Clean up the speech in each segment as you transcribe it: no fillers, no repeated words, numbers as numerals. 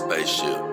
spaceship.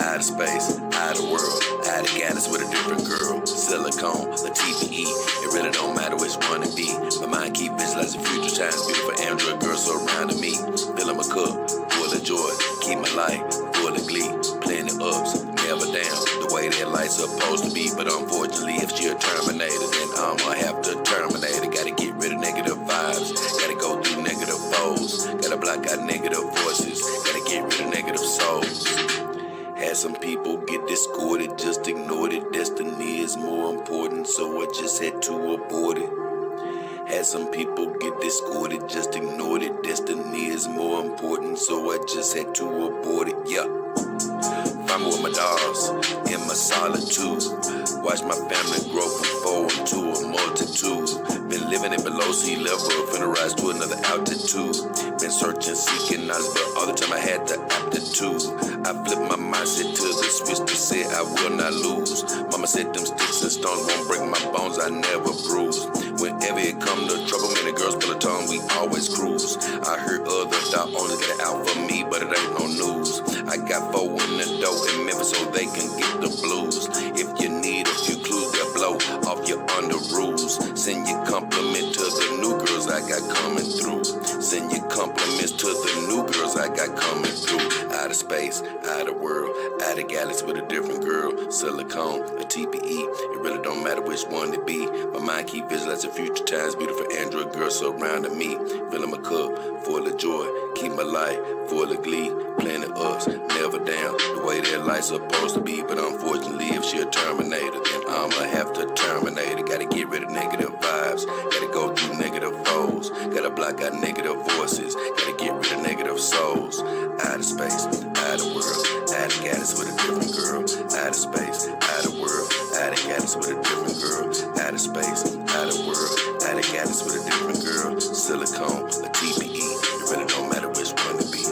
Out of space, out of world, out of galaxy with a different girl. Silicone, a TPE, it really don't matter which one it be. My mind keep visualizing future times, beautiful Android girls surrounding me. Filling my cup, full of joy, keep my life full of glee. Plenty ups, never down, the way that life's supposed to be. But unfortunately, if she a Terminator, then I'ma have to terminate her. Gotta get rid of negative vibes, gotta go through negative foes, gotta block out negative voices, gotta get rid of negative souls. Had some people get discorded, just ignored it. Destiny is more important, so I just had to abort it. Had some people get discorded, just ignored it. Destiny is more important, so I just had to abort it. Yeah. Find me with my dogs in my solitude. Watch my family grow from 4 into a multitude. Been living it below sea level, finna rise to another altitude. Been searching, seeking knowledge, but all the time I had the aptitude. I flipped my mindset to the switch to say I will not lose. Mama said them sticks and stones won't break my bones, I never bruise. Whenever it come to trouble, man, the girls pull a tongue, we always cruise. I heard other dog owners got it out for me, but it ain't no news. I got 4 in the dough in Memphis so they can get the blues. If you need a few clues, they'll blow off your under rules. Send your compliment to the new girls I got coming through. Send your compliments to the new girls I got coming through. Out of space, out of world, out of galaxy with a different girl. Silicone, a TPE, it really don't matter which one it be. My mind keep visualizing future times, beautiful Android girls surrounding me. Filling my cup, full of joy, keep my life full of glee. Plenty ups, never down, the way that life's supposed to be. But unfortunately, if she a Terminator, then I'ma have to terminate her. Gotta get rid of negative vibes, gotta go through negative foes, gotta block out negative voices, gotta get rid of negative souls. Out of space, out of world, out of galaxy with a different girl. Out of space, out of world, out of galaxy with a different girl. Out of space, out of world, out of galaxy with a different girl. Silicone, a TPE, it really don't matter which one it be.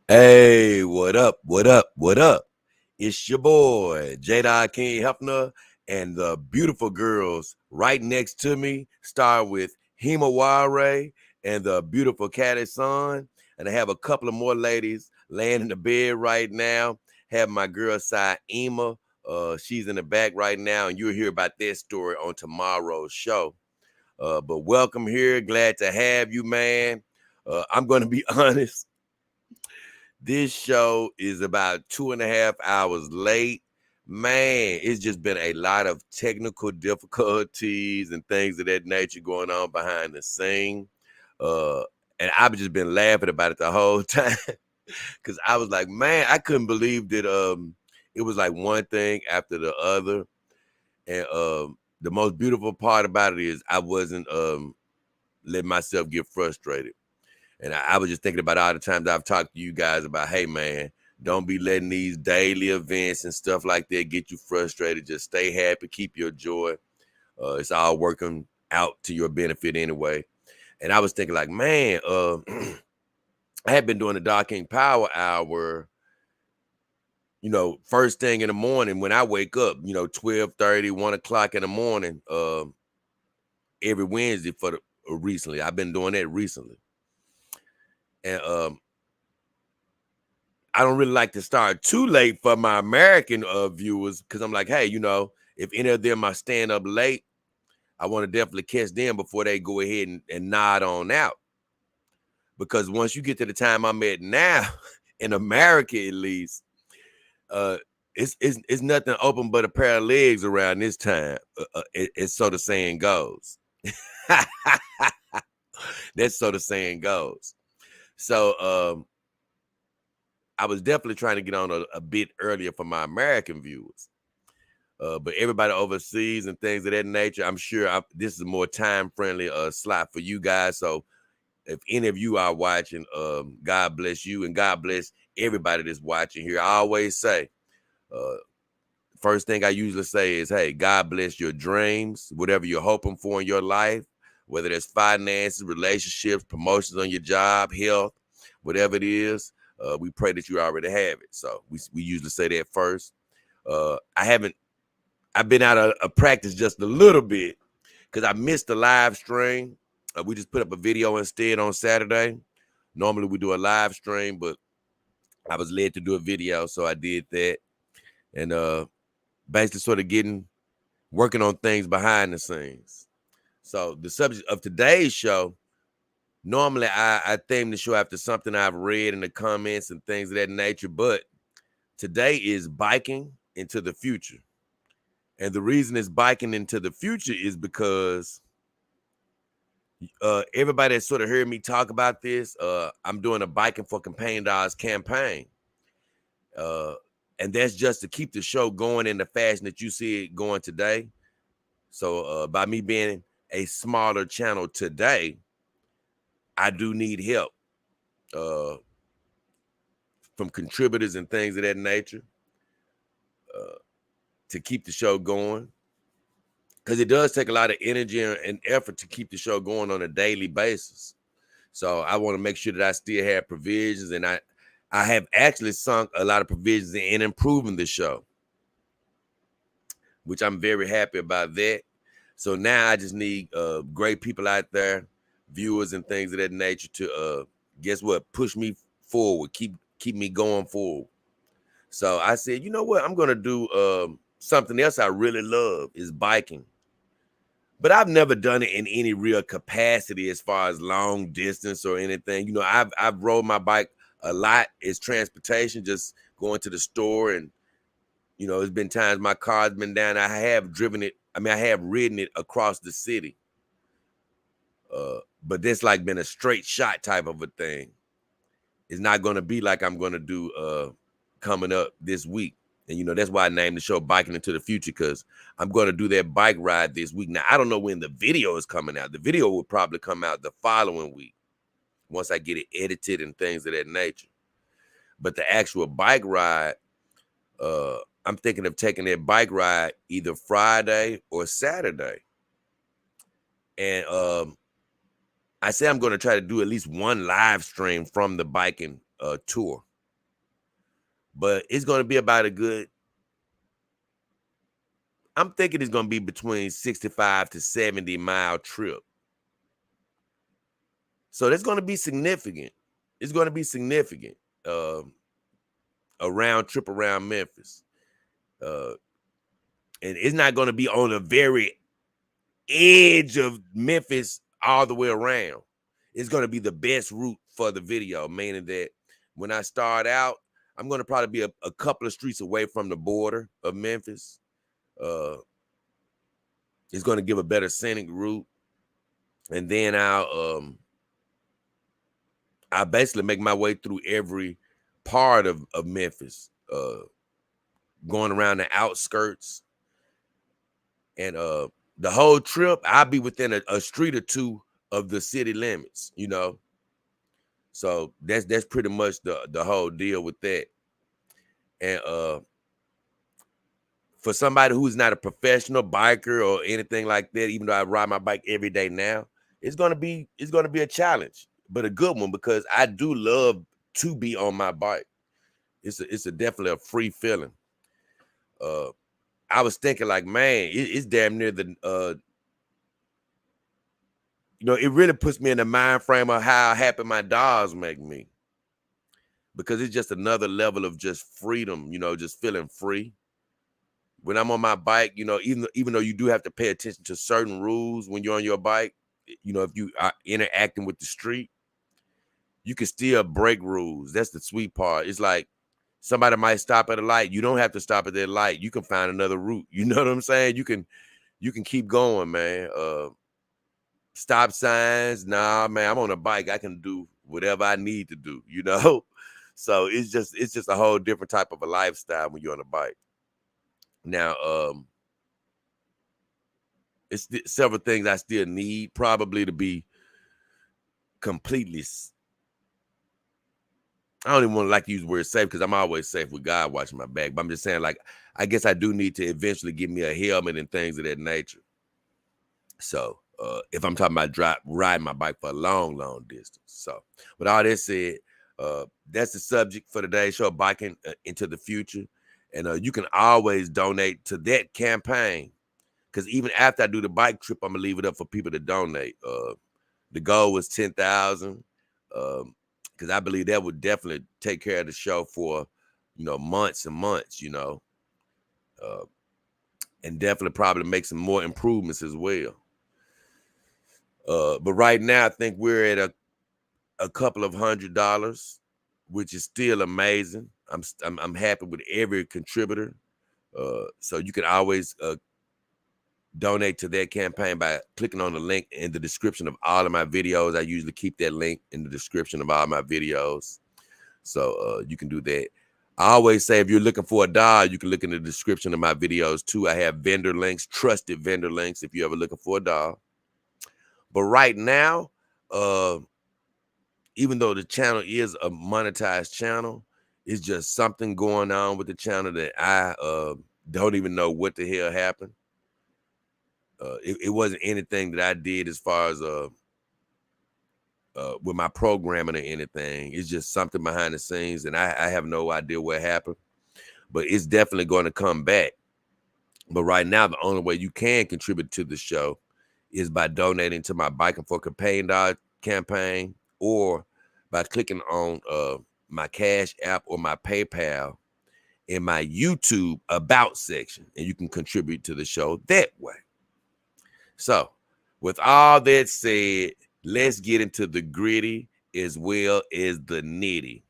Hey, what up, what up, what up? It's your boy, Jada King Hefner, and the beautiful girls right next to me start with Himaware and the beautiful Caddy Son. And I have a couple of more ladies laying in the bed right now. Have my girl side Ema. She's in the back right now, and you'll hear about their story on tomorrow's show. But welcome here. Glad to have you, man. I'm going to be honest. This show is about 2.5 hours late. Man, it's just been a lot of technical difficulties and things of that nature going on behind the scene. And I've just been laughing about it the whole time because I was like, man, I couldn't believe that it was like one thing after the other. And the most beautiful part about it is I wasn't letting myself get frustrated. And I was just thinking about all the times I've talked to you guys about, hey, man, don't be letting these daily events and stuff like that get you frustrated. Just stay happy, keep your joy. It's all working out to your benefit anyway. And I was thinking like, man, I had been doing the Dark King Power Hour, first thing in the morning when I wake up, 12:30, 1 o'clock in the morning, every Wednesday recently. I've been doing that recently. And I don't really like to start too late for my American viewers because I'm like, hey, if any of them are staying up late, I want to definitely catch them before they go ahead and nod on out. Because once you get to the time I'm at now, in America at least, it's nothing open but a pair of legs around this time. It's so the saying goes. That's so the saying goes. So I was definitely trying to get on a bit earlier for my American viewers. But everybody overseas and things of that nature, I'm sure this is a more time-friendly slot for you guys. So if any of you are watching, God bless you and God bless everybody that's watching here. I always say, first thing I usually say is, hey, God bless your dreams, whatever you're hoping for in your life, whether it's finances, relationships, promotions on your job, health, whatever it is. We pray that you already have it. So we usually say that first. I've been out of practice just a little bit because I missed the live stream. We just put up a video instead on Saturday. Normally we do a live stream, but I was led to do a video, so I did that. And basically sort of working on things behind the scenes. So the subject of today's show, normally I theme the show after something I've read in the comments and things of that nature, but today is biking into the future. And the reason it's biking into the future is because everybody that sort of heard me talk about this, I'm doing a Biking for Companion Dogs campaign. And that's just to keep the show going in the fashion that you see it going today. So by me being a smaller channel today, I do need help from contributors and things of that nature to keep the show going. Because it does take a lot of energy and effort to keep the show going on a daily basis. So I want to make sure that I still have provisions, and I have actually sunk a lot of provisions in improving the show, which I'm very happy about that. So now I just need great people out there, viewers and things of that nature to guess what, push me forward, keep me going forward. So I said, you know what, I'm gonna do something else I really love is biking. But I've never done it in any real capacity as far as long distance or anything. You know, I've rode my bike a lot as transportation, just going to the store. And, you know, there's been times my car's been down. I have driven it. I mean, I have ridden it across the city. But this like been a straight shot type of a thing. It's not going to be like I'm going to do coming up this week. And, you know, that's why I named the show Biking into the Future, because I'm going to do that bike ride this week. Now, I don't know when the video is coming out. The video will probably come out the following week once I get it edited and things of that nature. But the actual bike ride, I'm thinking of taking that bike ride either Friday or Saturday. And I say I'm going to try to do at least one live stream from the biking tour. But it's going to be about I'm thinking it's going to be between 65 to 70 mile trip. So that's going to be significant. It's going to be significant. A round trip around Memphis. And it's not going to be on the very edge of Memphis all the way around. It's going to be the best route for the video, meaning that when I start out, I'm going to probably be a couple of streets away from the border of Memphis. It's going to give a better scenic route. And then I'll basically make my way through every part of Memphis, going around the outskirts. And the whole trip, I'll be within a street or two of the city limits, you know. So that's pretty much the whole deal with that. And for somebody who's not a professional biker or anything like that, even though I ride my bike every day now, it's gonna be a challenge, but a good one, because I do love to be on my bike. It's definitely a free feeling. I was thinking like, man, it's damn near the you know, it really puts me in the mind frame of how happy my dogs make me, because it's just another level of just freedom, you know, just feeling free. When I'm on my bike, you know, even though you do have to pay attention to certain rules when you're on your bike, you know, if you are interacting with the street, you can still break rules. That's the sweet part. It's like somebody might stop at a light. You don't have to stop at that light. You can find another route. You know what I'm saying? You can keep going, man. Stop signs. Nah, man, I'm on a bike. I can do whatever I need to do, you know? So it's just a whole different type of a lifestyle when you're on a bike. Now, it's several things I still need probably to be completely, I don't even want to like to use the word safe, because I'm always safe with God watching my back. But I'm just saying, like, I guess I do need to eventually get me a helmet and things of that nature. So if I'm talking about riding my bike for a long, long distance. So, with all that said, that's the subject for today's show, biking into the future. And you can always donate to that campaign, because even after I do the bike trip, I'm gonna leave it up for people to donate. The goal was 10,000, because I believe that would definitely take care of the show for, months and months, and definitely probably make some more improvements as well. But right now, I think we're at a couple of $100, which is still amazing. I'm happy with every contributor. So you can always donate to that campaign by clicking on the link in the description of all of my videos. I usually keep that link in the description of all my videos. So you can do that. I always say if you're looking for a doll, you can look in the description of my videos too. I have vendor links, trusted vendor links if you're ever looking for a doll. But right now, even though the channel is a monetized channel, it's just something going on with the channel that I don't even know what the hell happened. It wasn't anything that I did as far as with my programming or anything. It's just something behind the scenes, and I have no idea what happened. But it's definitely going to come back. But right now, the only way you can contribute to the show is by donating to my Biking for campaign, or by clicking on my Cash App or my PayPal in my YouTube About section, and you can contribute to the show that way. So, with all that said, let's get into the gritty as well as the nitty.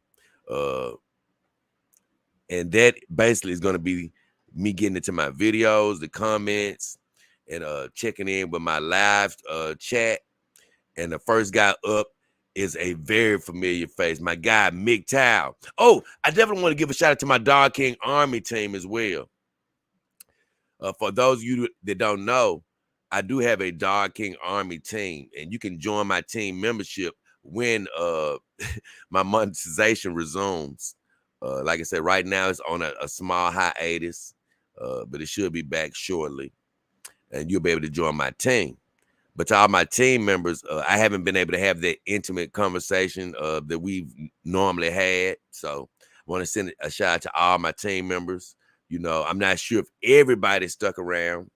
And that basically is going to be me getting into my videos, the comments, and checking in with my live chat. And the first guy up is a very familiar face, my guy, Mick Tao. Oh, I definitely want to give a shout out to my Dog King Army team as well. For those of you that don't know, I do have a Dog King Army team, and you can join my team membership when my monetization resumes. Like I said, right now it's on a small hiatus, but it should be back shortly, and you'll be able to join my team. But to all my team members, I haven't been able to have that intimate conversation that we've normally had. So I want to send a shout out to all my team members. I'm not sure if everybody stuck around,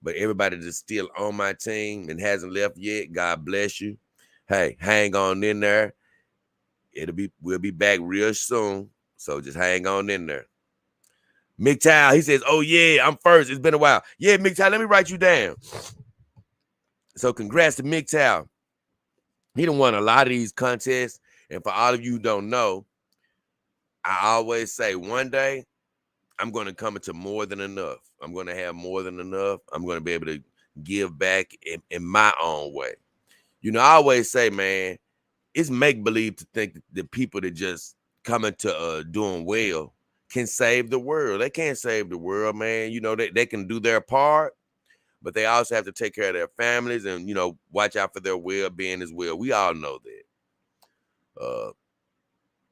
but everybody that's still on my team and hasn't left yet, God bless you. Hey, hang on in there. We'll be back real soon. So just hang on in there. Mick Tao, he says, oh yeah, I'm first. It's been a while. Yeah, Mick Tao, let me write you down. So congrats to Mick Tao. He done won a lot of these contests. And for all of you who don't know, I always say one day I'm going to come into more than enough. I'm going to have more than enough. I'm going to be able to give back in my own way. I always say, man, it's make-believe to think that people that just come into doing well can save the world. They can't save the world, man. They can do their part, but they also have to take care of their families and, watch out for their well-being as well. We all know that.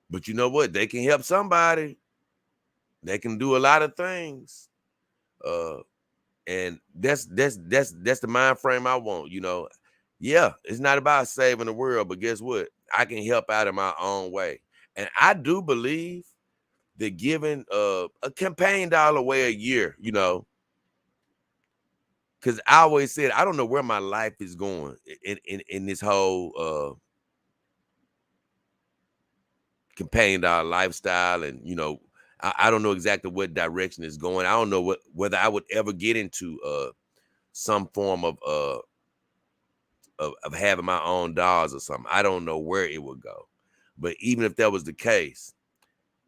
But you know what? They can help somebody. They can do a lot of things. And that's the mind frame I want, Yeah, it's not about saving the world, but guess what? I can help out in my own way. And I do believe that giving a campaign dollar away a year, because I always said I don't know where my life is going in this whole campaign dollar lifestyle, and I don't know exactly what direction it's going. I don't know whether I would ever get into some form of having my own dolls or something. I don't know where it would go. But even if that was the case,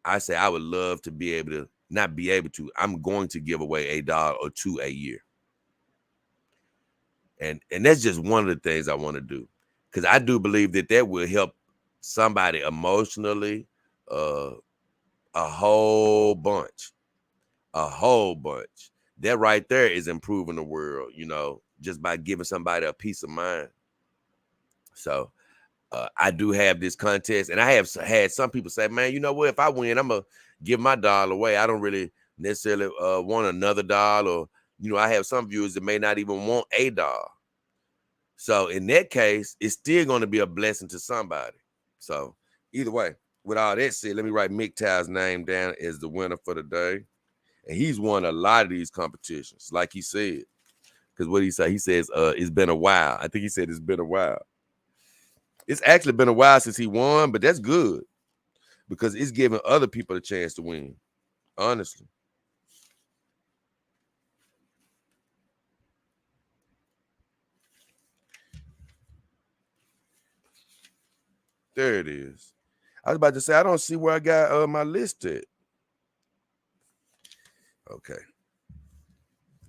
I say I would love to be able to, not be able to, I'm going to give away $1 or $2 a year. And that's just one of the things I want to do. Because I do believe that will help somebody emotionally a whole bunch. A whole bunch. That right there is improving the world, just by giving somebody a peace of mind. So I do have this contest, and I have had some people say, man, you know what? If I win, I'm going to give my doll away. I don't really necessarily want another doll, or, I have some viewers that may not even want a doll. So in that case, it's still going to be a blessing to somebody. So either way, with all that said, let me write MGTOW's name down as the winner for the day. And he's won a lot of these competitions, like he said. Because what he say? He says, it's been a while. I think he said it's been a while. It's actually been a while since he won, but that's good because it's giving other people a chance to win, honestly. There it is. I was about to say, I don't see where I got my list at. Okay.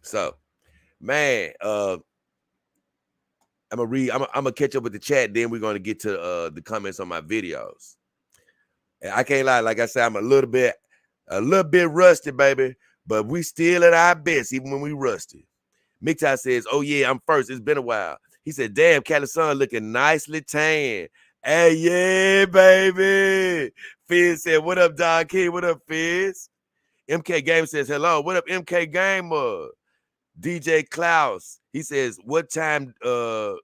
So, man, I'm gonna read. I'm gonna catch up with the chat. Then we're gonna get to the comments on my videos. And I can't lie. Like I said, I'm a little bit rusty, baby. But we still at our best, even when we rusty. Miktai says, "Oh yeah, I'm first. It's been a while." He said, "Damn, Calisan looking nicely tan." Hey, yeah, baby. Fizz said, "What up, Don King? What up, Fizz?" MK Game says, "Hello. What up, MK Gamer?" DJ Klaus, he says, what time were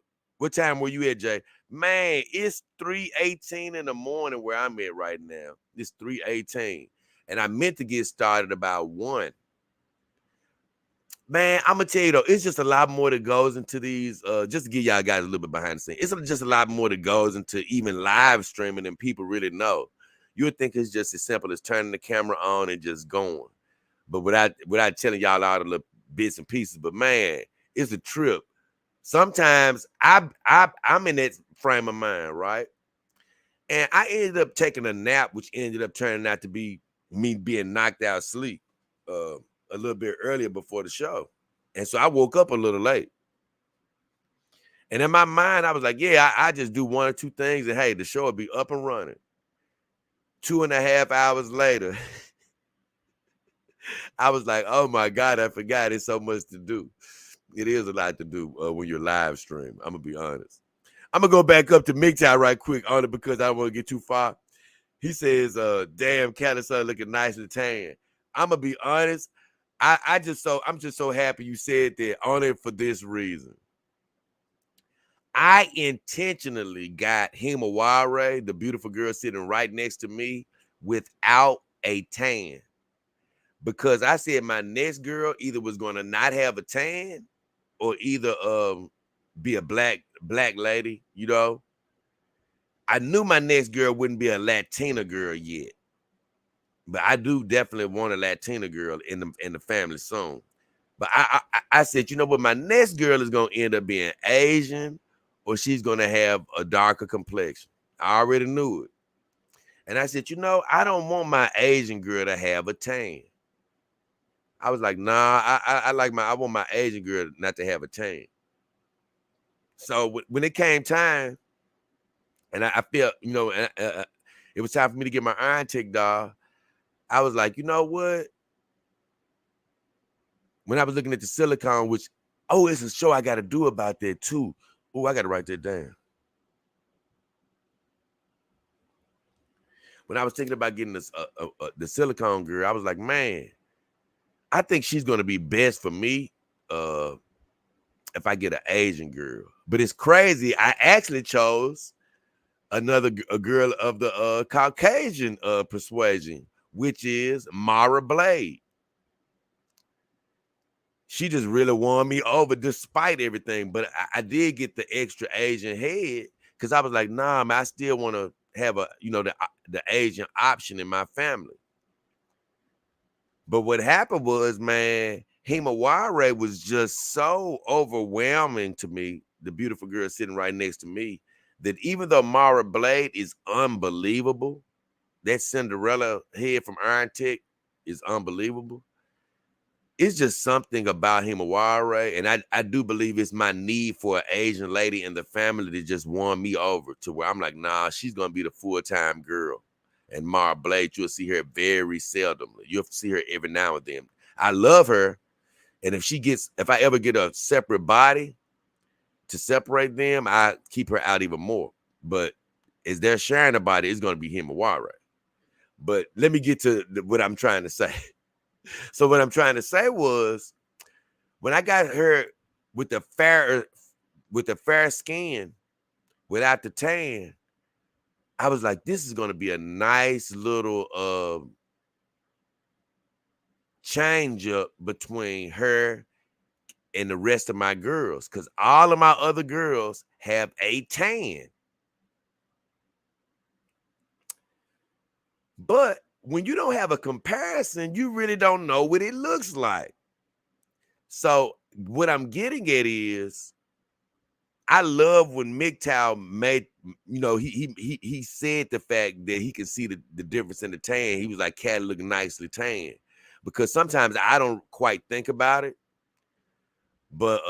you at, Jay? Man, it's 3:18 in the morning where I'm at right now. It's 3:18. And I meant to get started about 1. Man, I'm gonna tell you though, it's just a lot more that goes into these. Just to give y'all guys a little bit behind the scenes, it's just a lot more that goes into even live streaming than people really know. You would think it's just as simple as turning the camera on and just going, but without telling y'all all the little bits and pieces. But man, it's a trip. Sometimes I'm in that frame of mind, right? And I ended up taking a nap, which ended up turning out to be me being knocked out asleep a little bit earlier before the show. And so I woke up a little late. And in my mind, I was like, yeah, I just do 1 or 2 things, and hey, the show will be up and running. 2.5 hours later, I was like, oh my God, I forgot it's so much to do. It is a lot to do when you're live stream. I'm going to be honest. I'm going to go back up to MGTOW right quick, only because I don't want to get too far. He says, damn, Calisan looking nice and tan. I'm going to be honest. I'm just so happy you said that, only for this reason. I intentionally got Himaware, the beautiful girl sitting right next to me, without a tan. Because I said my next girl either was going to not have a tan or either be a black lady, you know. I knew my next girl wouldn't be a Latina girl yet, but I do definitely want a Latina girl in the family soon. But I said, you know what, my next girl is gonna end up being Asian, or she's gonna have a darker complexion. I already knew it, and I said, you know, I don't want my Asian girl to have a tan. I was like, nah, I want my Asian girl not to have a tan. So when it came time, and I felt, you know, it was time for me to get my iron ticked off. I was like, you know what? When I was looking at the silicone, which, it's a show I got to do about that too. Oh, I got to write that down. When I was thinking about getting this, the silicone girl, I was like, man, I think she's going to be best for me if I get an Asian girl. But it's crazy. I actually chose a girl of the Caucasian persuasion, which is Mara Blade. She just really won me over despite everything. But I did get the extra Asian head because I was like, nah, man, I still want to have the Asian option in my family. But what happened was, man, Himaware was just so overwhelming to me, the beautiful girl sitting right next to me, that even though Mara Blade is unbelievable, that Cinderella head from Iron Tech is unbelievable. It's just something about Himaware, and I do believe it's my need for an Asian lady in the family that just won me over to where I'm like, nah, she's gonna be the full-time girl. And Mara Blade, you'll see her very seldomly. You'll see her every now and then. I love her, and if I ever get a separate body to separate them, I keep her out even more. But as they're sharing a body, it's gonna be Himaware. But let me get to what I'm trying to say. So what I'm trying to say was, when I got her with the with the fair skin, without the tan, I was like, this is gonna be a nice little change up between her and the rest of my girls, because all of my other girls have a tan. But when you don't have a comparison, you really don't know what it looks like. So what I'm getting at is, I love when MGTOW made, he said the fact that he could see the difference in the tan. He was like, cat look nicely tan. Because sometimes I don't quite think about it, but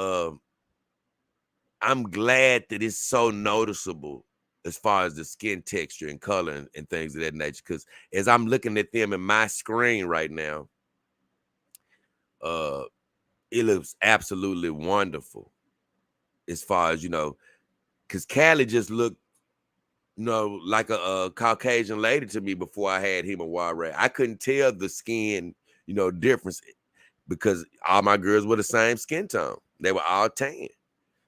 I'm glad that it's so noticeable as far as the skin texture and color and things of that nature. Because as I'm looking at them in my screen right now, uh, it looks absolutely wonderful. As far as, because Callie just looked, like a Caucasian lady to me before I had him and Ware. I couldn't tell the skin, difference, because all my girls were the same skin tone. They were all tan.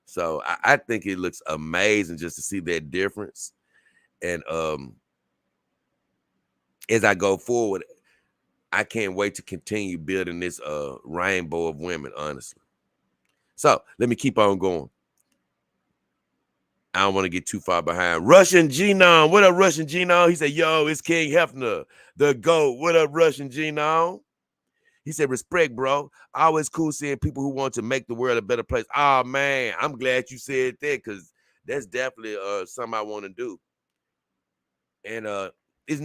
So I think it looks amazing just to see that difference. And as I go forward, I can't wait to continue building this rainbow of women, honestly. So let me keep on going. I don't want to get too far behind. Russian Genome. What up, Russian Genome? He said, yo, it's King Hefner, the GOAT. What up, Russian Genome? He said, respect, bro. Always cool seeing people who want to make the world a better place. Oh, man, I'm glad you said that, because that's definitely something I want to do. And it's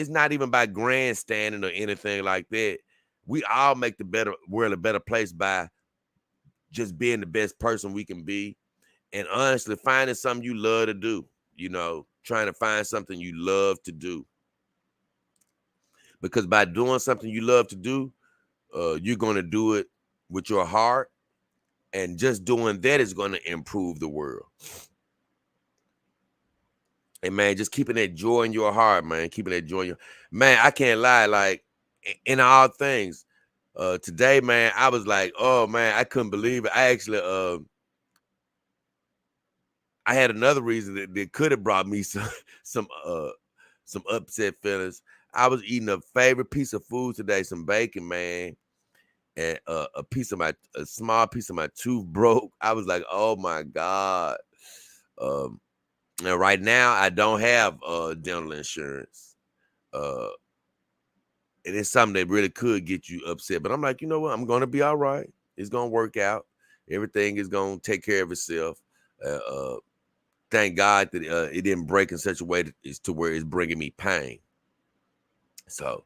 not even by grandstanding or anything like that. We all make the better world a better place by just being the best person we can be. And honestly, finding something you love to do, trying to find something you love to do. Because by doing something you love to do, you're going to do it with your heart. And just doing that is going to improve the world. And man, just keeping that joy in your heart, man. Keeping that joy in your, man, I can't lie, like, in all things. Today, man, I was like, oh man, I couldn't believe it. I actually I had another reason that could have brought me some some upset feelings. I was eating a favorite piece of food today, some bacon, man, and a small piece of my tooth broke. I was like, oh my God. Um, and right now I don't have dental insurance. Uh, and it's something that really could get you upset. But I'm like, you know what? I'm gonna be all right. It's gonna work out. Everything is gonna take care of itself. Uh, thank God that it didn't break in such a way that it's to where it's bringing me pain. So,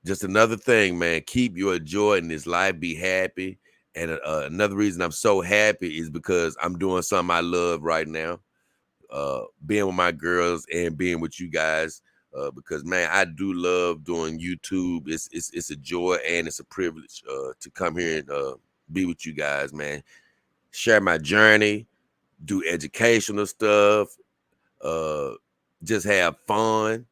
just another thing, man. Keep your joy in this life. Be happy. And another reason I'm so happy is because I'm doing something I love right now. Being with my girls and being with you guys. Because man, I do love doing YouTube. It's a joy and it's a privilege to come here and be with you guys, man. Share my journey, do educational stuff, uh, just have fun.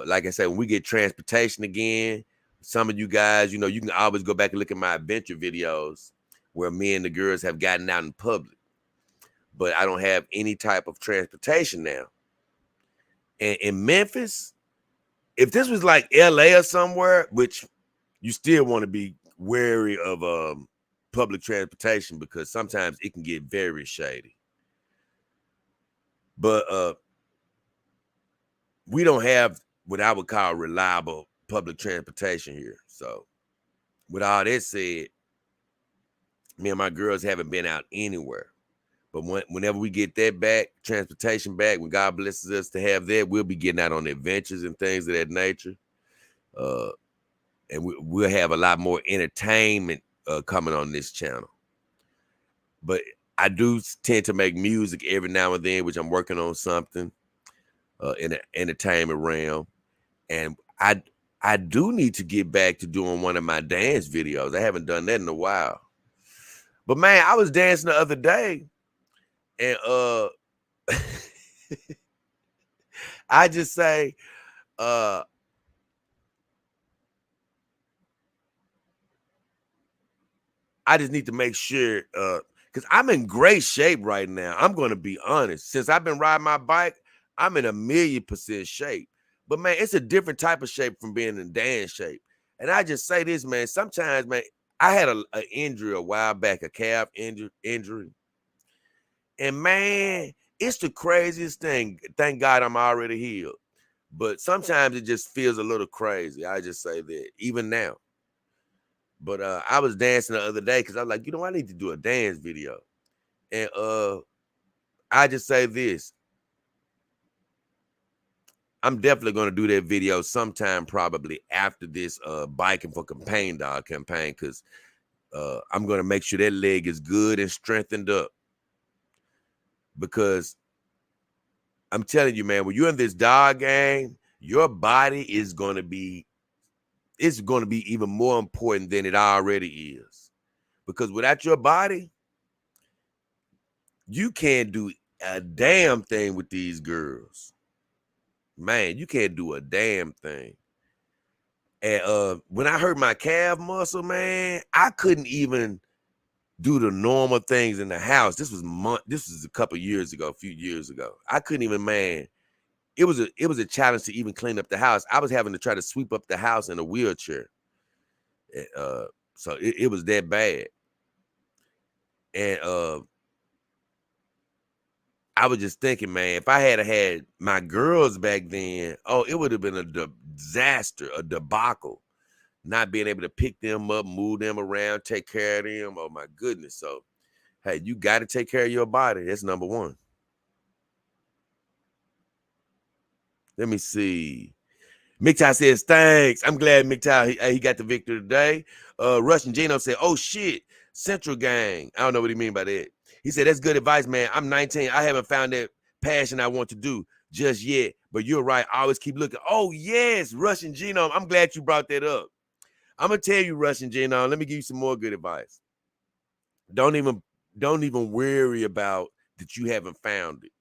Like I said, when we get transportation again, some of you guys, you can always go back and look at my adventure videos where me and the girls have gotten out in public. But I don't have any type of transportation now. And in Memphis, if this was like LA or somewhere, which you still want to be wary of public transportation because sometimes it can get very shady. But we don't have what I would call reliable public transportation here. So with all that said, me and my girls haven't been out anywhere. But whenever we get that back, transportation back, when God blesses us to have that, we'll be getting out on adventures and things of that nature. And we'll have a lot more entertainment coming on this channel. But I do tend to make music every now and then, which I'm working on something in the entertainment realm. And I do need to get back to doing one of my dance videos. I haven't done that in a while. But man, I was dancing the other day, and I just say, I just need to make sure, Because I'm in great shape right now. I'm going to be honest. Since I've been riding my bike, I'm in 1,000,000% shape. But man, it's a different type of shape from being in dance shape. And I just say this, man. Sometimes, man, I had an injury a while back, a calf injury. And man, it's the craziest thing. Thank God I'm already healed. But sometimes it just feels a little crazy. I just say that, even now. But I was dancing the other day because I was like, I need to do a dance video. And I just say this. I'm definitely going to do that video sometime probably after this Biking for Campaign Dog campaign, because I'm going to make sure that leg is good and strengthened up. Because I'm telling you, man, when you're in this dog game, your body is going to be, it's going to be even more important than it already is. Because without your body, you can't do a damn thing with these girls. Man, you can't do a damn thing. And when I hurt my calf muscle, man, I couldn't even do the normal things in the house. This was a couple years ago, a few years ago. I couldn't even, man. It was a challenge to even clean up the house. I was having to try to sweep up the house in a wheelchair. So it was that bad. And I was just thinking, man, if I had my girls back then, it would have been a disaster, a debacle. Not being able to pick them up, move them around, take care of them. Oh my goodness. So, hey, you got to take care of your body. That's number one. Let me see. MGTOW says, thanks. I'm glad MGTOW, he got the victory today. Russian Gino said, oh shit, Central Gang. I don't know what he mean by that. He said, that's good advice, man. I'm 19. I haven't found that passion I want to do just yet. But you're right. I always keep looking. Oh, yes, Russian Gino. I'm glad you brought that up. I'm going to tell you, Russian Gino, let me give you some more good advice. Don't even worry about that you haven't found it.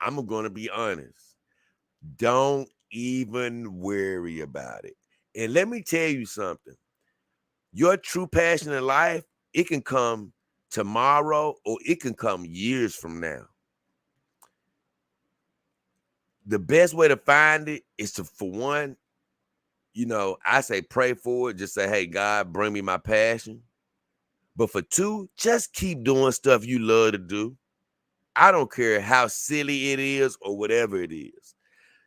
I'm going to be honest. Don't even worry about it. And let me tell you something. Your true passion in life, it can come tomorrow or it can come years from now. The best way to find it is to, for one, I say pray for it. Just say, hey, God, bring me my passion. But for two, just keep doing stuff you love to do. I don't care how silly it is or whatever it is.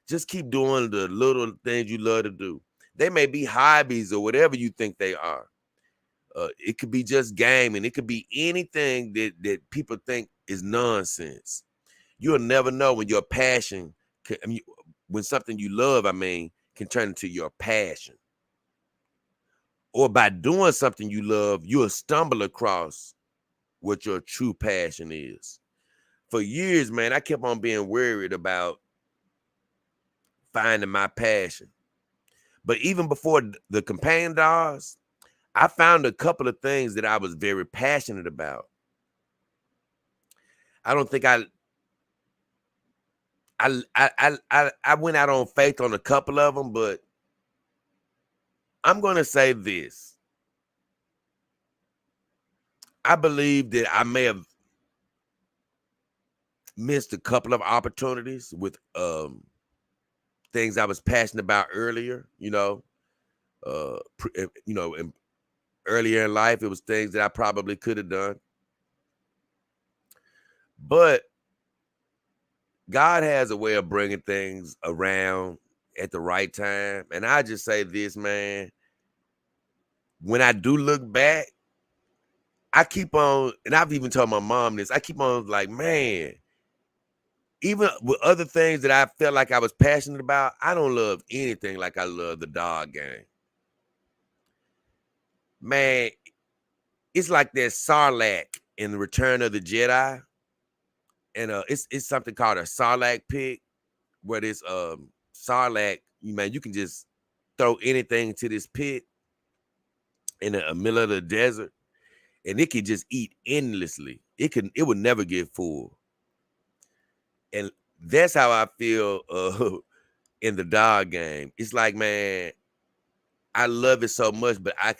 Just keep doing the little things you love to do. They may be hobbies or whatever you think they are. It could be just gaming. It could be anything that people think is nonsense. You'll never know when your passion, when something you love, can turn into your passion. Or by doing something you love, you'll stumble across what your true passion is. For years, man, I kept on being worried about finding my passion. But even before the companion dogs, I found a couple of things that I was very passionate about. I don't think I went out on faith on a couple of them, but I'm going to say this. I believe that I may have missed a couple of opportunities with things I was passionate about earlier, earlier in life, it was things that I probably could have done. But God has a way of bringing things around at the right time. And I just say this, man, when I do look back, I keep on, and I've even told my mom this, I keep on like, man, even with other things that I felt like I was passionate about, I don't love anything like I love the dog game. Man, it's like that Sarlacc in the Return of the Jedi. And it's something called a Sarlacc pit, where this Sarlacc, you can just throw anything into this pit in the middle of the desert, and it can just eat endlessly. It would never get full. And that's how I feel in the dog game. It's like, man, I love it so much, but I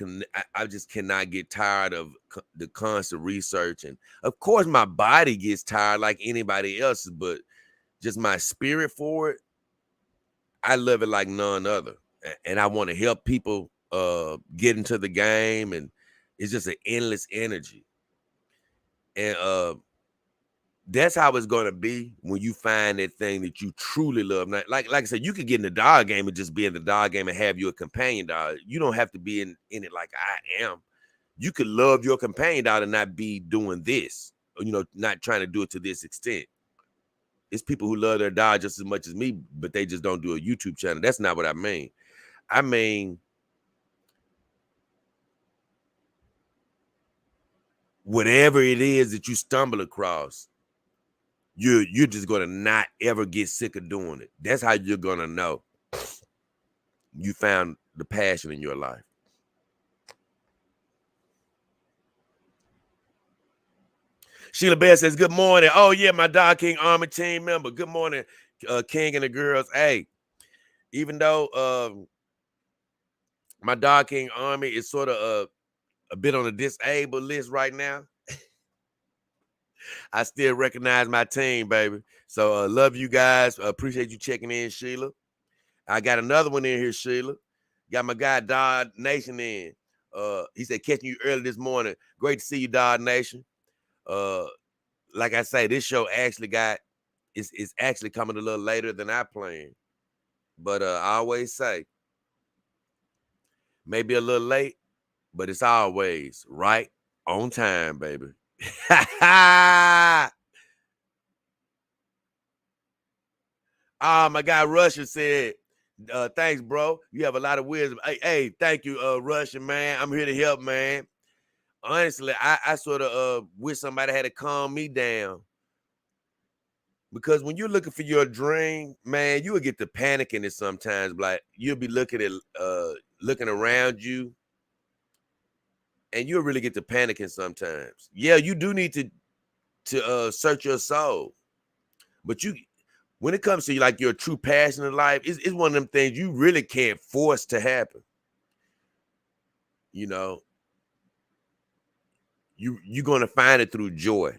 just cannot get tired of the constant research. And of course, my body gets tired like anybody else's, but just my spirit for it, I love it like none other. And I want to help people get into the game, and it's just an endless energy. And that's how it's gonna be when you find that thing that you truly love. Like I said, you could get in the dog game and just be in the dog game and have you a companion dog. You don't have to be in it like I am. You could love your companion dog and not be doing this, or, not trying to do it to this extent. It's people who love their dog just as much as me, but they just don't do a YouTube channel. That's not what I mean. I mean, whatever it is that you stumble across, you're just gonna not ever get sick of doing it. That's how you're gonna know you found the passion in your life. Sheila Bear says, good morning. Oh, yeah, my Dog King Army team member. Good morning, King and the girls. Hey, even though my Dog King Army is sort of a bit on the disabled list right now, I still recognize my team, baby. So love you guys. Appreciate you checking in, Sheila. I got another one in here, Sheila. Got my guy, Dodd Nation, in. He said, catching you early this morning. Great to see you, Dodd Nation. Like I say, this show actually it's actually coming a little later than I planned. But I always say, maybe a little late, but it's always right on time, baby. My guy Russian said, thanks, bro. You have a lot of wisdom. Hey, thank you, Russian, man. I'm here to help, man. Honestly, I sort of wish somebody had to calm me down. Because when you're looking for your dream, man, you will get to panicking it sometimes. Like you'll be looking around you, and you'll really get to panicking sometimes. Yeah, you do need to search your soul. But when it comes to like your true passion in life, it's one of them things you really can't force to happen. You're gonna find it through joy.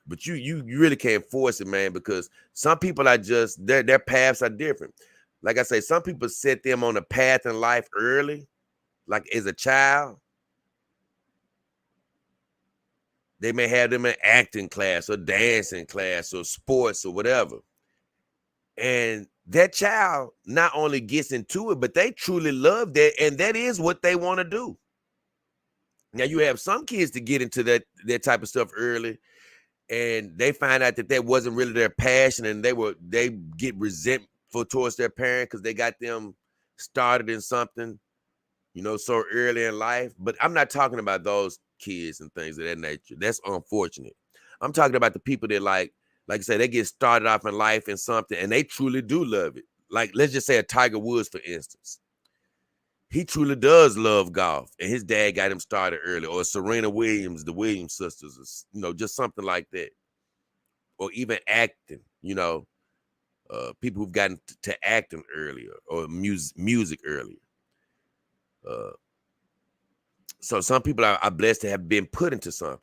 But you really can't force it, man, because some people are just their paths are different. Like I say, some people set them on a path in life early, like as a child. They may have them in acting class or dancing class or sports or whatever. And that child not only gets into it, but they truly love that, and that is what they want to do. Now you have some kids to get into that type of stuff early, and they find out that wasn't really their passion, and they get resentful towards their parent because they got them started in something, so early in life. But I'm not talking about those kids and things of that nature. That's unfortunate. I'm talking about the people that like I said, they get started off in life in something and they truly do love it. Like, let's just say a Tiger Woods, for instance. He truly does love golf, and his dad got him started early. Or Serena Williams, the Williams sisters, just something like that. Or even acting, people who've gotten to acting earlier or music earlier. So some people are blessed to have been put into something.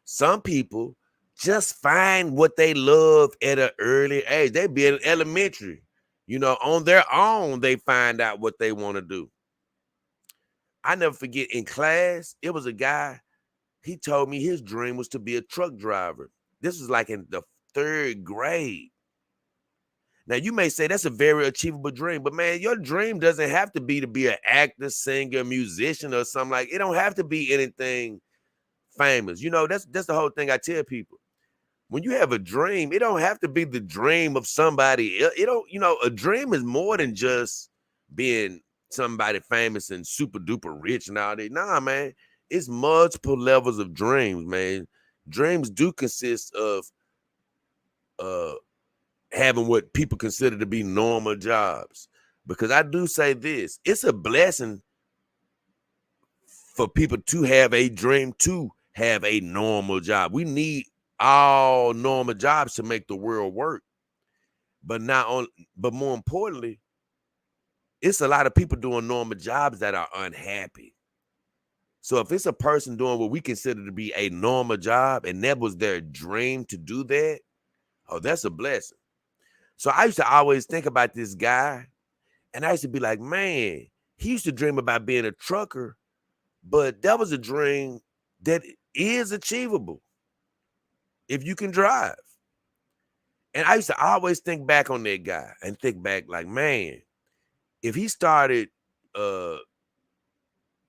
Some people just find what they love at an early age. They be in elementary, on their own, they find out what they want to do. I never forget, in class, it was a guy, he told me his dream was to be a truck driver. This was like in the 3rd grade. Now, you may say that's a very achievable dream, but man, your dream doesn't have to be an actor, singer, musician, or something like. It don't have to be anything famous. That's the whole thing I tell people. When you have a dream, it don't have to be the dream of somebody. It don't, a dream is more than just being somebody famous and super duper rich and all that. Nah, man, it's multiple levels of dreams, man. Dreams do consist of having what people consider to be normal jobs. Because I do say this, it's a blessing for people to have a dream, to have a normal job. We need all normal jobs to make the world work. But more importantly, it's a lot of people doing normal jobs that are unhappy. So if it's a person doing what we consider to be a normal job and that was their dream to do that, oh, that's a blessing. So I used to always think about this guy, and I used to be like, man, he used to dream about being a trucker, but that was a dream that is achievable if you can drive. And I used to always think back on that guy and think back like, man, if he started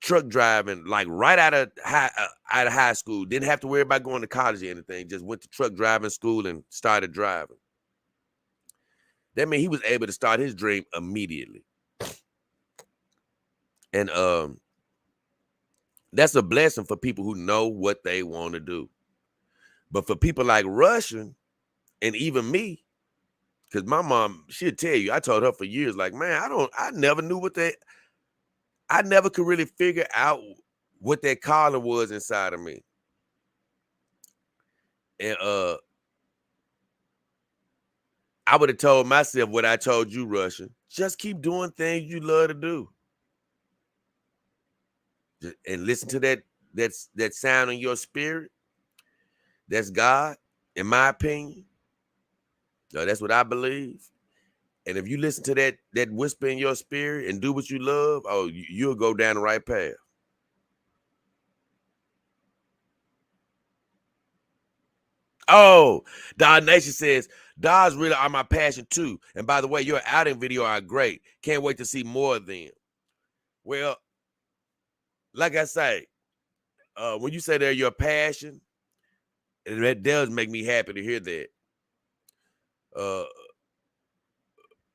truck driving like right out of high school, didn't have to worry about going to college or anything, just went to truck driving school and started driving. That means he was able to start his dream immediately. And that's a blessing for people who know what they want to do. But for people like Russian and even me, because my mom, she'll tell you, I told her for years, like, man, I never knew I never could really figure out what that calling was inside of me. And I would have told myself what I told you, Russian. Just keep doing things you love to do. And listen to that sound in your spirit. That's God, in my opinion. That's what I believe. And if you listen to that whisper in your spirit and do what you love, oh, you'll go down the right path. Oh, Dog Nation says, dogs really are my passion too. And by the way, your outing video are great. Can't wait to see more of them. Well, like I say, when you say they're your passion, and that does make me happy to hear that.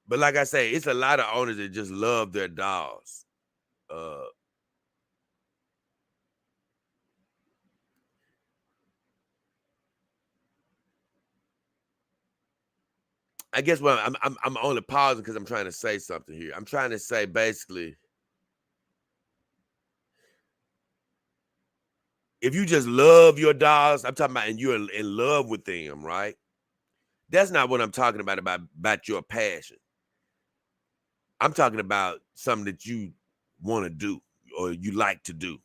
But like I say, it's a lot of owners that just love their dogs. I guess what I'm only pausing because I'm trying to say something here. I'm trying to say basically, if you just love your dogs, I'm talking about, and you're in love with them, right? That's not what I'm talking about your passion. I'm talking about something that you want to do or you like to do,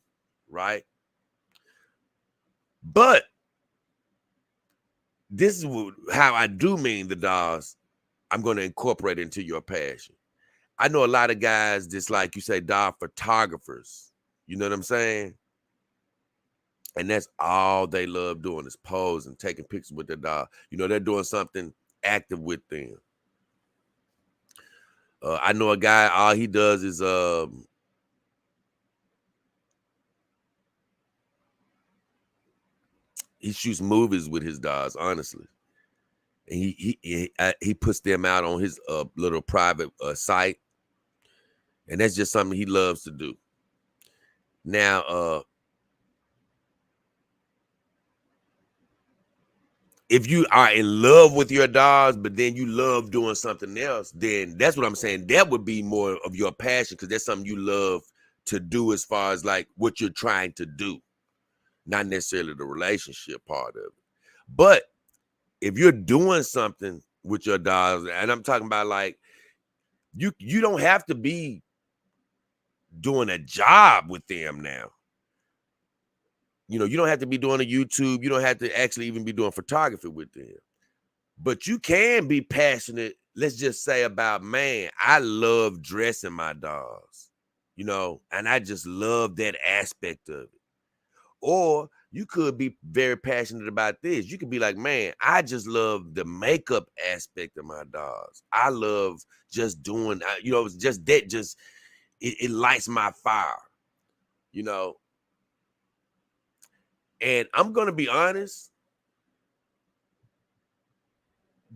right? But this is how I do mean the dogs. I'm going to incorporate into your passion. I know a lot of guys just like you say, dog photographers. You know what I'm saying? And that's all they love doing is posing, taking pictures with their dog. You know, they're doing something active with them. I know a guy, all he does is he shoots movies with his dogs, honestly. And he puts them out on his little private site. And that's just something he loves to do. Now, if you are in love with your dogs, but then you love doing something else, then that's what I'm saying. That would be more of your passion because that's something you love to do as far as like what you're trying to do, not necessarily the relationship part of it. But if you're doing something with your dogs, and I'm talking about like you don't have to be doing a job with them now. You know, you don't have to be doing a YouTube. You don't have to actually even be doing photography with them. But you can be passionate, let's just say about, man, I love dressing my dogs, you know, and I just love that aspect of it. Or you could be very passionate about this. You could be like, man, I just love the makeup aspect of my dogs. I love just doing, you know, it's just that, just, it lights my fire, you know. And I'm going to be honest,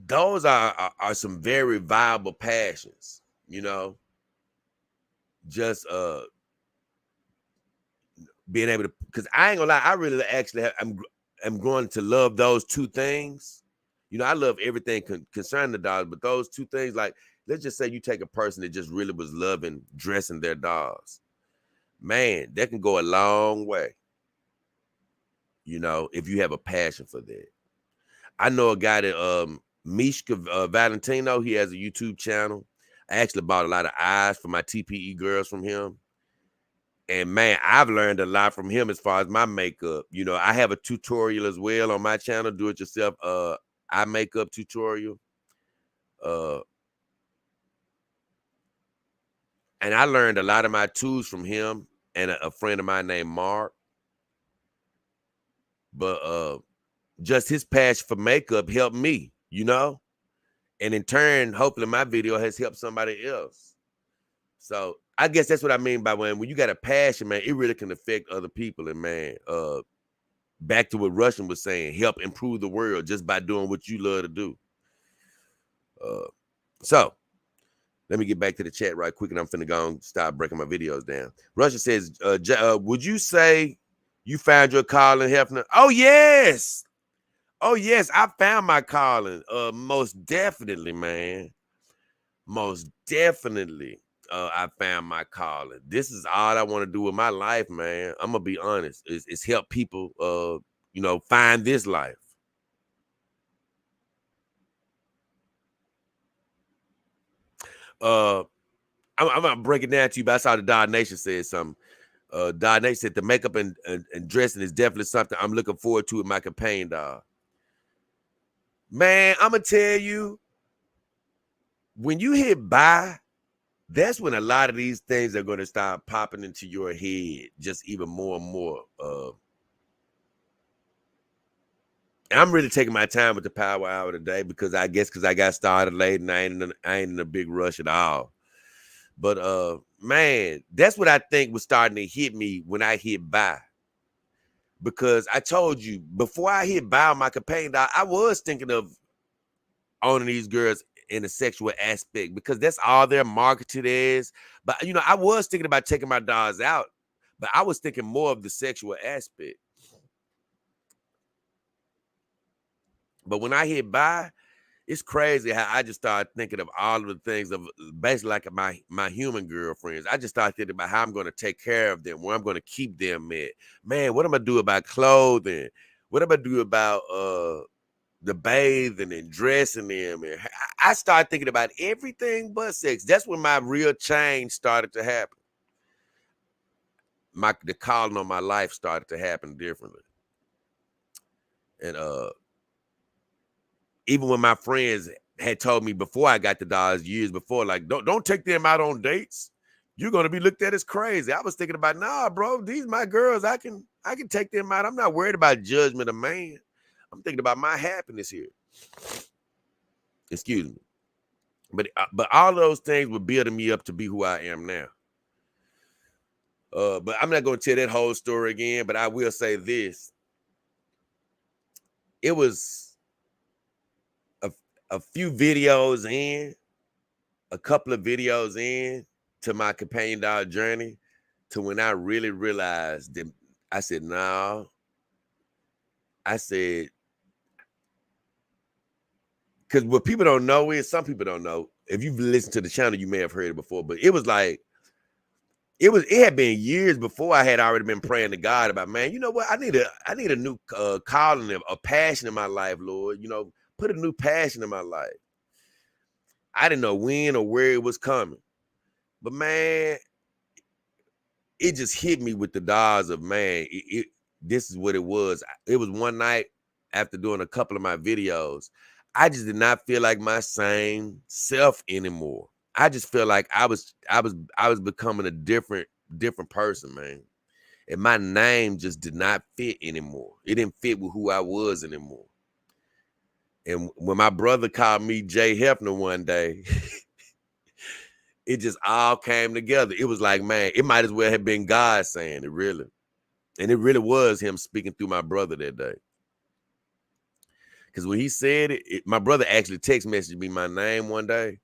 those are some very viable passions, you know. Just being able to, because I ain't gonna lie, I really actually I'm growing to love those two things. You know, I love everything concerning the dogs, but those two things, like, let's just say you take a person that just really was loving dressing their dogs, man, that can go a long way, you know, if you have a passion for that. I know a guy that Mishka Valentino, he has a YouTube channel. I actually bought a lot of eyes for my TPE girls from him. And man, I've learned a lot from him as far as my makeup. You know, I have a tutorial as well on my channel, do it yourself eye makeup tutorial. And I learned a lot of my tools from him and a friend of mine named Mark. But just his passion for makeup helped me, you know? And in turn, hopefully my video has helped somebody else. So I guess that's what I mean by when you got a passion, man, it really can affect other people. And man, back to what Russian was saying, help improve the world just by doing what you love to do. So let me get back to the chat right quick, and I'm finna go and stop breaking my videos down. Russian says, would you say you found your calling, Hefner? Oh, yes. Oh, yes, I found my calling. Most definitely, man. Most definitely, I found my calling. This is all I want to do with my life, man. I'm gonna be honest. It's help people, you know, find this life. I'm gonna break it down to you, but I saw the Dog Nation said something. Dog Nation said the makeup and dressing is definitely something I'm looking forward to with my companion dog. Man, I'm gonna tell you, when you hit buy, that's when a lot of these things are going to start popping into your head just even more and more. And I'm really taking my time with the power hour today because I got started late and I ain't in a big rush at all. But man, that's what I think was starting to hit me when I hit buy. Because I told you before I hit buy on my companion dog, I was thinking of owning these girls in a sexual aspect because that's all their marketed is. But you know, I was thinking about taking my dogs out, but I was thinking more of the sexual aspect. But when I hit buy, it's crazy how I just started thinking of all of the things of basically like my human girlfriends. I just started thinking about how I'm going to take care of them, where I'm going to keep them at. Man, what am I do about clothing? What am I do about the bathing and dressing them? And I started thinking about everything but sex. That's when my real change started to happen. The calling on my life started to happen differently. And even when my friends had told me before I got the dogs years before, like, don't take them out on dates. You're gonna be looked at as crazy. I was thinking about, nah, bro, these my girls. I can take them out. I'm not worried about judgment of man. I'm thinking about my happiness here. Excuse me. But all of those things were building me up to be who I am now. But I'm not gonna tell that whole story again, but I will say this. It was a few videos in, a couple of videos in to my companion dog journey to when I really realized that I said, no. I said, because what people don't know is, some people don't know. If you've listened to the channel, you may have heard it before, but it was like, it had been years before I had already been praying to God about, man, you know what? I need a new calling, a passion in my life, Lord. You know, put a new passion in my life. I didn't know when or where it was coming. But man, it just hit me with the dogs of, man, this is what it was. It was one night after doing a couple of my videos. I just did not feel like my same self anymore. I just feel like I was becoming a different person, man. And my name just did not fit anymore. It didn't fit with who I was anymore. And when my brother called me Jay Hefner one day, it just all came together. It was like, man, it might as well have been God saying it, really. And it really was him speaking through my brother that day. Because when he said it, my brother actually text messaged me my name one day.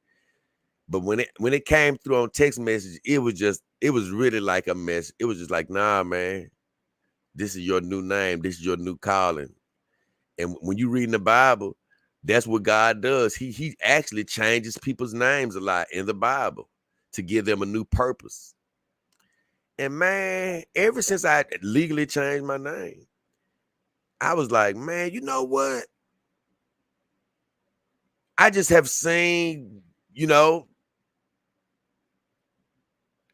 But when it came through on text message, it was really like a mess. It was just like, nah, man, this is your new name. This is your new calling. And when you read in the Bible, that's what God does. He actually changes people's names a lot in the Bible to give them a new purpose. And man, ever since I legally changed my name, I was like, man, you know what? I just have seen, you know,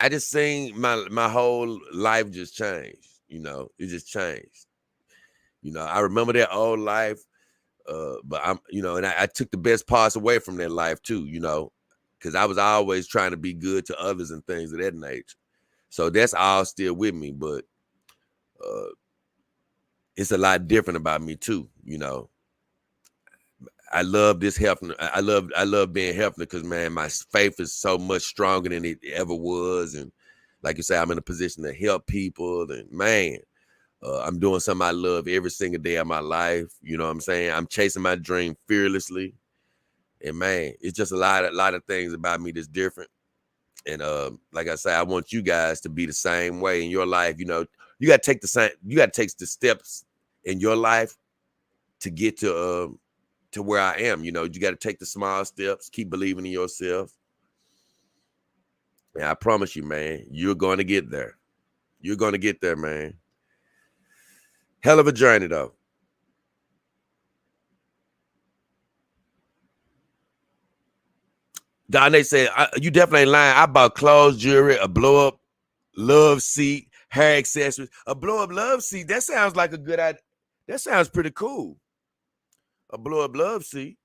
I just seen my whole life just changed. It just changed. I remember that old life, but and I took the best parts away from that life too. Because I was always trying to be good to others and things of that nature. So that's all still with me, but it's a lot different about me too. I love this health. I love being healthy because, man, my faith is so much stronger than it ever was. And like you say, I'm in a position to help people. And man, I'm doing something I love every single day of my life. You know what I'm saying? I'm chasing my dream fearlessly. And man, it's just a lot of things about me that's different. And like I say, I want you guys to be the same way in your life. You got to take the steps in your life to get to where I am. You got to take the small steps, keep believing in yourself. And I promise you, man, you're going to get there. You're going to get there, man. Hell of a journey, though. Donnie said, you definitely ain't lying. I bought clothes, jewelry, a blow-up love seat, hair accessories. A blow-up love seat, that sounds like a good idea. That sounds pretty cool. A blow-up love seat.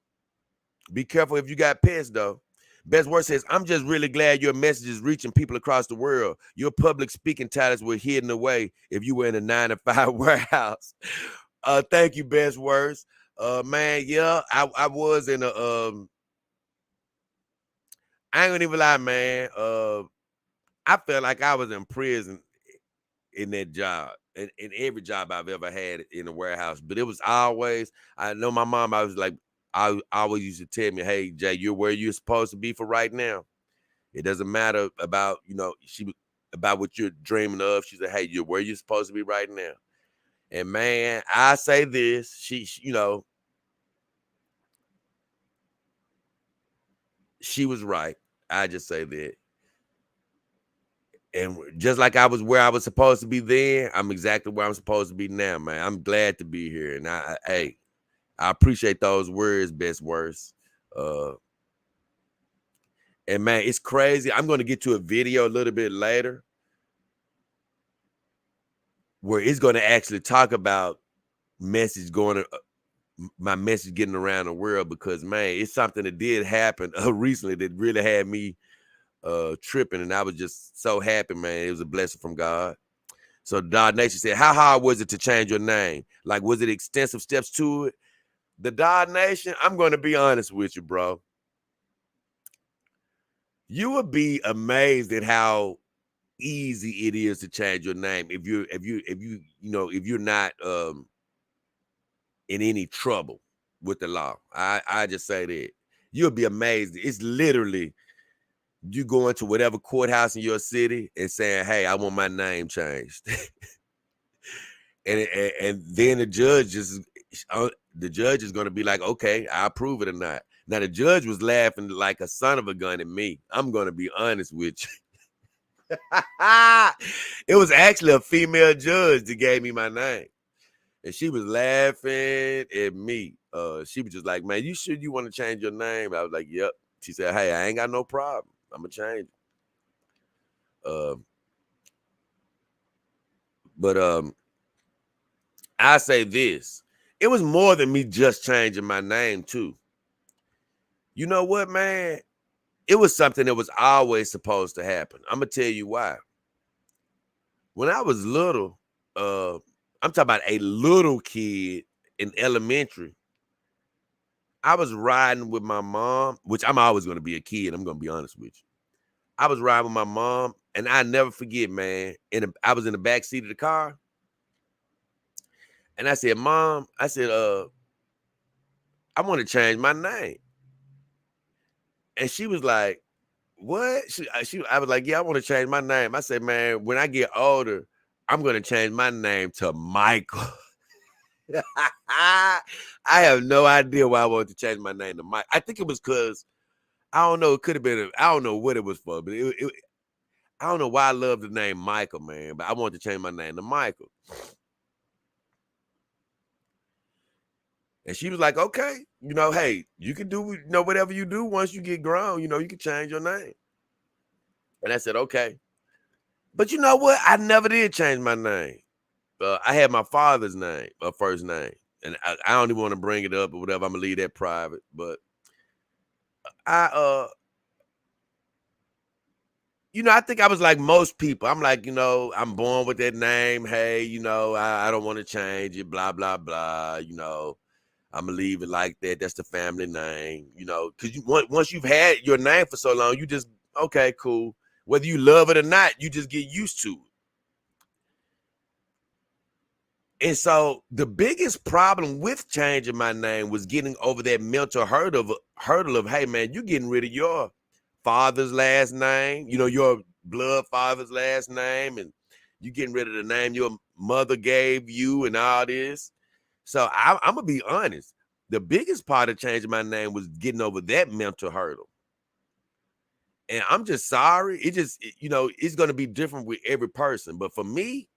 Be careful if you got pets, though. Best Word says, I'm just really glad your message is reaching people across the world. Your public speaking talents were hidden away if you were in a 9-to-5 warehouse. Thank you, Best Words. Man, yeah, I was in a I ain't gonna even lie, man. I felt like I was in prison in that job, in every job I've ever had in a warehouse. But it was always, I know my mom, I was like, I always used to tell me, hey, Jay, you're where you're supposed to be for right now. It doesn't matter about, about what you're dreaming of. She said, hey, you're where you're supposed to be right now. And man, I say this, she she was right. I just say that. And just like I was where I was supposed to be then, I'm exactly where I'm supposed to be now, man. I'm glad to be here. And I appreciate those words, Best Words. And man, it's crazy. I'm going to get to a video a little bit later where it's going to actually talk about my message getting around the world, because man, it's something that did happen recently that really had me tripping, and I was just so happy, man. It was a blessing from God. So Dog Nation said, how hard was it to change your name? Like, was it extensive steps to it? The Dog Nation, I'm going to be honest with you, bro. You would be amazed at how easy it is to change your name if you're not in any trouble with the law. I just say that. You'll be amazed. It's literally you going to whatever courthouse in your city and saying, hey, I want my name changed. and then the judge is going to be like, okay, I approve it or not. Now, the judge was laughing like a son of a gun at me. I'm going to be honest with you. It was actually a female judge that gave me my name. And she was laughing at me. She was just like, man, you want to change your name? I was like, yep. She said, hey, I ain't got no problem. I'm going to change it. But I say this. It was more than me just changing my name, too. You know what, man? It was something that was always supposed to happen. I'm going to tell you why. When I was little, I'm talking about a little kid in elementary, I was riding with my mom, which I'm always going to be a kid. I'm going to be honest with you. I was riding with my mom, and I never forget, man. I was in the back seat of the car, and I said, Mom, I want to change my name. And she was like, what? I was like, yeah, I want to change my name. I said, man, when I get older, I'm going to change my name to Michael. I have no idea why I wanted to change my name to Mike. I think it was because, I don't know, it could have been, I don't know what it was for, but I don't know why I love the name Michael, man, but I wanted to change my name to Michael. And she was like, okay, hey, you can do, whatever you do once you get grown, you can change your name. And I said, okay. But you know what? I never did change my name. I had my father's name, first name. And I don't even want to bring it up or whatever. I'm gonna leave that private. But I I think I was like most people. I'm like, I'm born with that name. Hey, I don't want to change it, blah, blah, blah. I'm gonna leave it like that. That's the family name, because once you've had your name for so long, you just, okay, cool. Whether you love it or not, you just get used to it. And so the biggest problem with changing my name was getting over that mental hurdle of, hey man, you're getting rid of your father's last name, your blood father's last name, and you getting rid of the name your mother gave you and all this. So I'm gonna be honest. The biggest part of changing my name was getting over that mental hurdle. And I'm just sorry. It's gonna be different with every person. But for me,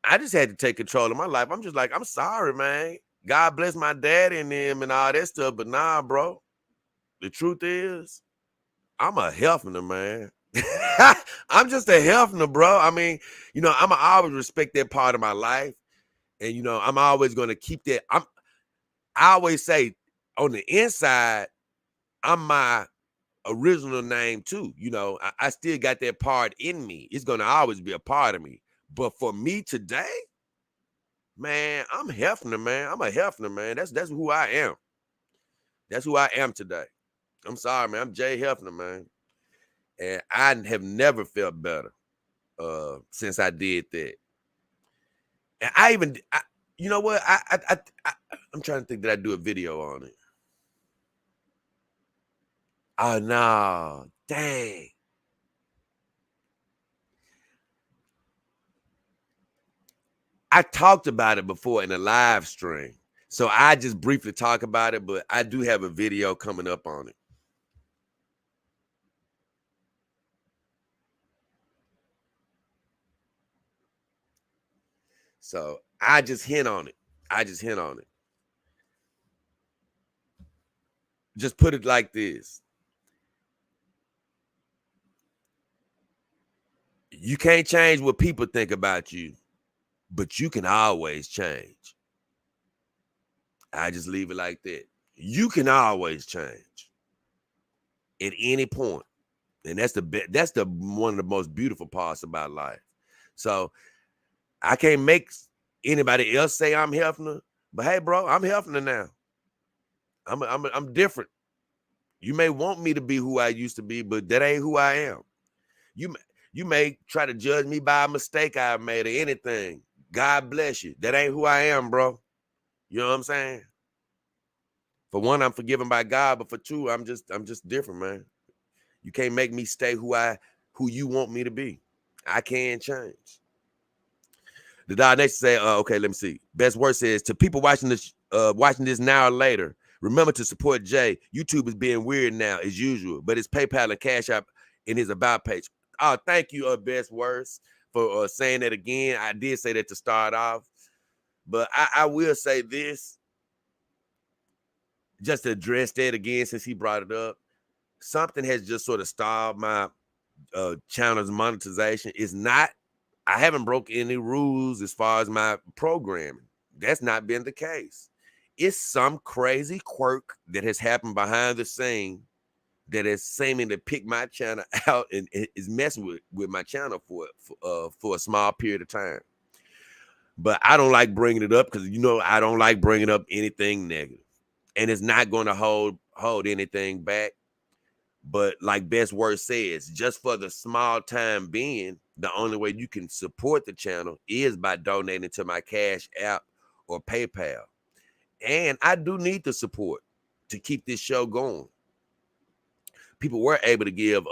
I just had to take control of my life. I'm just like, I'm sorry, man. God bless my daddy and them and all that stuff. But nah, bro. The truth is, I'm a Hefner, man. I'm just a Hefner, bro. I mean, I'm always respect that part of my life. And I'm always gonna keep that. I always say on the inside, I'm my original name too. I still got that part in me. It's gonna always be a part of me. But for me today, man, I'm Hefner, man. I'm a Hefner, man. That's who I am. That's who I am today. I'm sorry, man. I'm Jay Hefner, man. And I have never felt better since I did that. And you know what? I'm trying to think, did I do a video on it? Oh no, dang. I talked about it before in a live stream. So I just briefly talk about it, but I do have a video coming up on it. So I just hint on it. Just put it like this. You can't change what people think about you, but you can always change. I just leave it like that. You can always change at any point. And that's the one of the most beautiful parts about life. So I can't make anybody else say I'm Hefner, but hey, bro, I'm Hefner now. I'm different. You may want me to be who I used to be, but that ain't who I am. You may try to judge me by a mistake I made or anything. God bless you. That ain't who I am, bro. You know what I'm saying? For one, I'm forgiven by God, but for two, I'm just different, man. You can't make me stay who you want me to be. I can't change. The dog next say, okay, let me see. Best word says, to people watching this now or later, remember to support Jay. YouTube is being weird now as usual, but it's PayPal and Cash App in his about page. Oh, thank you, Best Words, for saying that again. I did say that to start off, but I will say this, just to address that again, since he brought it up. Something has just sort of stalled my channel's monetization. I haven't broke any rules as far as my programming. That's not been the case. It's some crazy quirk that has happened behind the scene that is seeming to pick my channel out and is messing with my channel for a small period of time. But I don't like bringing it up because I don't like bringing up anything negative, and it's not going to hold anything back. But like Best Word says, just for the small time being, the only way you can support the channel is by donating to my Cash App or PayPal. And I do need the support to keep this show going. People were able to give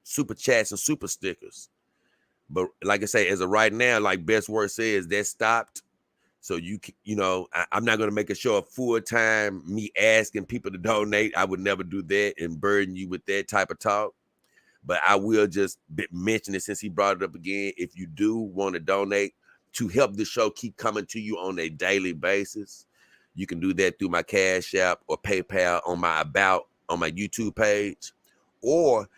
super chats and super stickers. But like I say, as of right now, like Best Word says, that stopped. So I'm not going to make a show of full time me asking people to donate. I would never do that and burden you with that type of talk. But I will just mention it since he brought it up again. If you do want to donate to help the show keep coming to you on a daily basis, you can do that through my Cash App or PayPal on my YouTube page. Or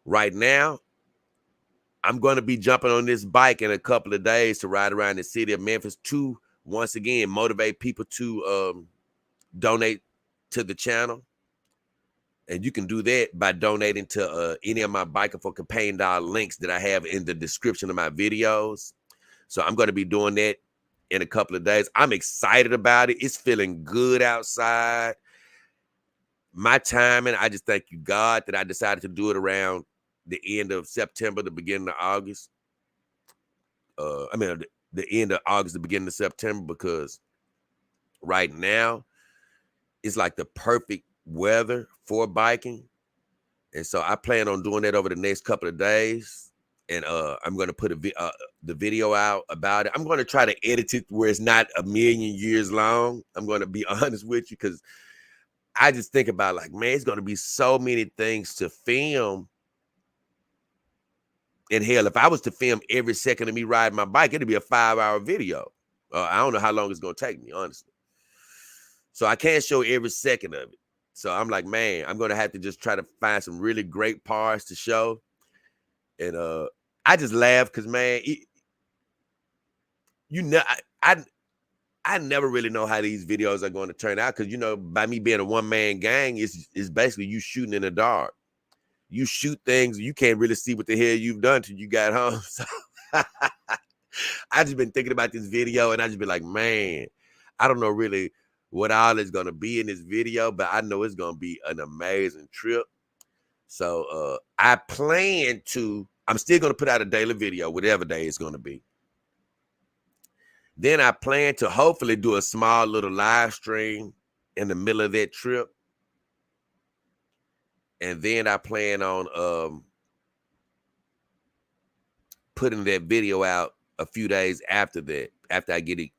right now, I'm going to be jumping on this bike in a couple of days to ride around the city of Memphis to, once again, motivate people to donate to the channel. And you can do that by donating to any of my Biker for Campaign dollar links that I have in the description of my videos. So I'm going to be doing that in a couple of days. I'm excited about it. It's feeling good outside. My timing, I just thank you, God, that I decided to do it around the end of September, the beginning of August. The end of August, the beginning of September, because right now it's like the perfect weather for biking. And so I plan on doing that over the next couple of days. And I'm going to put the video out about it. I'm going to try to edit it where it's not a million years long. I'm going to be honest with you, because I just think about, like, man, it's going to be so many things to film. And hell, if I was to film every second of me riding my bike, it'd be a 5-hour video. I don't know how long it's going to take me, honestly. So I can't show every second of it. So I'm like, man, I'm going to have to just try to find some really great parts to show. And I just laugh because, man, I never really know how these videos are going to turn out, because, by me being a one-man gang, it's basically you shooting in the dark. You shoot things, you can't really see what the hell you've done till you got home. So I just been thinking about this video, and I just be like, man, I don't know really what all is going to be in this video, but I know it's going to be an amazing trip. So I'm still going to put out a daily video, whatever day it's going to be. Then I plan to hopefully do a small little live stream in the middle of that trip. And then I plan on putting that video out a few days after that, after I get it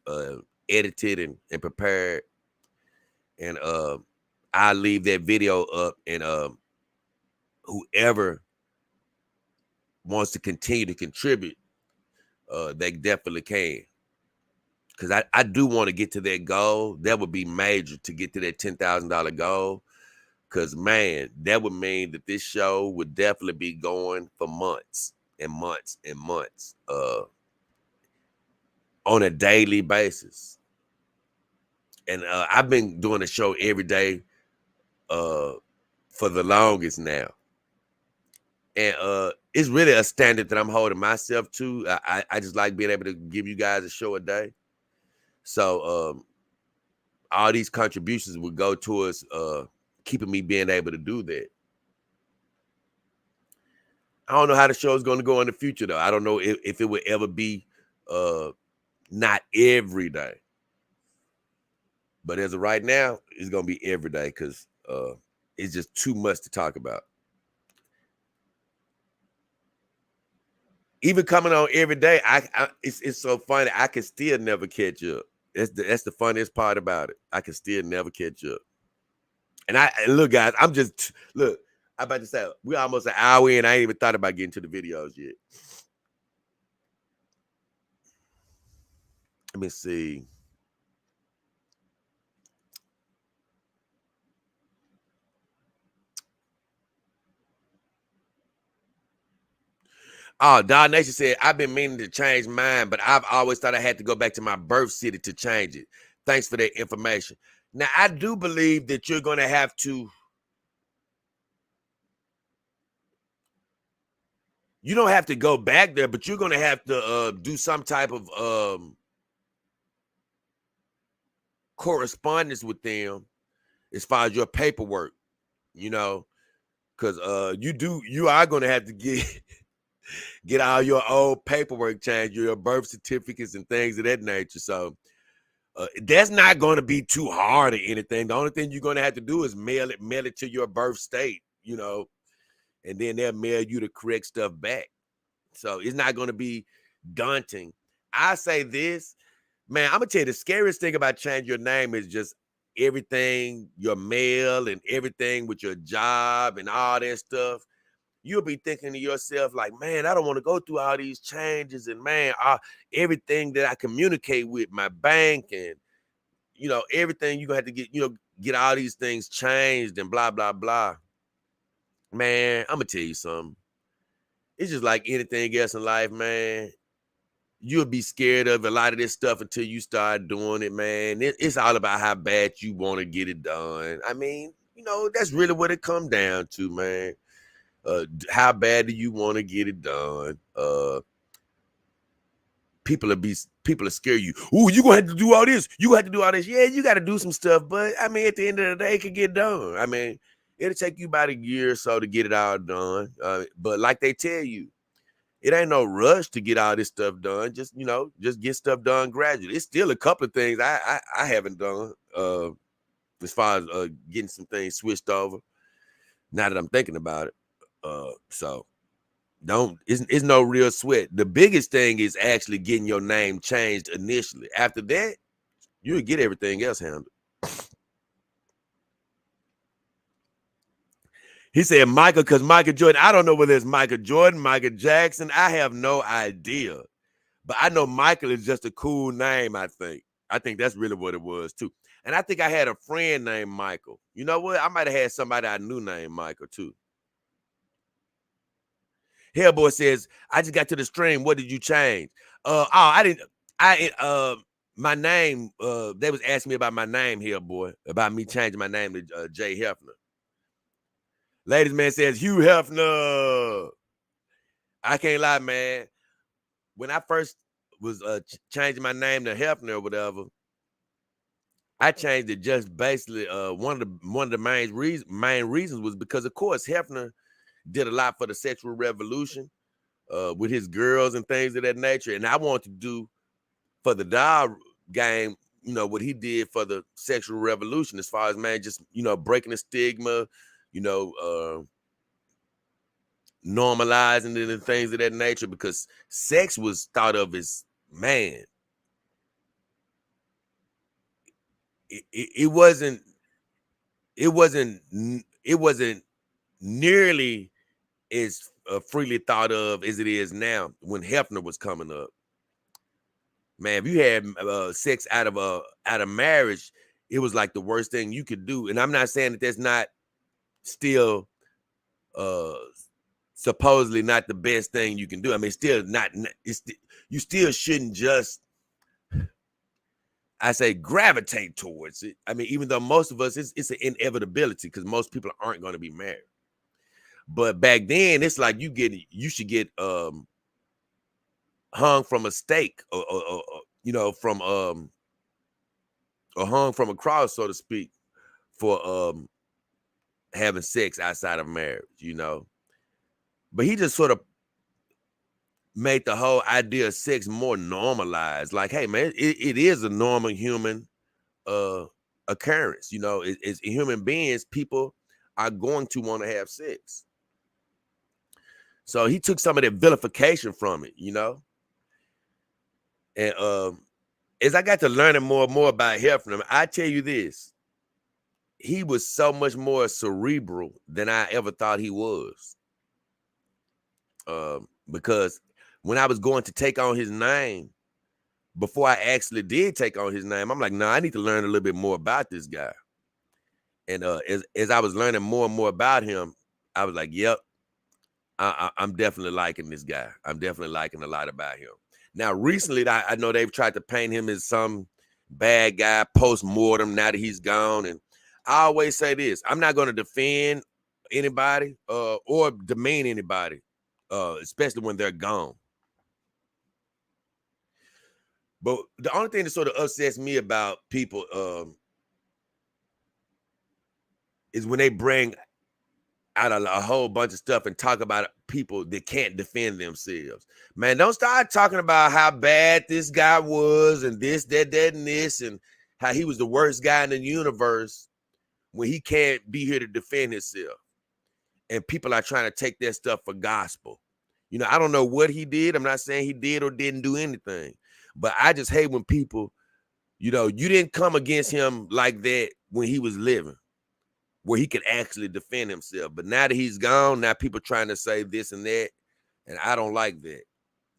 edited and prepared. And I'll leave that video up, and whoever wants to continue to contribute, they definitely can. Because I do want to get to that goal. That would be major, to get to that $10,000 goal. Because, man, that would mean that this show would definitely be going for months and months and months on a daily basis. And I've been doing a show every day for the longest now. And it's really a standard that I'm holding myself to. I just like being able to give you guys a show a day. So all these contributions would go towards keeping me being able to do that. I don't know how the show is going to go in the future, though. I don't know if it would ever be not every day. But as of right now, it's going to be every day, because it's just too much to talk about. Even coming on every day, it's so funny. I can still never catch up. That's the funniest part about it. I can still never catch up. And look, guys, I'm about to say, we're almost an hour in. I ain't even thought about getting to the videos yet. Let me see. Oh, Don Nation said, I've been meaning to change mine, but I've always thought I had to go back to my birth city to change it. Thanks for that information. Now, I do believe that you're going to have to, you don't have to go back there, but you're going to have to do some type of correspondence with them as far as your paperwork, because you are going to have to get all your old paperwork changed, your birth certificates and things of that nature. So that's not going to be too hard or anything. The only thing you're going to have to do is mail it to your birth state, and then they'll mail you the correct stuff back. So it's not going to be daunting. I say this, man, I'm going to tell you, the scariest thing about changing your name is just everything, your mail and everything with your job and all that stuff. You'll be thinking to yourself, like, man, I don't want to go through all these changes. And, man, everything that I communicate with my bank and, everything, you're going to have to get all these things changed and blah, blah, blah. Man, I'm going to tell you something. it's just like anything else in life, man. You'll be scared of a lot of this stuff until you start doing it, man. It's all about how bad you want to get it done. I mean, that's really what it comes down to, man. How bad do you want to get it done? People are scare you. Ooh, you gonna have to do all this. You have to do all this. Yeah, you got to do some stuff, but I mean, at the end of the day, it can get done. I mean, it'll take you about a year or so to get it all done. But like they tell you, it ain't no rush to get all this stuff done. Just get stuff done gradually. It's still a couple of things I haven't done as far as getting some things switched over. Now that I'm thinking about it, so it's no real sweat. The biggest thing is actually getting your name changed initially. After that, you'll get everything else handled. He said Michael, because Michael Jordan. I don't know whether it's Michael Jordan, Michael Jackson. I have no idea. But I know Michael is just a cool name, I think. I think that's really what it was, too. And I think I had a friend named Michael. You know what? I might have had somebody I knew named Michael, too. Hellboy says, I just got to the stream. What did you change? I didn't. My name, they was asking me about my name, Hellboy, about me changing my name to Jay Hefner. Ladies man says, Hugh Hefner. I can't lie, man. When I first was changing my name to Hefner or whatever, I changed it just basically. One of the main reasons was because, of course, Hefner did a lot for the sexual revolution with his girls and things of that nature, and I wanted to do for the dog game, what he did for the sexual revolution, as far as, man, just breaking the stigma, normalizing it and things of that nature, because sex was thought of as, man, it wasn't nearly as freely thought of as it is now when Hefner was coming up. Man, if you had sex out of marriage, it was like the worst thing you could do. And I'm not saying that that's not still uh supposedly not the best thing you can do. I mean, still not. You still shouldn't just, I say, gravitate towards it. I mean, even though most of us, it's an inevitability because most people aren't going to be married. But back then, it's like you should get hung from a stake, from or hung from a cross, so to speak, for having sex outside of marriage. But he just sort of made the whole idea of sex more normalized. Like, hey, man, it is a normal human occurrence. As human beings, people are going to want to have sex. So he took some of that vilification from it, and as I got to learning more and more about Hefner, I tell you this, he was so much more cerebral than I ever thought he was. Because when I was going to take on his name, before I actually did take on his name, I'm like, nah, I need to learn a little bit more about this guy. And as I was learning more and more about him, I was like, yep, I'm definitely liking this guy. I'm definitely liking a lot about him. Now, recently, I know they've tried to paint him as some bad guy post-mortem now that he's gone. And I always say this, I'm not going to defend anybody or demean anybody, especially when they're gone. But the only thing that sort of upsets me about people is when they bring out a whole bunch of stuff and talk about people that can't defend themselves. Man, don't start talking about how bad this guy was and this, that, and this, and how he was the worst guy in the universe when he can't be here to defend himself. And people are trying to take that stuff for gospel. I don't know what he did. I'm not saying he did or didn't do anything. But I just hate when people, you didn't come against him like that when he was living, where he could actually defend himself. But now that he's gone, now people trying to say this and that. And I don't like that.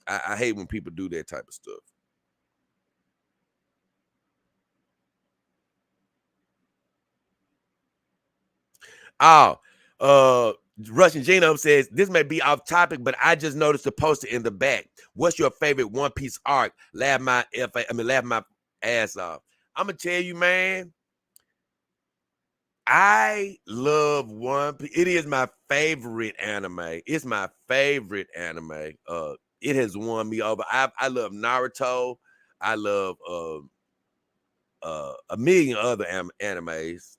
I hate when people do that type of stuff. Oh, Russian Genome says, this may be off topic, but I just noticed the poster in the back. What's your favorite One Piece arc? Laugh my ass off. I'm gonna tell you, man. I love One Piece. It is my favorite anime. It's my favorite anime. It has won me over. I love Naruto. I love a million other animes.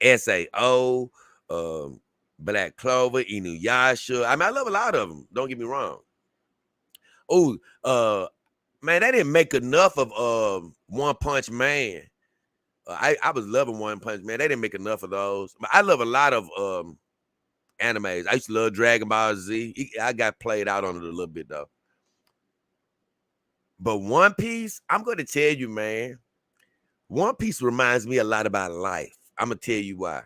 SAO, Black Clover, Inuyasha. I mean, I love a lot of them. Don't get me wrong. Oh, man, they didn't make enough of One Punch Man. I was loving One Punch Man. They didn't make enough of those. But I love a lot of animes. I used to love Dragon Ball Z. I got played out on it a little bit though. But One Piece, I'm going to tell you, man. One Piece reminds me a lot about life. I'm gonna tell you why.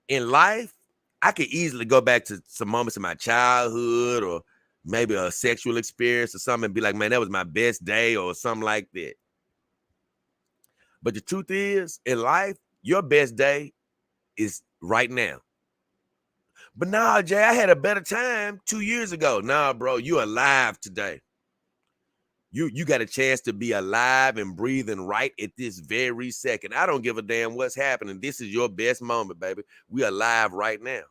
In life, I could easily go back to some moments in my childhood or maybe a sexual experience or something and be like, man, that was my best day or something like that. But the truth is, in life, your best day is right now. But nah, Jay, I had a better time 2 years ago. Nah, bro, you're alive today. You got a chance to be alive and breathing right at this very second. I don't give a damn what's happening. This is your best moment, baby. We are alive right now.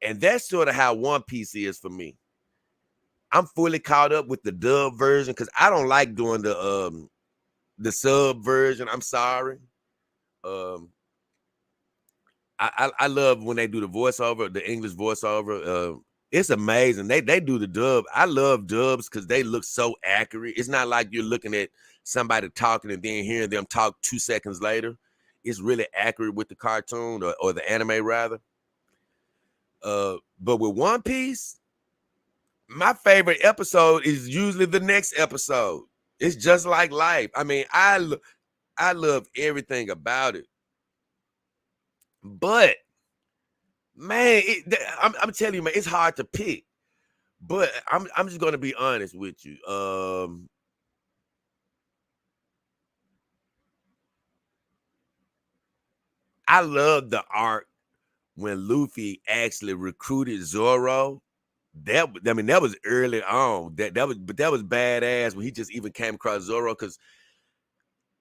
And that's sort of how One Piece is for me. I'm fully caught up with the dub version because I don't like doing the sub version. I'm sorry. I love when they do the voiceover, the English voiceover. It's amazing. They do the dub. I love dubs because they look so accurate. It's not like you're looking at somebody talking and then hearing them talk 2 seconds later. It's really accurate with the cartoon or the anime rather. But with One Piece, my favorite episode is usually the next episode. It's just like life. I mean, I love everything about it. But man, I'm telling you, man, it's hard to pick. But I'm just gonna be honest with you. I love the arc when Luffy actually recruited Zoro. That was early on. That was badass when he just even came across Zoro because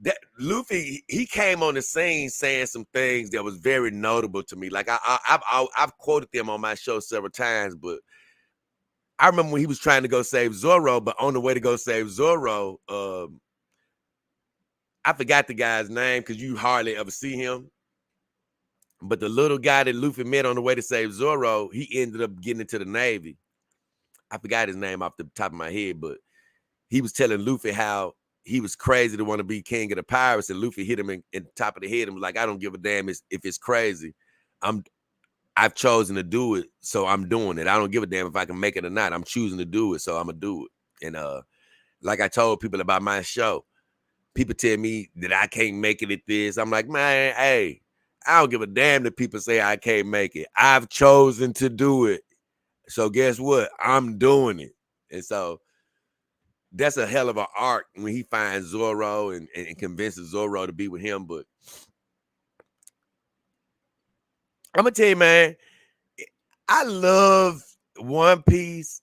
that Luffy he came on the scene saying some things that was very notable to me. Like I've quoted them on my show several times, but I remember when he was trying to go save Zoro, but on the way to go save Zoro, I forgot the guy's name because you hardly ever see him. But the little guy that Luffy met on the way to save Zoro, he ended up getting into the Navy. I forgot his name off the top of my head, but he was telling Luffy how he was crazy to want to be king of the pirates, and Luffy hit him in the top of the head and was like, I don't give a damn if it's crazy. I've chosen to do it, so I'm doing it. I don't give a damn if I can make it or not. I'm choosing to do it, so I'm gonna do it. And like I told people about my show, people tell me that I can't make it at this. I'm like, man, hey, I don't give a damn that people say I can't make it. I've chosen to do it. So guess what? I'm doing it. And so that's a hell of an arc when he finds Zoro and convinces Zoro to be with him. But I'm gonna tell you, man, I love One Piece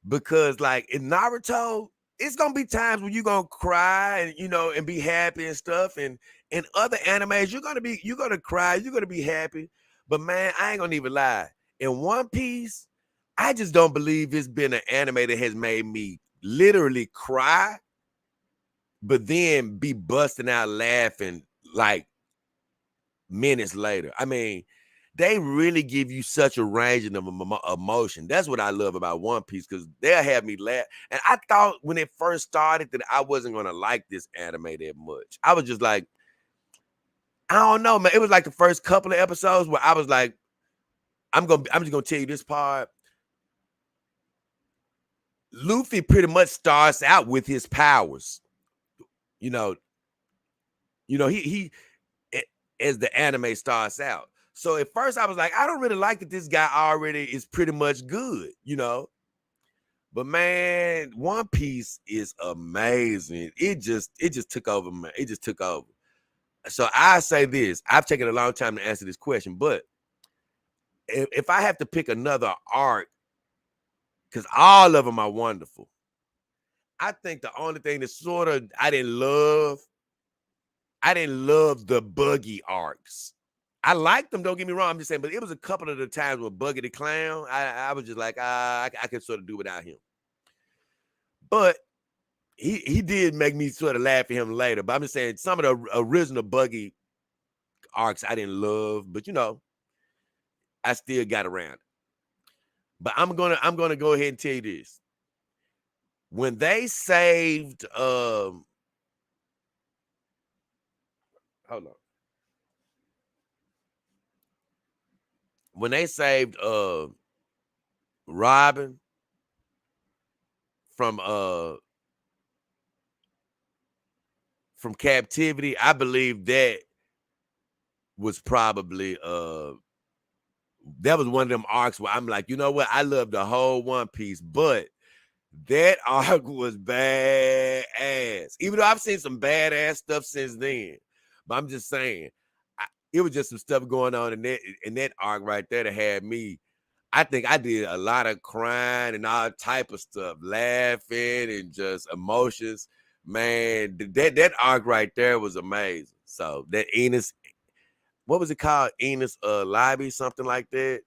because, like in Naruto, it's gonna be times when you're gonna cry and and be happy and stuff. And in other animes, you're gonna cry, you're gonna be happy. But man, I ain't gonna even lie. In One Piece, I just don't believe it's been an anime that has made me literally cry, but then be busting out laughing like minutes later. I mean, they really give you such a range of emotion. That's what I love about One Piece because they'll have me laugh. And I thought when it first started that I wasn't gonna like this anime that much. I was just like, I don't know, man. It was like the first couple of episodes where I was like, I'm just gonna tell you this part. Luffy pretty much starts out with his powers. You know, he as the anime starts out. So at first I was like, I don't really like that this guy already is pretty much good, But man, One Piece is amazing. It just took over, man. It just took over. So I say this. I've taken a long time to answer this question, but if I have to pick another arc, because all of them are wonderful, I think the only thing that sort of I didn't love the buggy arcs. I liked them, don't get me wrong. I'm just saying, but it was a couple of the times with Buggy the Clown, I was just like, I could sort of do without him. But he did make me sort of laugh at him later. But I'm just saying, some of the original Buggy arcs I didn't love, but I still got around. But I'm gonna go ahead and tell you this. When they saved hold on. When they saved Robin from captivity, I believe that was probably that was one of them arcs where I'm like, you know what? I love the whole One Piece, but that arc was badass. Even though I've seen some badass stuff since then, but I'm just saying, it was just some stuff going on in that arc right there that had me. I think I did a lot of crying and all type of stuff, laughing and just emotions. Man, that arc right there was amazing. So that Enos, what was it called? Enos Lobby, something like that.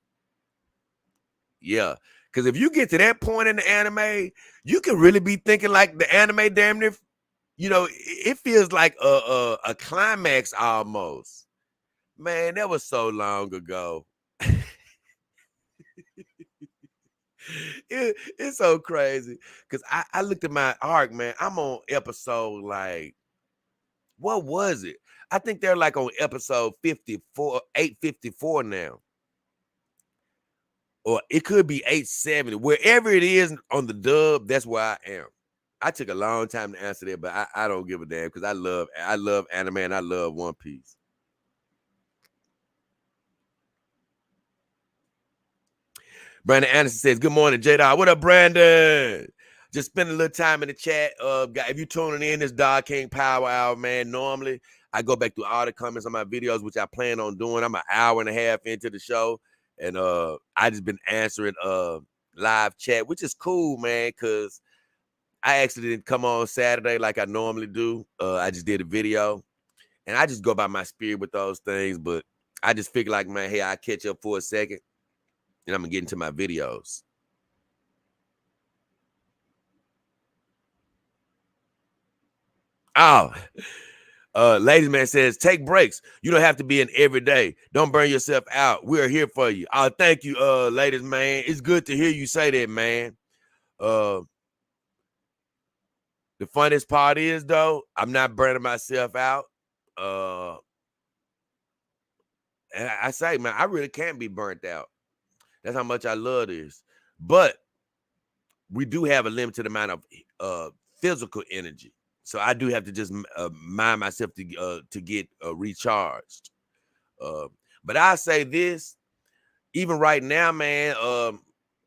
Yeah. Because if you get to that point in the anime, you can really be thinking like the anime damn near, it feels like a climax almost. Man, that was so long ago. It's so crazy. Because I looked at my arc, man. I'm on episode like, what was it? I think they're like on episode 54, 854 now. Or it could be 870. Wherever it is on the dub, that's where I am. I took a long time to answer that, but I don't give a damn because I love anime and I love One Piece. Brandon Anderson says, good morning, J-Dog. What up, Brandon? Just spending a little time in the chat. If you're tuning in, this Dog King Power Hour, man. Normally, I go back through all the comments on my videos, which I plan on doing. I'm an hour and a half into the show, and I just been answering live chat, which is cool, man, because I actually didn't come on Saturday like I normally do. I just did a video, and I just go by my spirit with those things, but I just figure like, man, hey, I'll catch up for a second, and I'm going to get into my videos. Oh, ladies man says, take breaks. You don't have to be in every day. Don't burn yourself out. We're here for you. Oh, thank you, ladies man. It's good to hear you say that, man. The funniest part is, though, I'm not burning myself out. And I say, man, I really can't be burnt out. That's how much I love this. But we do have a limited amount of physical energy. So I do have to just mind myself to get recharged. But I say this, even right now, man,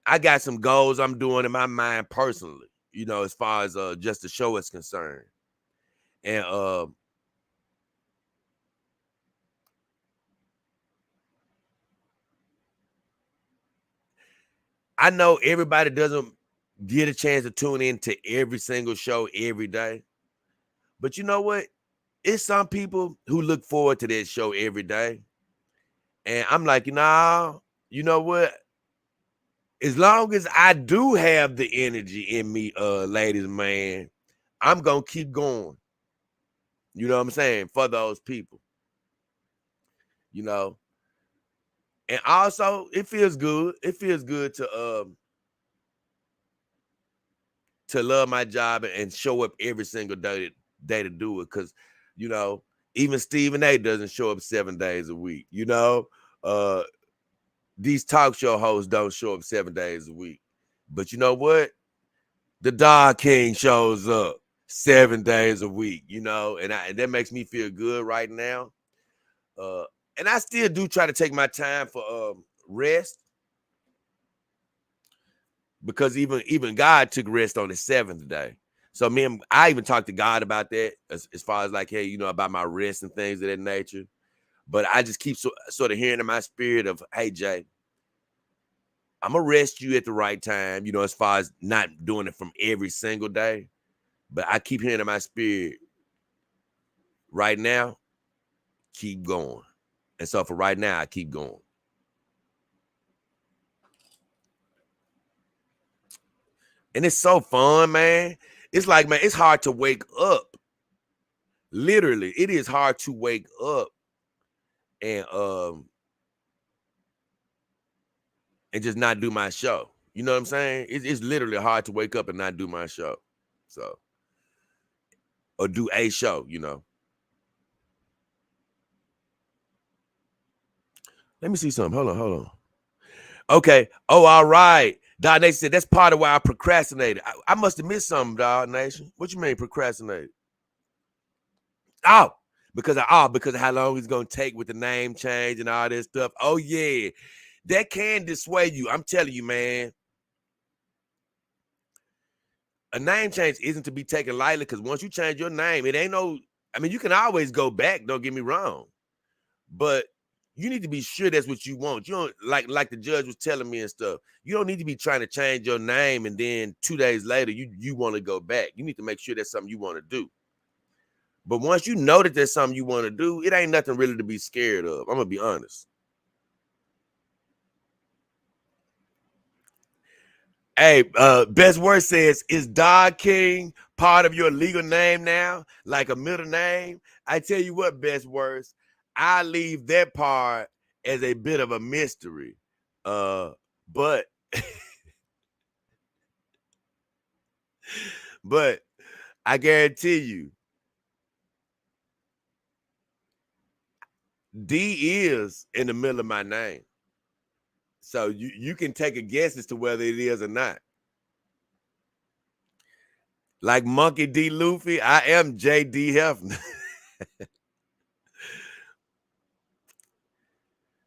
I got some goals I'm doing in my mind personally, as far as just the show is concerned. And I know everybody doesn't get a chance to tune in to every single show every day. But you know what? It's some people who look forward to that show every day. And I'm like, you know what? As long as I do have the energy in me, ladies, man, I'm going to keep going. You know what I'm saying? For those people, you know. And also, it feels good. It feels good to love my job and show up every single day to do it. Because, even Stephen A doesn't show up 7 days a week. These talk show hosts don't show up 7 days a week. But you know what? The Dog King shows up 7 days a week, and that makes me feel good right now. And I still do try to take my time for rest, because even God took rest on the 7th day. So I even talked to God about that as far as like, hey, about my rest and things of that nature. But I just keep sort of hearing in my spirit of, hey, Jay, I'm gonna rest you at the right time, you know, as far as not doing it from every single day. But I keep hearing in my spirit, right now, keep going. And so for right now, I keep going. And it's so fun, man. It's like, man, it's hard to wake up. Literally, it is hard to wake up and just not do my show. You know what I'm saying? It's literally hard to wake up and not do my show. So, or do a show, you know. Let me see something. Hold on. Okay. Oh, all right. Dog Nation said that's part of why I procrastinated. I must have missed something, Dog Nation. What you mean procrastinated? Oh, because of how long it's gonna take with the name change and all this stuff. Oh yeah, that can dissuade you. I'm telling you, man. A name change isn't to be taken lightly because once you change your name, it ain't no. I mean, you can always go back. Don't get me wrong, but you need to be sure that's what you want. You don't like the judge was telling me and stuff. You don't need to be trying to change your name and then 2 days later you want to go back. You need to make sure that's something you want to do. But once you know that there's something you want to do, it ain't nothing really to be scared of. I'm gonna be honest. Hey, Best Word says, is Dog King part of your legal name now? Like a middle name? I tell you what, Best Words, I leave that part as a bit of a mystery. But but I guarantee you, D is in the middle of my name. So you can take a guess as to whether it is or not. Like Monkey D. Luffy, I am J.D. Hefner.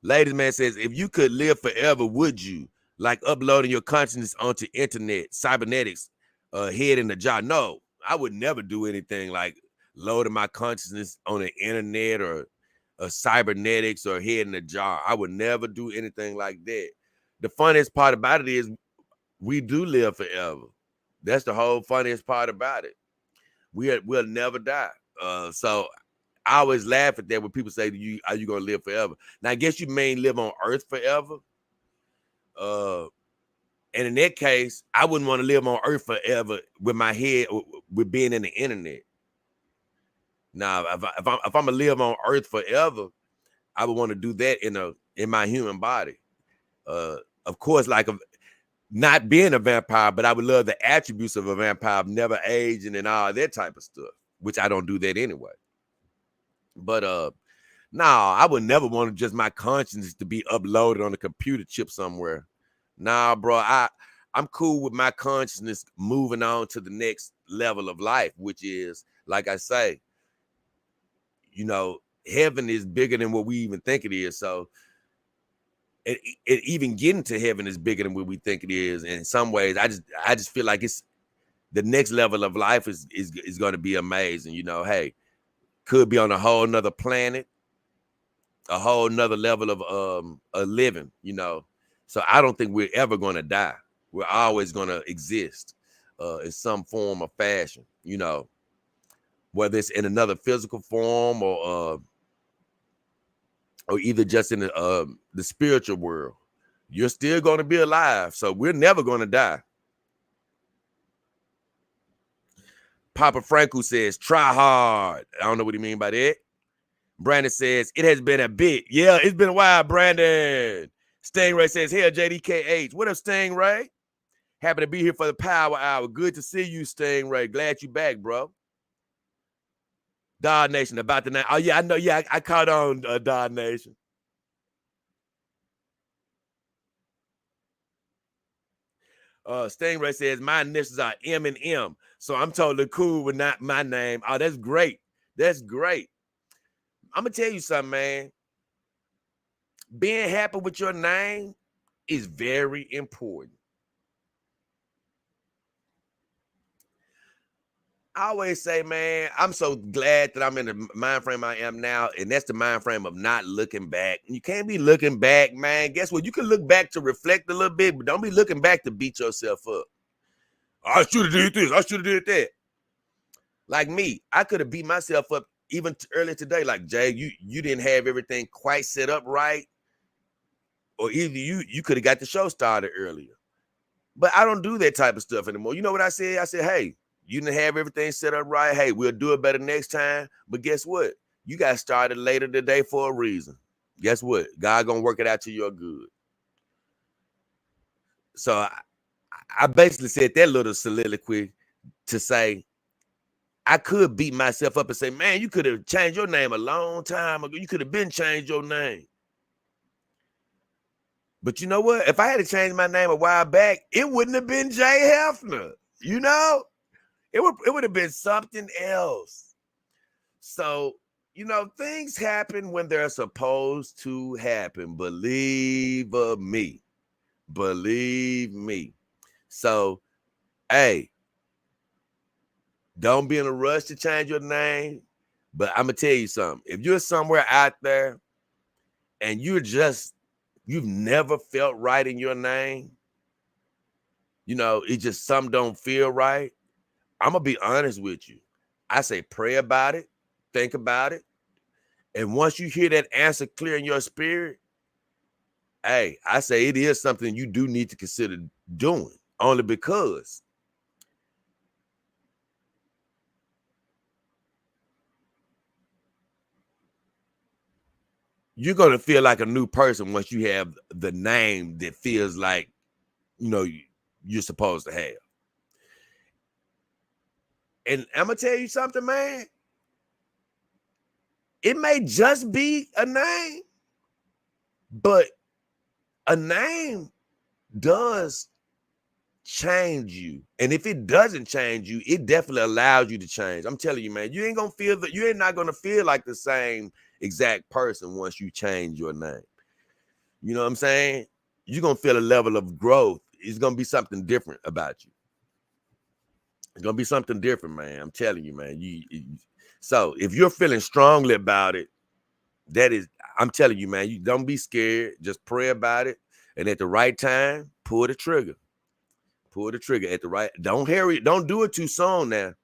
Ladies Man says, if you could live forever, would you? Like uploading your consciousness onto internet, cybernetics, head in the jar. No, I would never do anything like loading my consciousness on the internet or cybernetics or head in the jar. I would never do anything like that. The funniest part about it is we do live forever. That's the whole funniest part about it. We'll never die. So I always laugh at that when people say to you, "Are you gonna live forever?" Now I guess you may live on Earth forever. And in that case, I wouldn't want to live on Earth forever with my head with being in the internet. Now, if I'm gonna live on Earth forever, I would want to do that in my human body. Of course, like not being a vampire, but I would love the attributes of a vampire, of never aging and all that type of stuff, which I don't do that anyway. But no, I would never want just my conscience to be uploaded on a computer chip somewhere. Nah, bro, I'm cool with my consciousness moving on to the next level of life, which is, like I say, you know, heaven is bigger than what we even think it is. So it even getting to heaven is bigger than what we think it is. And in some ways, I just feel like it's the next level of life is going to be amazing. You know, hey, could be on a whole nother planet, a whole nother level of living, you know. So I don't think we're ever going to die. We're always going to exist in some form or fashion, you know, whether it's in another physical form or either just in the spiritual world. You're still going to be alive. So we're never going to die. Papa Franco says, try hard. I don't know what he mean by that. Brandon says, it has been a bit. Yeah, it's been a while, Brandon. Stingray says, here, JDKH. What up, Stingray? Happy to be here for the Power Hour. Good to see you, Stingray. Glad you back, bro. Dog Nation, about the night. Oh, yeah, I know. Yeah, I caught on, Dog Nation. Stingray says, my initials are M and M. So I'm totally cool with not my name. Oh, that's great. That's great. I'm going to tell you something, man. Being happy with your name is very important. I always say, man, I'm so glad that I'm in the mind frame I am now, and that's the mind frame of not looking back. You can't be looking back, man. Guess what? You can look back to reflect a little bit, but don't be looking back to beat yourself up. I should have did this. I should have did that. Like me, I could have beat myself up even earlier today. Like, Jay, you didn't have everything quite set up right, or either you could have got the show started earlier. But I don't do that type of stuff anymore. You know what I said? I said, hey, you didn't have everything set up right. Hey, we'll do it better next time. But guess what? You got started later today for a reason. Guess what? God gonna work it out to your good. So I basically said that little soliloquy to say I could beat myself up and say, man, you could have changed your name a long time ago. You could have been changed your name. But you know what? If I had to change my name a while back, it wouldn't have been Jay Hefner. You know? It would have been something else. So, you know, things happen when they're supposed to happen. Believe me. Believe me. So, hey, don't be in a rush to change your name. But I'm going to tell you something. If you're somewhere out there and you've never felt right in your name, you know, it just something don't feel right. I'm going to be honest with you. I say pray about it, think about it. And once you hear that answer clear in your spirit, hey, I say it is something you do need to consider doing, only because you're going to feel like a new person once you have the name that feels like, you know, you're supposed to have. And I'm going to tell you something, man. It may just be a name, but a name does change you. And if it doesn't change you, it definitely allows you to change. I'm telling you, man, you ain't not gonna feel like the same exact person once you change your name. You know what I'm saying? You're gonna feel a level of growth. It's gonna be something different about you. It's gonna be something different, man. I'm telling you, man. So if you're feeling strongly about it, I'm telling you, man, you don't be scared. Just pray about it. And at the right time, pull the trigger. Pull the trigger at the right. Don't hurry. Don't do it too soon now.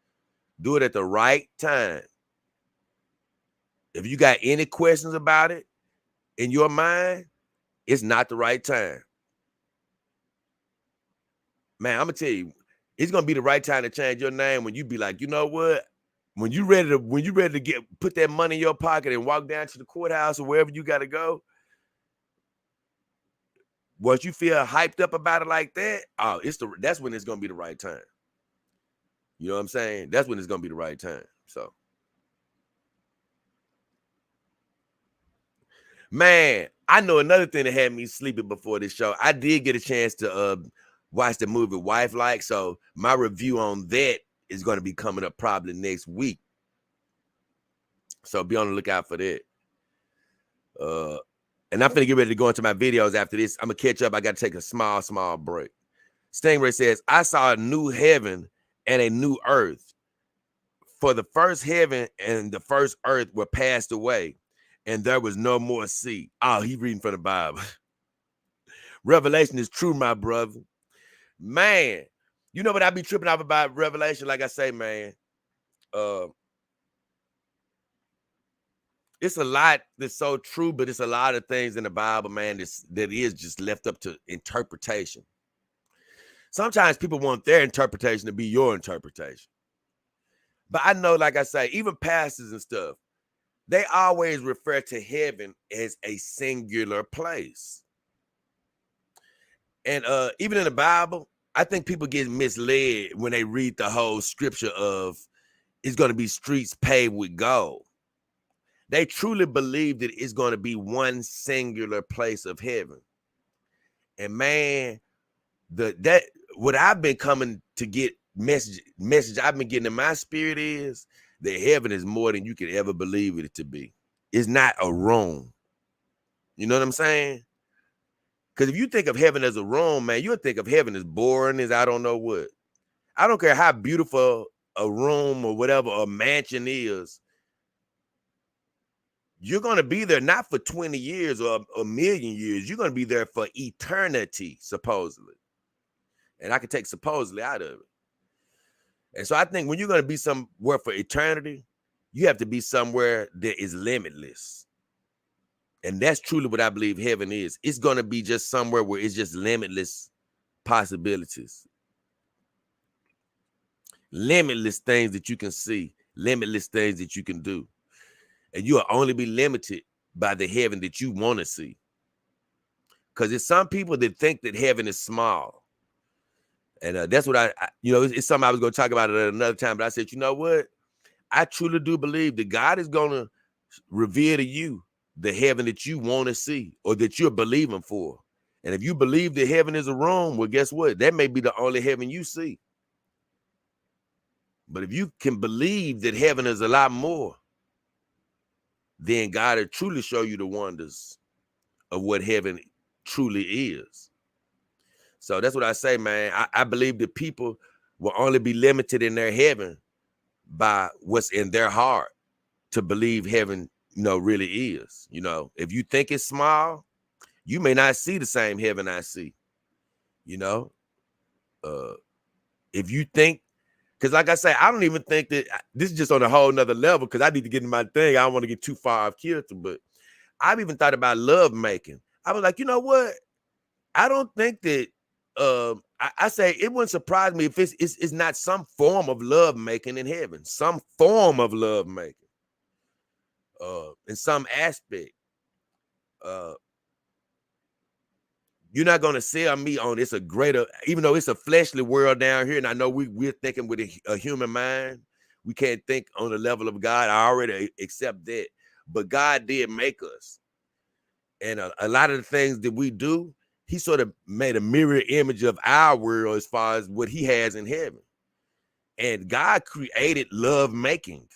Do it at the right time. If you got any questions about it in your mind, it's not the right time. Man, I'm gonna tell you, it's gonna be the right time to change your name when you be like, you know what? When you ready to put that money in your pocket and walk down to the courthouse or wherever you gotta go, once you feel hyped up about it like that, that's when it's gonna be the right time. You know what I'm saying? That's when it's gonna be the right time. So, man, I know another thing that had me sleeping before this show. I did get a chance to watch the movie Wife Like, so my review on that is going to be coming up probably next week. So be on the lookout for that. And I'm finna get ready to go into my videos after this. I'm gonna catch up. I got to take a small break. Stingray says, I saw a new heaven and a new earth. For the first heaven and the first earth were passed away, and there was no more sea. Oh, he reading from the Bible. Revelation is true, my brother. Man, you know what I be tripping off about Revelation? Like I say, man, it's a lot that's so true, but it's a lot of things in the Bible, man, that is just left up to interpretation. Sometimes people want their interpretation to be your interpretation. But I know, like I say, even pastors and stuff, they always refer to heaven as a singular place. And even in the Bible, I think people get misled when they read the whole scripture of it's going to be streets paved with gold. They truly believe that it's going to be one singular place of heaven. And man, what I've been coming to get message I've been getting in my spirit is that heaven is more than you could ever believe it to be. It's not a room. You know what I'm saying? Because if you think of heaven as a room, man, you'll think of heaven as boring as I don't know what. I don't care how beautiful a room or whatever a mansion is, you're going to be there not for 20 years or a million years. You're going to be there for eternity, supposedly. And I can take supposedly out of it. And so I think when you're going to be somewhere for eternity, you have to be somewhere that is limitless. And that's truly what I believe heaven is. It's going to be just somewhere where it's just limitless possibilities. Limitless things that you can see, limitless things that you can do. And you'll only be limited by the heaven that you want to see. Because there's some people that think that heaven is small. And that's what it's something I was going to talk about at another time. But I said, you know what? I truly do believe that God is going to reveal to you the heaven that you want to see or that you're believing for. And if you believe that heaven is a room, well, guess what? That may be the only heaven you see. But if you can believe that heaven is a lot more, then God will truly show you the wonders of what heaven truly is. So that's what I say, man. I believe that people will only be limited in their heaven by what's in their heart to believe heaven, really is. If you think it's small, you may not see the same heaven I see. If you think, because like I say, I don't even think that this is just on a whole nother level, because I need to get in my thing. I don't want to get too far off kilter, but I've even thought about love making. I was like, you know what? I don't think that I say it wouldn't surprise me if it's not some form of love making in heaven, some form of love making, in some aspect. You're not going to sell me on it's a greater, even though it's a fleshly world down here, and I know we're thinking with a human mind. We can't think on the level of God. I already accept that. But God did make us. And a lot of the things that we do, he sort of made a mirror image of our world as far as what he has in heaven. And God created love making.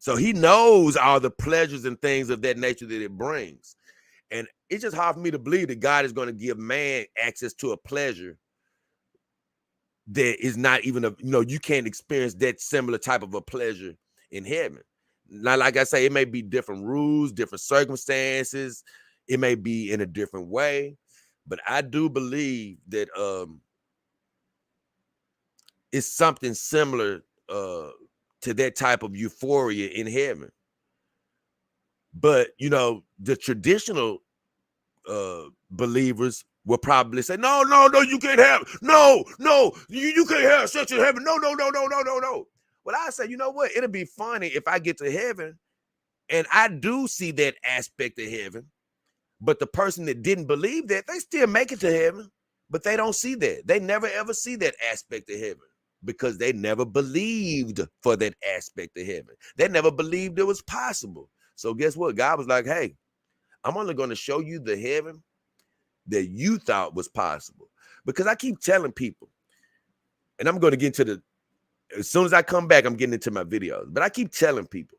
So he knows all the pleasures and things of that nature that it brings. And it's just hard for me to believe that God is going to give man access to a pleasure that is not even you can't experience that similar type of a pleasure in heaven. Now, like I say, it may be different rules, different circumstances. It may be in a different way, but I do believe that it's something similar to that type of euphoria in heaven. But, the traditional believers will probably say, no, you can't have it. No, you can't have sex in heaven. No. Well, I say, you know what? It'll be funny if I get to heaven and I do see that aspect of heaven, but the person that didn't believe that, they still make it to heaven, but they don't see that. They never ever see that aspect of heaven because they never believed for that aspect of heaven. They never believed it was possible. So guess what? God was like, hey, I'm only going to show you the heaven that you thought was possible. Because I keep telling people, and I'm going to get into as soon as I come back, I'm getting into my videos, but I keep telling people,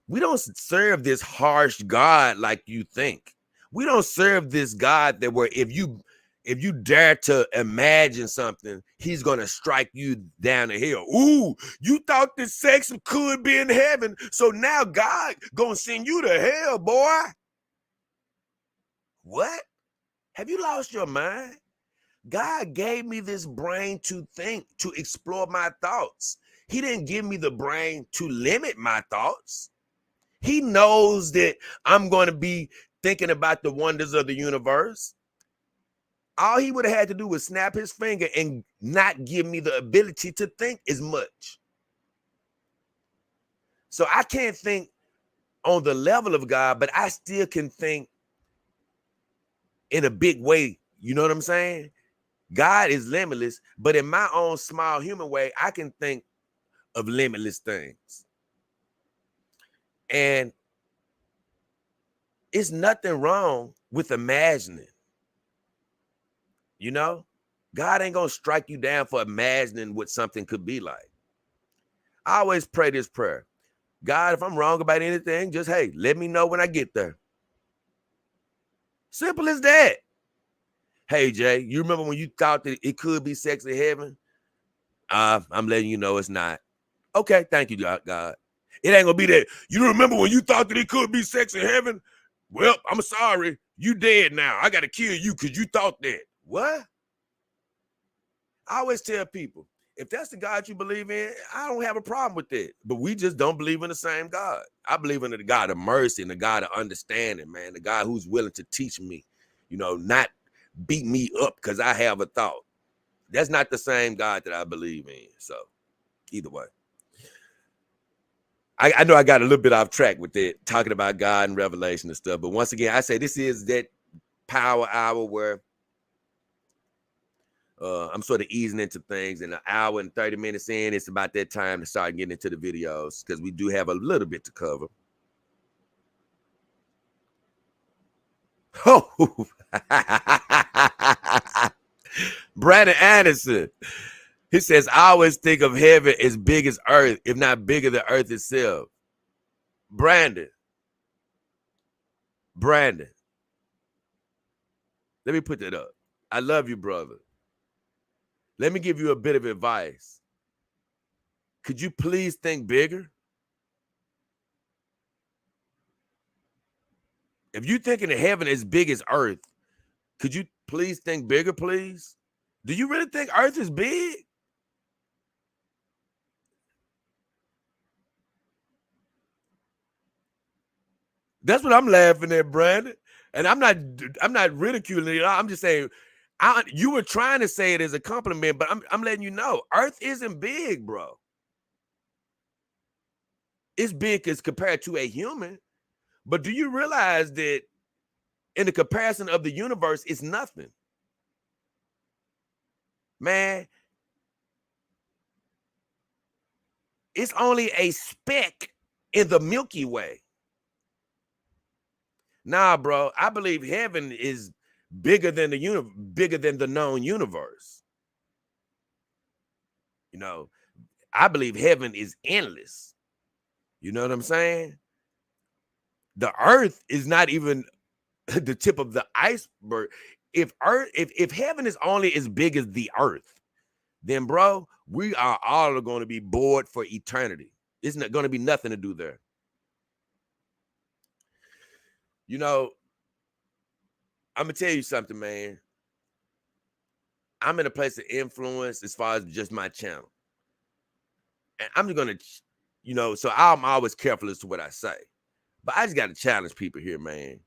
we don't serve this harsh God like you think. We don't serve this God that where if you dare to imagine something, he's going to strike you down the hill. Ooh, you thought this sex could be in heaven, so now God going to send you to hell, boy. What? Have you lost your mind? God gave me this brain to think, to explore my thoughts. He didn't give me the brain to limit my thoughts. He knows that I'm going to be thinking about the wonders of the universe. All he would have had to do was snap his finger and not give me the ability to think as much. So I can't think on the level of God, but I still can think in a big way. You know what I'm saying? God is limitless, but in my own small human way, I can think of limitless things. And it's nothing wrong with imagining. God ain't going to strike you down for imagining what something could be like. I always pray this prayer. God, if I'm wrong about anything, just, hey, let me know when I get there. Simple as that. Hey, Jay, you remember when you thought that it could be sex in heaven? I'm letting you know it's not. Okay, thank you, God. It ain't gonna be that. You remember when you thought that it could be sex in heaven? Well, I'm sorry. You dead now. I gotta kill you because you thought that. What? I always tell people, if that's the God you believe in, I don't have a problem with that. But we just don't believe in the same God. I believe in the God of mercy and the God of understanding, man. The God who's willing to teach me, not beat me up because I have a thought. That's not the same God that I believe in. So either way. I know I got a little bit off track with that, talking about God and revelation and stuff. But once again, I say this is that power hour where I'm sort of easing into things. And an hour and 30 minutes in, it's about that time to start getting into the videos because we do have a little bit to cover. Oh, Brandon Anderson. He says, I always think of heaven as big as earth, if not bigger than earth itself. Brandon, let me put that up. I love you, brother. Let me give you a bit of advice. Could you please think bigger? If you're thinking of heaven as big as earth, could you please think bigger, please? Do you really think earth is big? That's what I'm laughing at, Brandon. And I'm not ridiculing it. I'm just saying, you were trying to say it as a compliment, but I'm letting you know, earth isn't big, bro. It's big as compared to a human. But do you realize that in the comparison of the universe, it's nothing? Man, it's only a speck in the Milky Way. Nah, bro, I believe heaven is bigger than bigger than the known universe. I believe heaven is endless. You know what I'm saying? The earth is not even the tip of the iceberg. If heaven is only as big as the earth, then bro, we are all going to be bored for eternity. It's not going to be nothing to do there. I'm gonna tell you something, man. I'm in a place of influence as far as just my channel. And I'm just gonna, so I'm always careful as to what I say. But I just gotta challenge people here, man.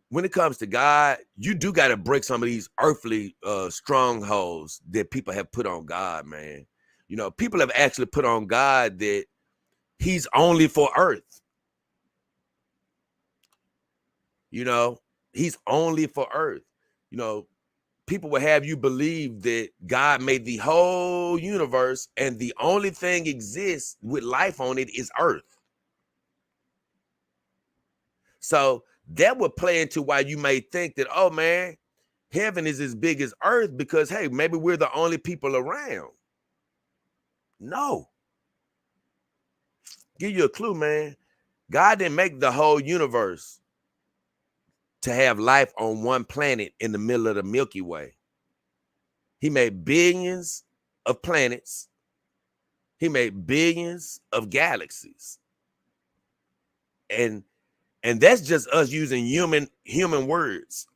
When it comes to God, you do gotta break some of these earthly strongholds that people have put on God, man. People have actually put on God that he's only for earth. He's only for earth. People will have you believe that God made the whole universe and the only thing exists with life on it is earth. So that would play into why you may think that, oh man, heaven is as big as earth because, hey, maybe we're the only people around. No. Give you a clue, man. God didn't make the whole universe to have life on one planet in the middle of the Milky Way. He made billions of planets. He made billions of galaxies. And that's just us using human words.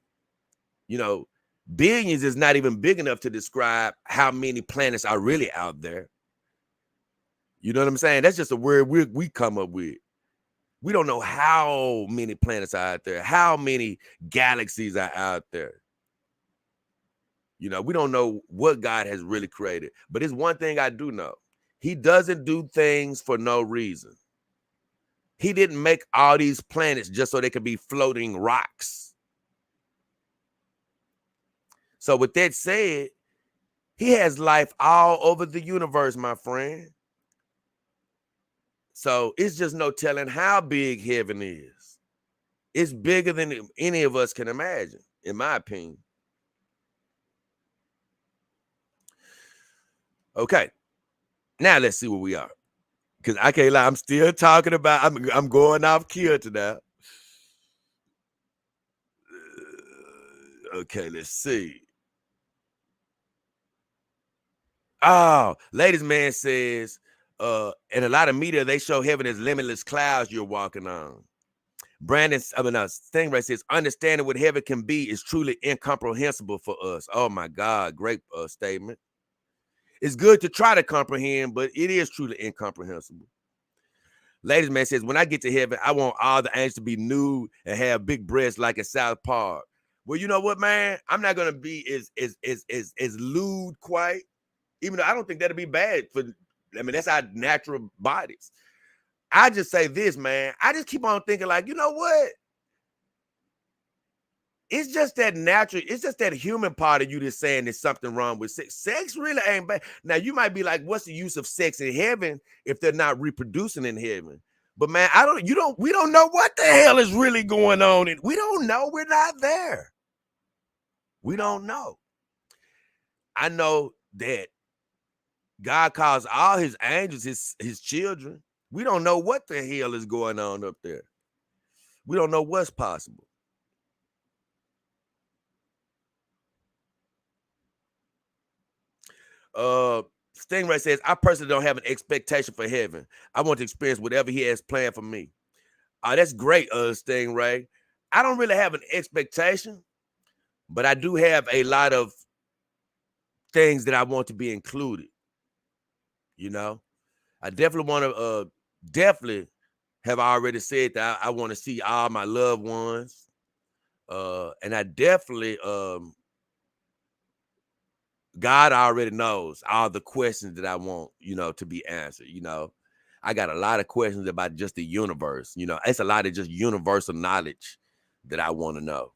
Billions is not even big enough to describe how many planets are really out there. You know what I'm saying? That's just a word we come up with. We don't know how many planets are out there, how many galaxies are out there. We don't know what God has really created. But it's one thing I do know. He doesn't do things for no reason. He didn't make all these planets just so they could be floating rocks. So with that said, he has life all over the universe, my friend. So it's just no telling how big heaven is. It's bigger than any of us can imagine, in my opinion. Okay, now let's see where we are. Because I can't lie, I'm still talking about, I'm going off kilter now. Okay, let's see. Oh, ladies man says, in a lot of media, they show heaven as limitless clouds you're walking on. Stingray says, understanding what heaven can be is truly incomprehensible for us. Oh my God, great statement. It's good to try to comprehend, but it is truly incomprehensible. Ladies man says, when I get to heaven, I want all the angels to be nude and have big breasts like in South Park. Well, you know what, man? I'm not gonna be as lewd quite, even though I don't think that'd be bad for. I mean, that's our natural bodies. I just say this, man. I just keep on thinking, like, you know what? It's just that natural, it's just that human part of you that's saying there's something wrong with sex. Sex really ain't bad. Now, you might be like, what's the use of sex in heaven if they're not reproducing in heaven? But man, we don't know what the hell is really going on. And we don't know. We're not there. We don't know. I know that God calls all his angels his children. We don't know what the hell is going on up there. We don't know what's possible. Stingray says, I personally don't have an expectation for heaven. I want to experience whatever he has planned for me. That's great, Stingray. I don't really have an expectation, but I do have a lot of things that I want to be included. You know, I definitely want to definitely have already said that I want to see all my loved ones. And I definitely God already knows all the questions that I want, to be answered. I got a lot of questions about just the universe. It's a lot of just universal knowledge that I want to know.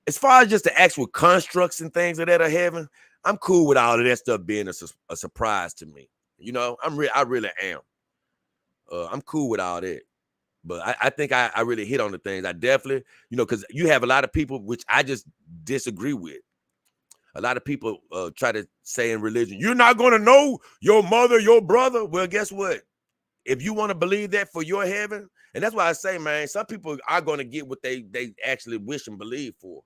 As far as just the actual constructs and things that are heaven, I'm cool with all of that stuff being a surprise to me. I really am. I'm cool with all that. But I think I really hit on the things. I definitely, because you have a lot of people which I just disagree with. A lot of people try to say in religion, you're not going to know your mother, your brother. Well, guess what? If you want to believe that for your heaven, and that's why I say, man, some people are going to get what they actually wish and believe for.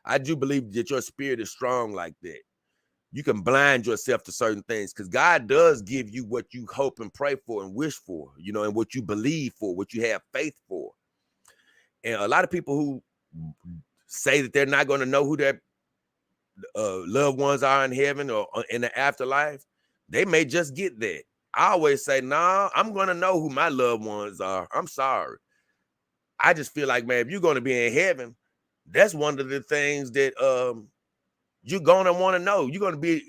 I do believe that your spirit is strong like that. You can blind yourself to certain things because God does give you what you hope and pray for and wish for, and what you believe for, what you have faith for. And a lot of people who say that they're not going to know who their loved ones are in heaven or in the afterlife, they may just get that. I always say, nah, I'm going to know who my loved ones are. I'm sorry. I just feel like, man, if you're going to be in heaven, that's one of the things that you're going to want to know. You're going to be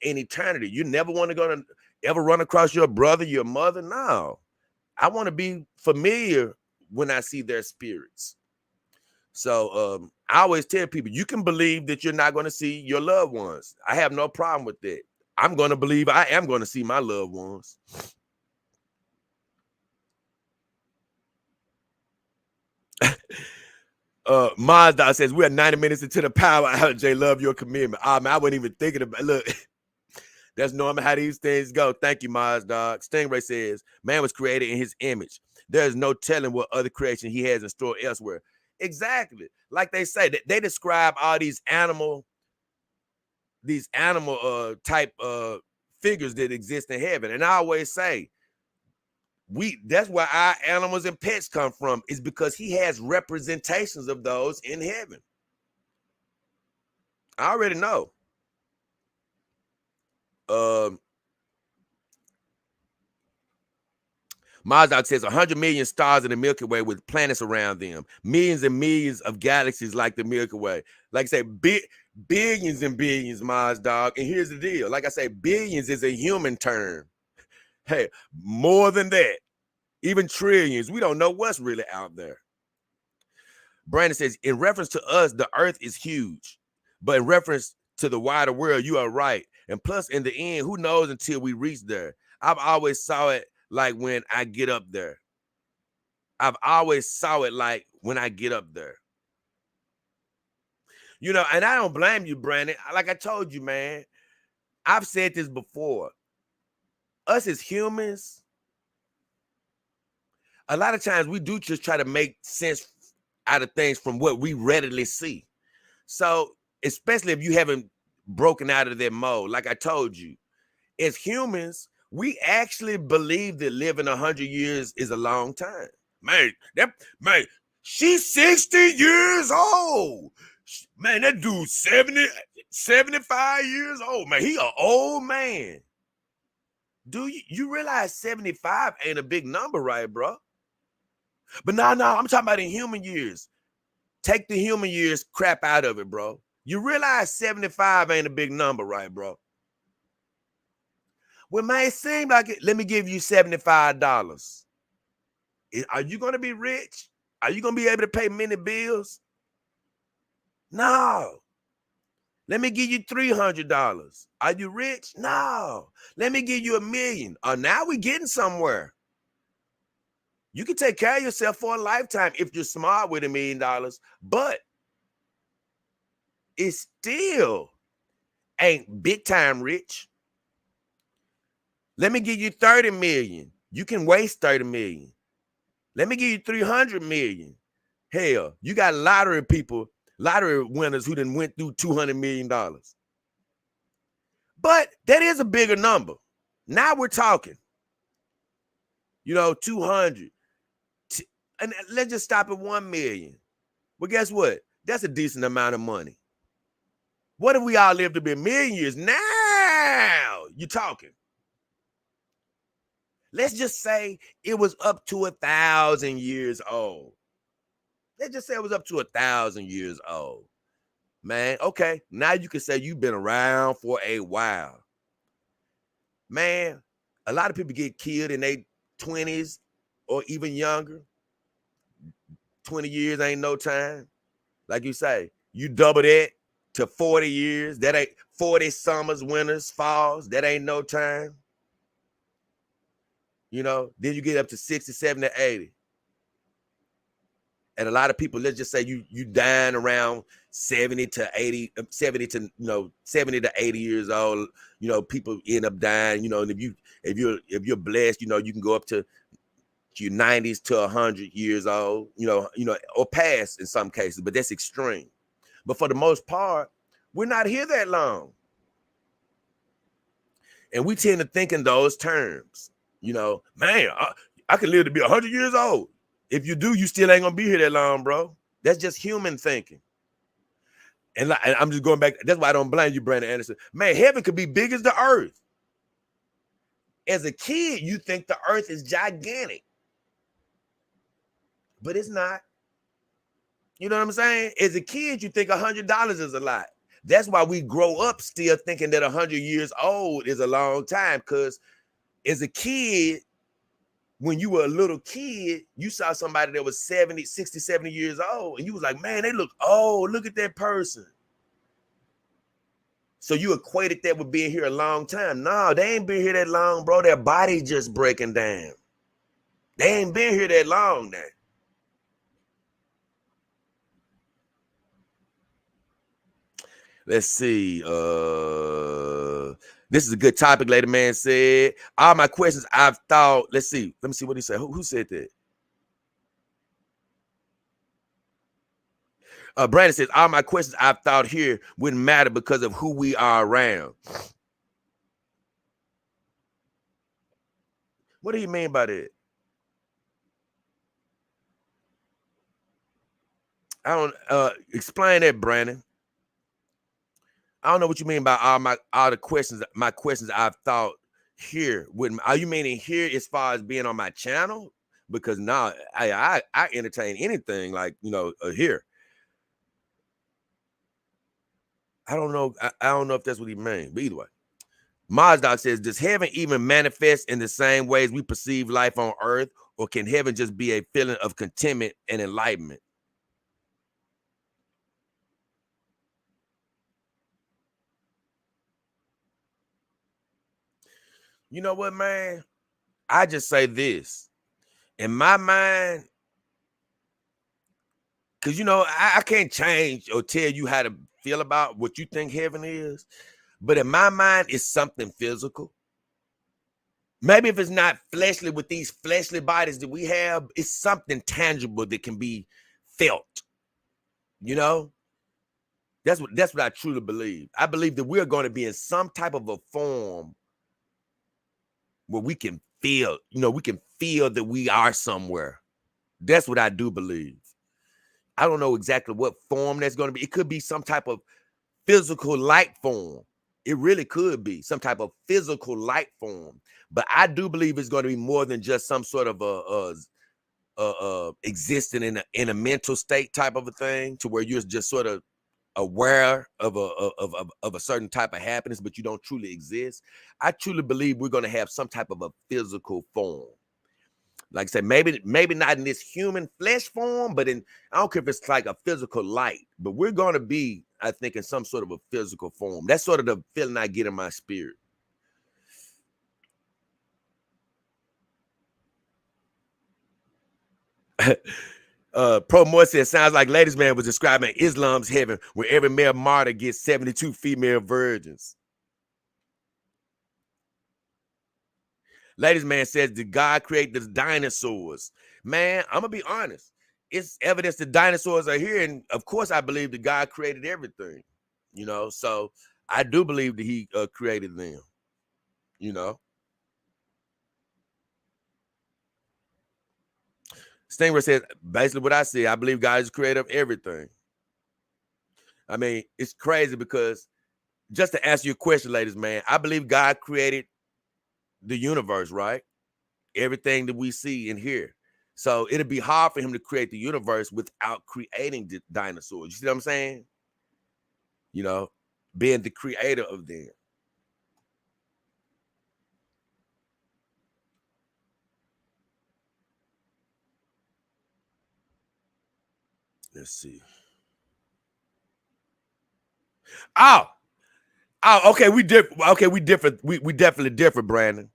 in eternity. You never want to ever run across your brother, your mother. No, I want to be familiar when I see their spirits. So I always tell people, you can believe that you're not going to see your loved ones. I have no problem with that. I'm going to believe I am going to see my loved ones. Mazda says, we're 90 minutes into the power hour. Jay, love your commitment. Man, I wasn't even thinking about, look, that's normally how these things go. Thank you, Mazda. Stingray says, man was created in his image. There's no telling what other creation he has in store elsewhere. Exactly. Like they say, they describe all these animal type figures that exist in heaven. And I always say, that's where our animals and pets come from, is because he has representations of those in heaven. I already know. Mazdak says 100 million stars in the Milky Way with planets around them, millions and millions of galaxies like the Milky Way. Like I say, billions and billions, Mazdak. And here's the deal. Like I say, billions is a human term. Hey, more than that, even trillions. We don't know what's really out there. Brandon says, in reference to us, the earth is huge. But in reference to the wider world, you are right. And plus, in the end, who knows until we reach there? I've always saw it like when I get up there. I've always saw it like when I get up there. And I don't blame you, Brandon. Like I told you, man, I've said this before. Us as humans, a lot of times we do just try to make sense out of things from what we readily see. So, especially if you haven't broken out of that mode, like I told you, as humans, we actually believe that living 100 years is a long time. Man, she's 60 years old. Man, that dude's 70, 75 years old. Man, he an old man. Do you realize 75 ain't a big number, right, bro? But no, I'm talking about in human years. Take the human years crap out of it, bro. You realize 75 ain't a big number, right, bro? Well, man, it seems like it. Let me give you $75. Are you going to be rich? Are you going to be able to pay many bills? No. Let me give you $300. Are you rich? No. Let me give you $1 million. Now we're getting somewhere. You can take care of yourself for a lifetime if you're smart with $1 million, but it still ain't big time rich. Let me give you 30 million. You can waste 30 million. Let me give you 300 million. Hell, you got lottery winners who done went through $200 million. But that is a bigger number. Now we're talking, 200. And let's just stop at 1 million. Well, guess what? That's a decent amount of money. What if we all live to be 1 million years? Now you're talking. Let's just say it was up to 1,000 years old. Let's just say it was up to 1,000 years old. Man, okay, now you can say you've been around for a while. Man, a lot of people get killed in their 20s or even younger. 20 years ain't no time. Like you say, you double that to 40 years. That ain't 40 summers, winters, falls. That ain't no time. Then you get up to 60, 70, 80. And a lot of people, let's just say you dying around 70 to 80 to 80 years old. People end up dying, and if you're blessed, you can go up to your 90s to 100 years old, or past in some cases, but that's extreme. But for the most part, we're not here that long. And we tend to think in those terms. Man, I can live to be 100 years old. If you do, you still ain't gonna be here that long, bro. That's just human thinking. And I'm just going back. That's why I don't blame you, Brandon Anderson. Man, heaven could be big as the earth. As a kid, you think the earth is gigantic, but it's not. You know what I'm saying? As a kid, you think $100 is a lot. That's why we grow up still thinking that 100 years old is a long time, because as a kid, when you were a little kid, you saw somebody that was 70, 60, 70 years old, and you was like, man, they look old. Look at that person. So you equated that with being here a long time. No, they ain't been here that long, bro. Their body just breaking down. They ain't been here that long now. Let's see. This is a good topic, lady man said. All my questions I've thought. Let's see. Let me see what he said. Who said that? Brandon says, all my questions I've thought here wouldn't matter because of who we are around. What do you mean by that? I don't explain that, Brandon. I don't know what you mean by all the questions. My questions I've thought here wouldn't. Are you meaning here as far as being on my channel? Because now I entertain anything like here. I don't know. I don't know if that's what he means, but either way. Mazdog says, does heaven even manifest in the same ways we perceive life on earth, or can heaven just be a feeling of contentment and enlightenment? You know what, man? I just say this. In my mind, because, I can't change or tell you how to feel about what you think heaven is. But in my mind, it's something physical. Maybe if it's not fleshly with these fleshly bodies that we have, it's something tangible that can be felt. That's what I truly believe. I believe that we're going to be in some type of a form where we can feel, we can feel that we are somewhere. That's what I do believe. I don't know exactly what form that's going to be. It could be some type of physical light form. It really could be some type of physical light form. But I do believe it's going to be more than just some sort of existing in a mental state type of a thing, to where you're just sort of aware of a certain type of happiness, but you don't truly exist. I truly believe we're going to have some type of a physical form. Like I said, maybe not in this human flesh form, but I don't care if it's like a physical light, but we're going to be, I think, in some sort of a physical form. That's sort of the feeling I get in my spirit. Pro Moore says, sounds like Ladies Man was describing Islam's heaven, where every male martyr gets 72 female virgins. Ladies Man says, did God create the dinosaurs? Man, I'm gonna be honest. It's evidence that dinosaurs are here, and of course, I believe that God created everything. So I do believe that He created them. Stingray says, basically what I see, I believe God is creator of everything. I mean, it's crazy because, just to answer your question, Ladies Man, I believe God created the universe, right? Everything that we see and hear. So it'd be hard for him to create the universe without creating the dinosaurs. You see what I'm saying? Being the creator of them. Let's see. Oh, okay. We different. Okay, we different. We definitely different, Brandon.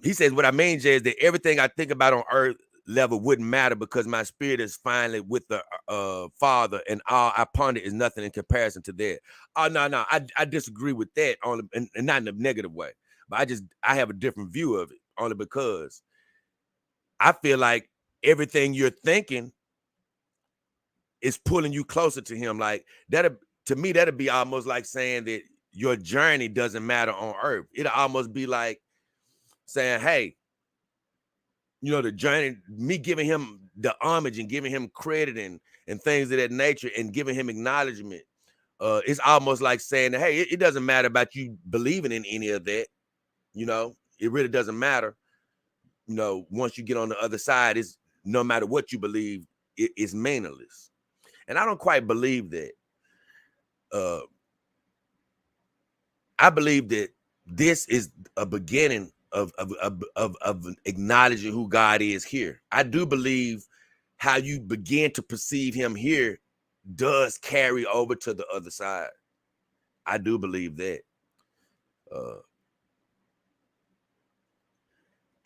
He says, what I mean, Jay, is that everything I think about on earth level wouldn't matter because my spirit is finally with the Father, and all I ponder is nothing in comparison to that. Oh, no. I disagree with that, and not in a negative way. But I have a different view of it, only because I feel like everything you're thinking is pulling you closer to Him. Like, to me, that'd be almost like saying that your journey doesn't matter on earth. It'll almost be like saying, hey, the journey, me giving Him the homage and giving Him credit and things of that nature and giving Him acknowledgement. It's almost like saying that, hey, it doesn't matter about you believing in any of that. It really doesn't matter. Once you get on the other side, it's no matter what you believe, it's meaningless. And I don't quite believe that. I believe that this is a beginning of acknowledging who God is here. I do believe how you begin to perceive Him here does carry over to the other side. I do believe that.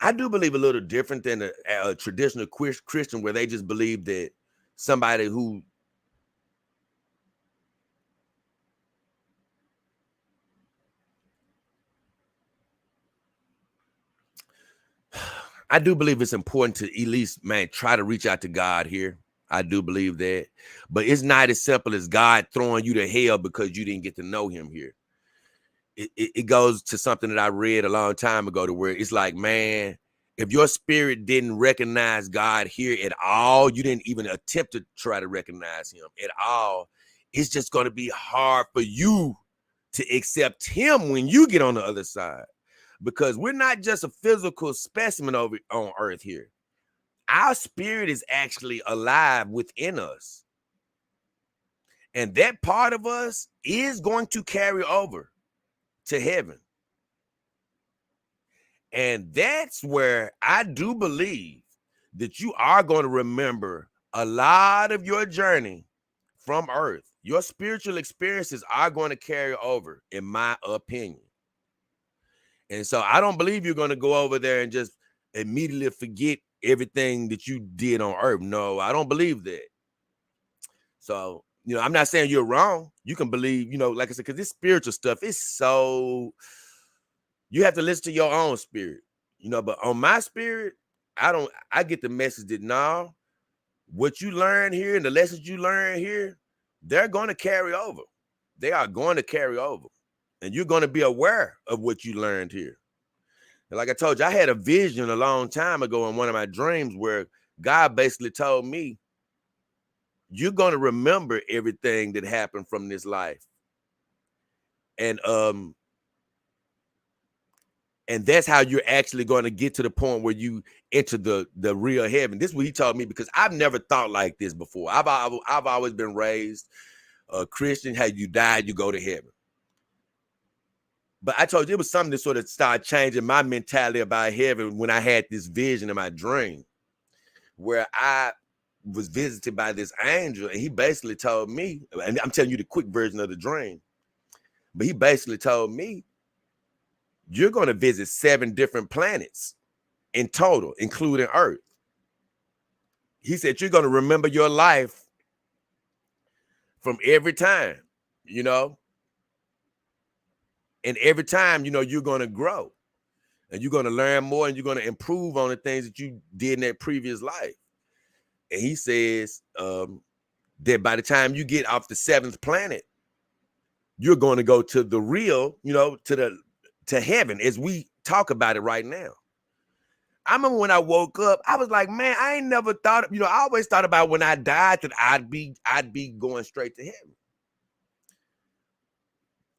I do believe a little different than a traditional Christian, where they just believe that somebody who I do believe it's important to at least, man, try to reach out to God here. I do believe that. But it's not as simple as God throwing you to hell because you didn't get to know Him here. It goes to something that I read a long time ago, to where it's like, man, if your spirit didn't recognize God here at all, you didn't even attempt to try to recognize Him at all, it's just going to be hard for you to accept Him when you get on the other side. Because we're not just a physical specimen over on earth here. Our spirit is actually alive within us. And that part of us is going to carry over to heaven. And that's where I do believe that you are going to remember a lot of your journey from earth. Your spiritual experiences are going to carry over, in my opinion. And so I don't believe you're going to go over there and just immediately forget everything that you did on earth. No, I don't believe that. So, I'm not saying you're wrong. You can believe, like I said, because this spiritual stuff is so, you have to listen to your own spirit, but on my spirit, I get the message that now what you learn here and the lessons you learn here, they're going to carry over. They are going to carry over. And you're going to be aware of what you learned here. And like I told you, I had a vision a long time ago in one of my dreams where God basically told me, you're going to remember everything that happened from this life. And that's how you're actually going to get to the point where you enter the real heaven. This is what he taught me, because I've never thought like this before. I've always been raised a Christian. How you died, you go to heaven. But I told you it was something that sort of started changing my mentality about heaven when I had this vision in my dream, where I was visited by this angel, and he basically told me, and I'm telling you the quick version of the dream, but he basically told me, you're going to visit 7 different planets in total, including Earth. He said, you're going to remember your life from every time, you know, and every time, you know, you're going to grow and you're going to learn more and you're going to improve on the things that you did in that previous life. And he says that by the time you get off the 7th planet, you're going to go to the real, you know, to heaven, as we talk about it right now. I remember when I woke up, I was like, man, I ain't never thought, you know, I always thought about when I died that I'd be going straight to heaven.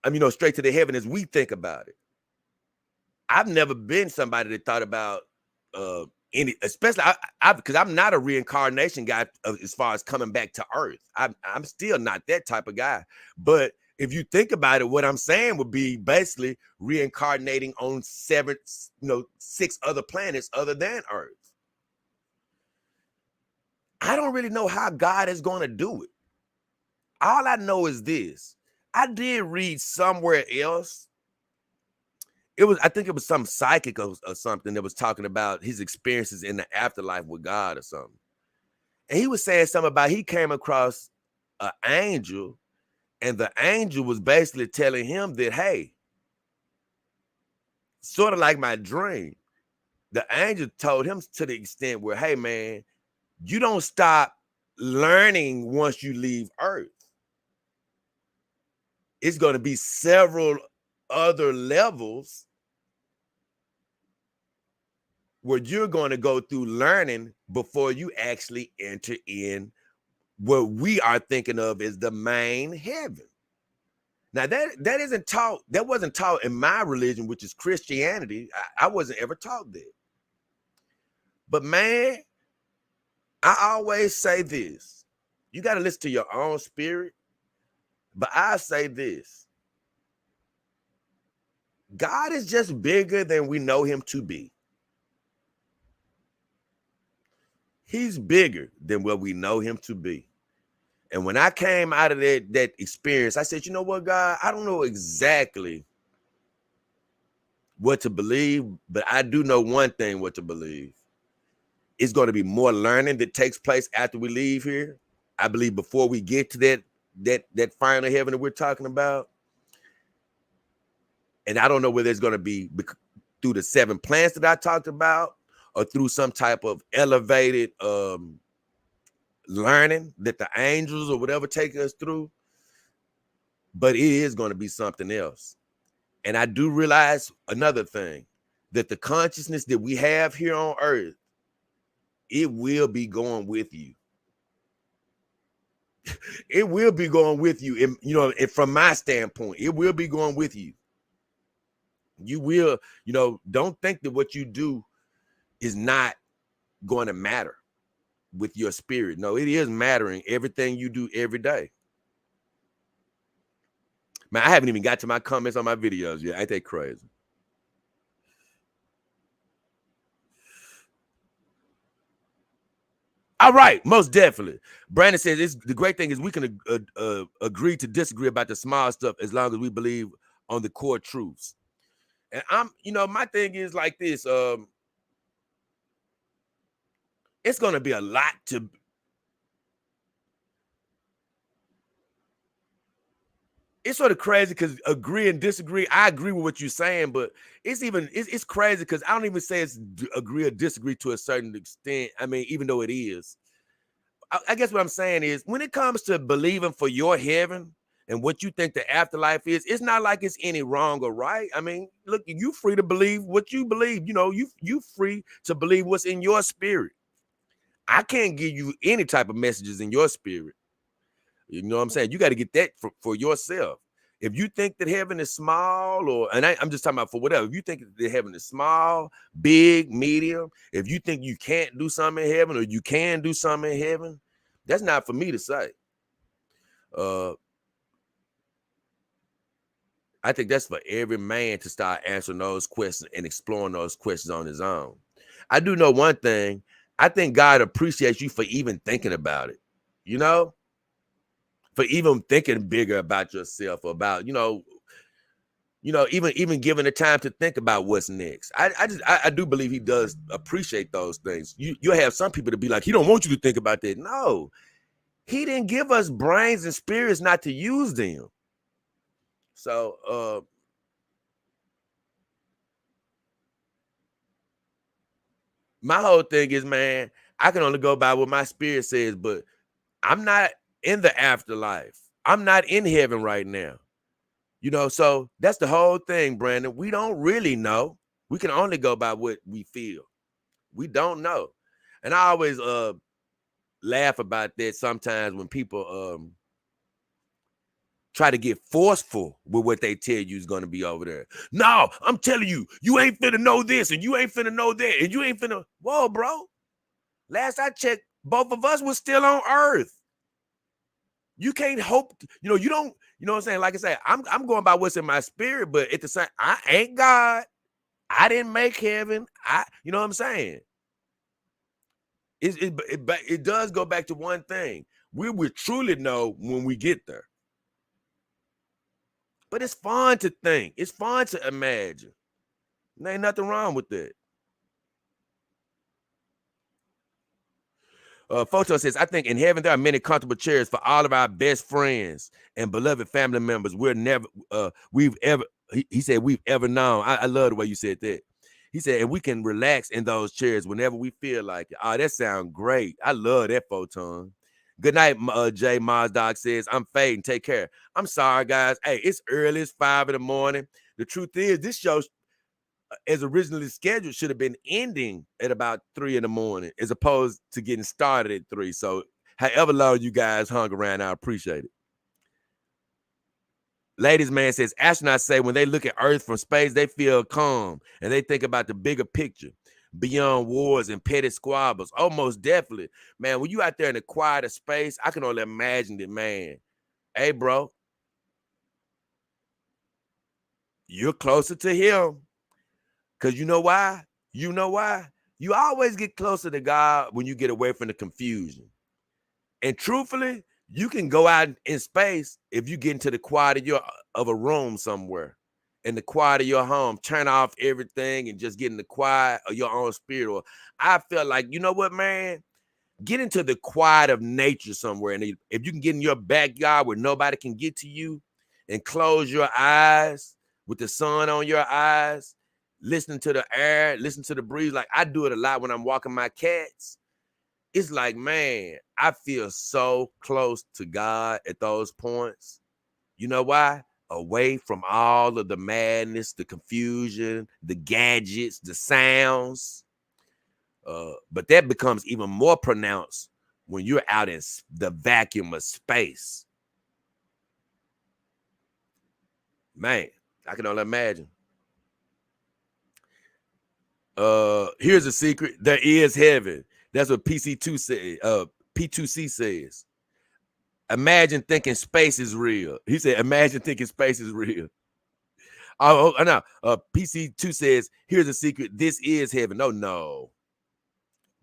I mean, you know, straight to the heaven as we think about it. I've never been somebody that thought about any, especially because I'm not a reincarnation guy as far as coming back to Earth. I'm still not that type of guy. But if you think about it, what I'm saying would be basically reincarnating on 6 other planets other than Earth. I don't really know how God is going to do it. All I know is this. I did read somewhere else. I think it was some psychic or something that was talking about his experiences in the afterlife with God or something. And he was saying something about he came across an angel, and the angel was basically telling him that, hey, sort of like my dream, the angel told him to the extent where, hey, man, you don't stop learning once you leave Earth. It's going to be several other levels where you're going to go through learning before you actually enter in what we are thinking of as the main heaven. Now that isn't taught, that wasn't taught in my religion, which is Christianity. I wasn't ever taught that. But man, I always say this. You got to listen to your own spirit. But I say this. God is just bigger than we know him to be. He's bigger than what we know him to be. And when I came out of that experience, I said, you know what, God, I don't know exactly what to believe, but I do know one thing what to believe. It's going to be more learning that takes place after we leave here. I believe before we get to that final heaven that we're talking about. And I don't know whether it's going to be through the 7 planets that I talked about or through some type of elevated learning that the angels or whatever take us through. But it is going to be something else. And I do realize another thing, that the consciousness that we have here on Earth, it will be going with you. It will be going with you. And, you know, and from my standpoint, it will be going with you. You will, you know, don't think that what you do is not going to matter with your spirit. No, it is mattering, everything you do every day. Man, I haven't even got to my comments on my videos yet. Ain't that crazy? All right, most definitely. Brandon says the great thing is we can agree to disagree about the small stuff as long as we believe on the core truths. And my thing is like this. It's going to be a lot to. It's sort of crazy because agree and disagree. I agree with what you're saying, but it's crazy because I don't even say it's agree or disagree to a certain extent. I mean, even though it is, I guess what I'm saying is when it comes to believing for your heaven and what you think the afterlife is, it's not like it's any wrong or right. I mean, look, you free to believe what you believe. You know, you free to believe what's in your spirit. I can't give you any type of messages in your spirit. You know what I'm saying? You got to get that for yourself. If you think that heaven is small, I'm just talking about for whatever. If you think that heaven is small, big, medium, if you think you can't do something in heaven or you can do something in heaven, that's not for me to say. I think that's for every man to start answering those questions and exploring those questions on his own. I do know one thing. I think God appreciates you for even thinking about it, you know, for even thinking bigger about yourself, about, even giving the time to think about what's next. I do believe he does appreciate those things. You'll have some people to be like, he don't want you to think about that. No, he didn't give us brains and spirits not to use them. So, my whole thing is, man, I can only go by what my spirit says, but I'm not in the afterlife. I'm not in heaven right now. So that's the whole thing, Brandon. We don't really know. We can only go by what we feel. We don't know. And I always laugh about that sometimes when people try to get forceful with what they tell you is going to be over there. No, I'm telling you, you ain't finna know this and you ain't finna know that and you ain't finna. Whoa, bro. Last I checked, both of us were still on earth. You can't hope, you don't, you know what I'm saying? Like I said, I'm going by what's in my spirit, but at the same, I ain't God. I didn't make heaven. You know what I'm saying? It does go back to one thing. We will truly know when we get there. But it's fun to think. It's fun to imagine. There ain't nothing wrong with that. Photo says, I think in heaven there are many comfortable chairs for all of our best friends and beloved family members. He said, we've ever known. I love the way you said that. He said, and we can relax in those chairs whenever we feel like it. Oh, that sounds great. I love that, Photon. Good night, Jay Mazdog says, I'm fading. Take care. I'm sorry, guys. Hey, it's early. It's 5 a.m. The truth is, this show, as originally scheduled, should have been ending at about 3 a.m. as opposed to getting started at 3. So however long you guys hung around, I appreciate it. Ladies man says, astronauts say when they look at Earth from space, they feel calm and they think about the bigger picture beyond wars and petty squabbles. Oh, most definitely. Man, when you out there in the quiet of space, I can only imagine that, man. Hey, bro, you're closer to him. Because you know why? You know why? You always get closer to God when you get away from the confusion. And truthfully, you can go out in space if you get into the quiet of a room somewhere, in the quiet of your home, turn off everything and just get in the quiet of your own spirit. Or I feel like, you know what, man? Get into the quiet of nature somewhere. And if you can get in your backyard where nobody can get to you and close your eyes with the sun on your eyes, listening to the air, listen to the breeze. Like I do it a lot when I'm walking my cats. It's like, man, I feel so close to God at those points. You know why? Away from all of the madness, the confusion, the gadgets, the sounds. But that becomes even more pronounced when you're out in the vacuum of space. Man, I can only imagine. Here's a secret. There is heaven. That's what PC2 said. P2C says. Imagine thinking space is real. He said, imagine thinking space is real. Oh, no. PC2 says, here's a secret. This is heaven. No.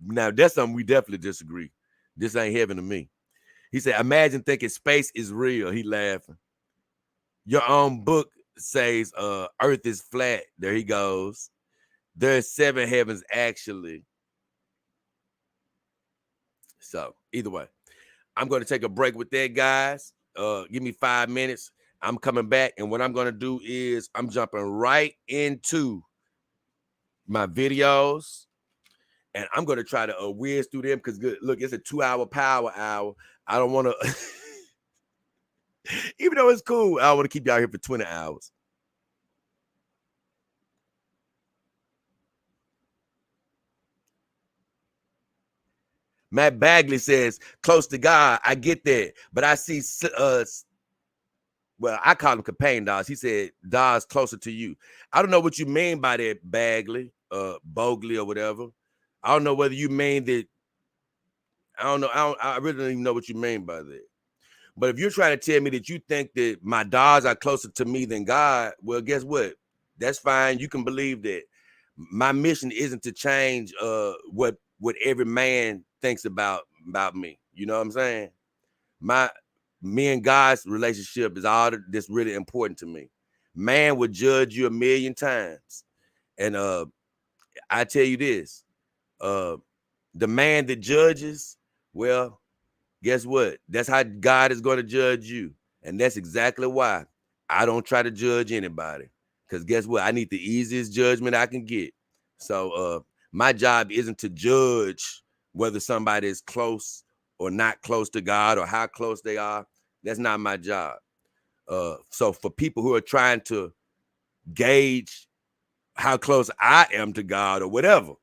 Now, that's something we definitely disagree. This ain't heaven to me. He said, imagine thinking space is real. He laughing. Your own book says Earth is flat. There he goes. There's 7 heavens, actually. So, either way. I'm going to take a break with that, guys. Give me 5 minutes. I'm coming back, and what I'm going to do is I'm jumping right into my videos, and I'm going to try to whiz through them because, look, it's a 2-hour power hour. I don't want to Even though it's cool, I don't want to keep y'all here for 20 hours. Matt Bagley says, close to God. I get that. But I see, well, I call him companion dogs. He said, dogs closer to you. I don't know what you mean by that, Bagley, Bogley or whatever. I don't know whether you mean that. I don't know. I really don't even know what you mean by that. But if you're trying to tell me that you think that my dogs are closer to me than God, well, guess what? That's fine. You can believe that. My mission isn't to change what every man thinks about me. You know what I'm saying? Me and God's relationship is all that's really important to me. Man would judge you a million times. And I tell you this, the man that judges, well, guess what? That's how God is going to judge you. And that's exactly why I don't try to judge anybody. Because guess what? I need the easiest judgment I can get. So my job isn't to judge whether somebody is close or not close to God or how close they are. That's not my job. So for people who are trying to gauge how close I am to God or whatever,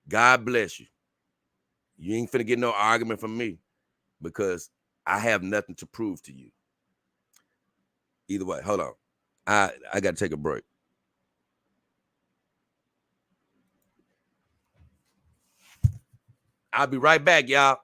God bless you. You ain't finna get no argument from me because I have nothing to prove to you. Either way, hold on. I got to take a break. I'll be right back, y'all.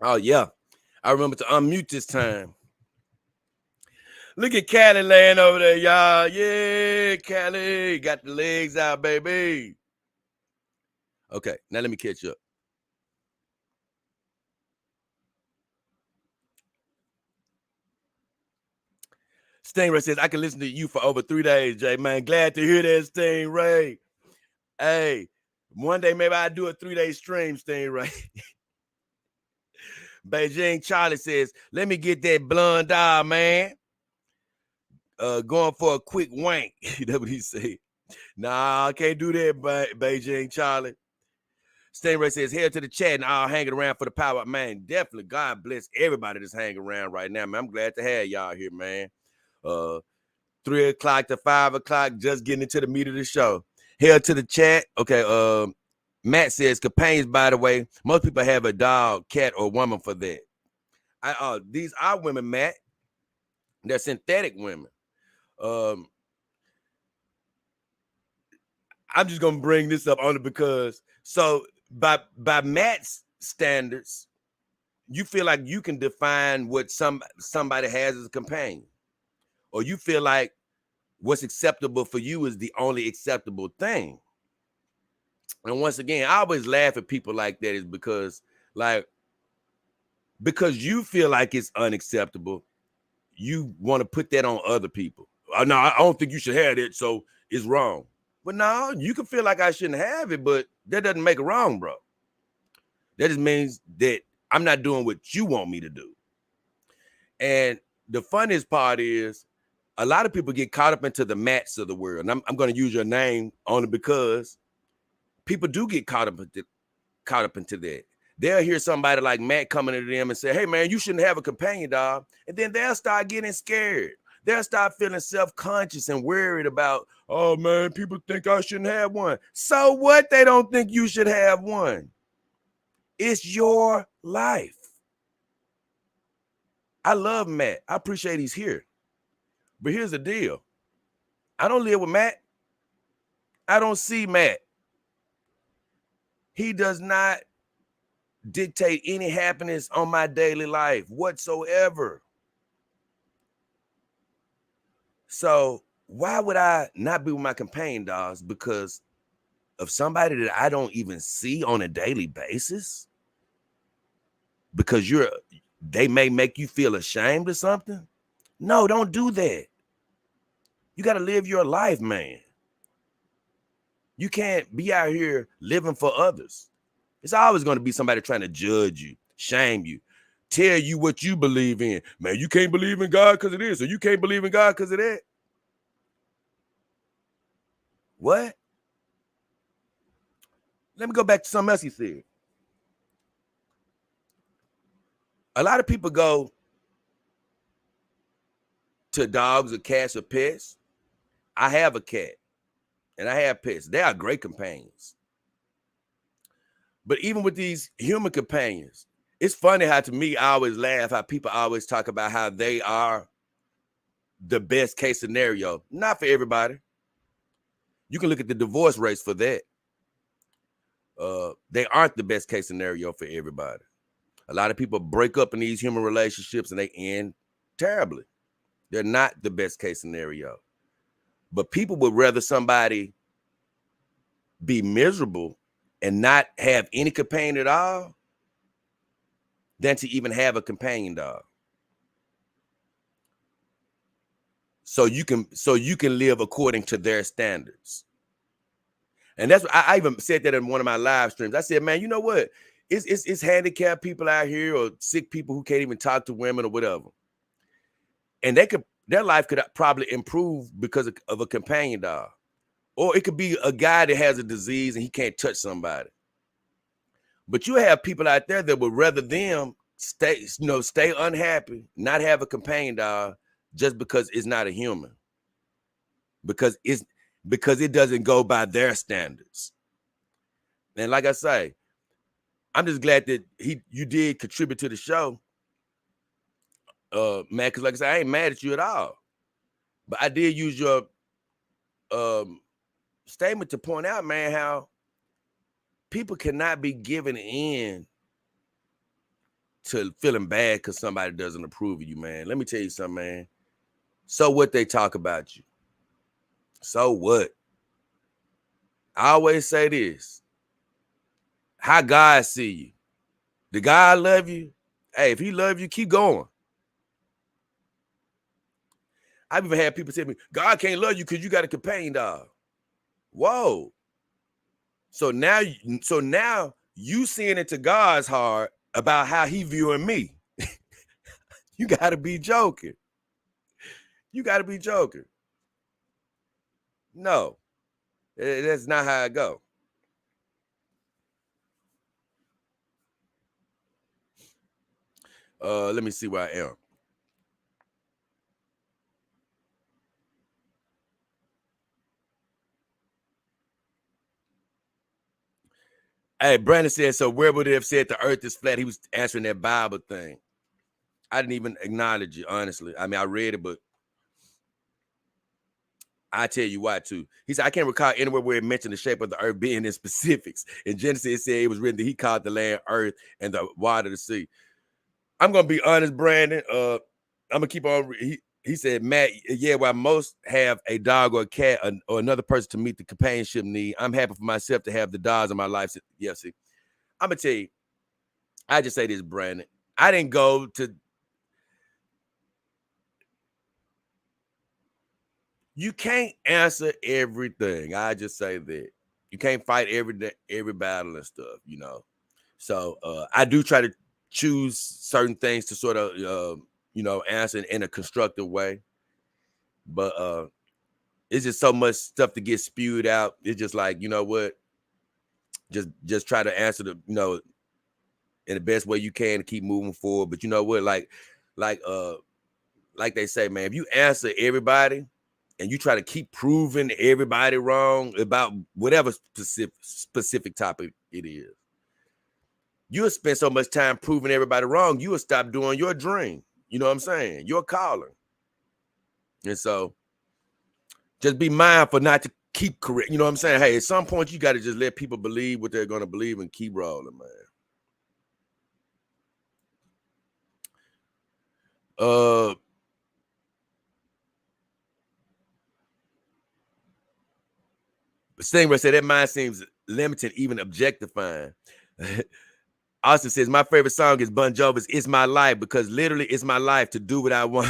Oh, yeah. I remember to unmute this time. Look at Callie laying over there, y'all. Yeah, Callie. Got the legs out, baby. Okay, now let me catch up. Stingray says, I can listen to you for over 3 days, Jay, man. Glad to hear that, Stingray. Hey, one day maybe I'll do a 3-day stream, Stingray. Beijing Charlie says, let me get that blonde eye, man. Going for a quick wank. That's what he said. Nah, I can't do that, Beijing Charlie. Stingray says, head to the chat and I'll hang it around for the power. Man, definitely. God bless everybody that's hanging around right now, man. I'm glad to have y'all here, man. 3 o'clock to 5 o'clock, just getting into the meat of the show. Head to the chat. Okay, Matt says, companions, by the way, most people have a dog, cat, or woman for that. These are women, Matt. They're synthetic women. I'm just gonna bring this up only because so by Matt's standards, you feel like you can define what somebody has as a companion, or you feel like what's acceptable for you is the only acceptable thing. And once again, I always laugh at people like that is because you feel like it's unacceptable, you want to put that on other people. No, I don't think you should have it, so it's wrong. But no, you can feel like I shouldn't have it, but that doesn't make it wrong, bro. That just means that I'm not doing what you want me to do. And the funniest part is a lot of people get caught up into the Matts of the world. And I'm going to use your name only because people do get caught up into that. They'll hear somebody like Matt coming to them and say, hey, man, you shouldn't have a companion dog. And then they'll start getting scared. They'll start feeling self-conscious and worried about, oh, man, people think I shouldn't have one. So what? They don't think you should have one. It's your life. I love Matt. I appreciate he's here. But here's the deal. I don't live with Matt. I don't see Matt. He does not dictate any happiness on my daily life whatsoever. So why would I not be with my companion dogs? Because of somebody that I don't even see on a daily basis? Because they may make you feel ashamed or something? No, don't do that. You got to live your life, man. You can't be out here living for others. It's always going to be somebody trying to judge you, shame you, tell you what you believe in. Man, you can't believe in God because of this, or you can't believe in God because of that. What? Let me go back to something else he said. A lot of people go to dogs or cats or pets. I have a cat and I have pets. They are great companions. But even with these human companions, it's funny how, to me, I always laugh how people always talk about how they are the best case scenario. Not for everybody. You can look at the divorce rates for that. They aren't the best case scenario for everybody. A lot of people break up in these human relationships and they end terribly. They're not the best case scenario. But people would rather somebody be miserable and not have any companion at all than to even have a companion dog. So you can live according to their standards. And that's what I even said that in one of my live streams. I said, man, you know what? It's handicapped people out here or sick people who can't even talk to women or whatever. And their life could probably improve because of a companion dog. Or it could be a guy that has a disease and he can't touch somebody. But you have people out there that would rather them stay unhappy, not have a companion dog just because it's not a human. Because it doesn't go by their standards. And like I say, I'm just glad that you did contribute to the show, man, because like I said, I ain't mad at you at all. But I did use your statement to point out, man, how people cannot be given in to feeling bad because somebody doesn't approve of you, man. Let me tell you something, man. So what they talk about you? So what? I always say this. How God see you? The God love you? Hey, if he love you, keep going. I've even had people say to me, God can't love you because you got a companion dog. Whoa. So now you seeing into God's heart about how he viewing me. You got to be joking. You got to be joking. No, that's not how it go. Let me see where I am. Hey, Brandon said, so where would it have said the earth is flat? He was answering that Bible thing. I didn't even acknowledge it, honestly. I mean, I read it, but I tell you why too. He said, I can't recall anywhere where it mentioned the shape of the earth being in specifics. In Genesis, it said it was written that he called the land earth and the water the sea. I'm gonna be honest, Brandon. I'm gonna keep on. He said, Matt, yeah, while most have a dog or a cat or another person to meet the companionship need, I'm happy for myself to have the dogs in my life. Yeah, see, I'm gonna tell you, I just say this, Brandon. I didn't go to. You can't answer everything. I just say that you can't fight every battle and stuff, you know. So I do try to choose certain things to sort of answer in a constructive way. But it's just so much stuff to get spewed out. It's just like, you know what? Just try to answer the, in the best way you can to keep moving forward. But you know what? Like they say, man, if you answer everybody and you try to keep proving everybody wrong about whatever specific topic it is, you'll spend so much time proving everybody wrong, you will stop doing your dream. You know what I'm saying? Your calling. And so just be mindful not to keep correct. You know what I'm saying? Hey, at some point you got to just let people believe what they're going to believe and keep rolling, man. Stingray said that mind seems limited, even objectifying. Austin says, my favorite song is Bon Jovi's It's My Life, because literally it's my life to do what I want.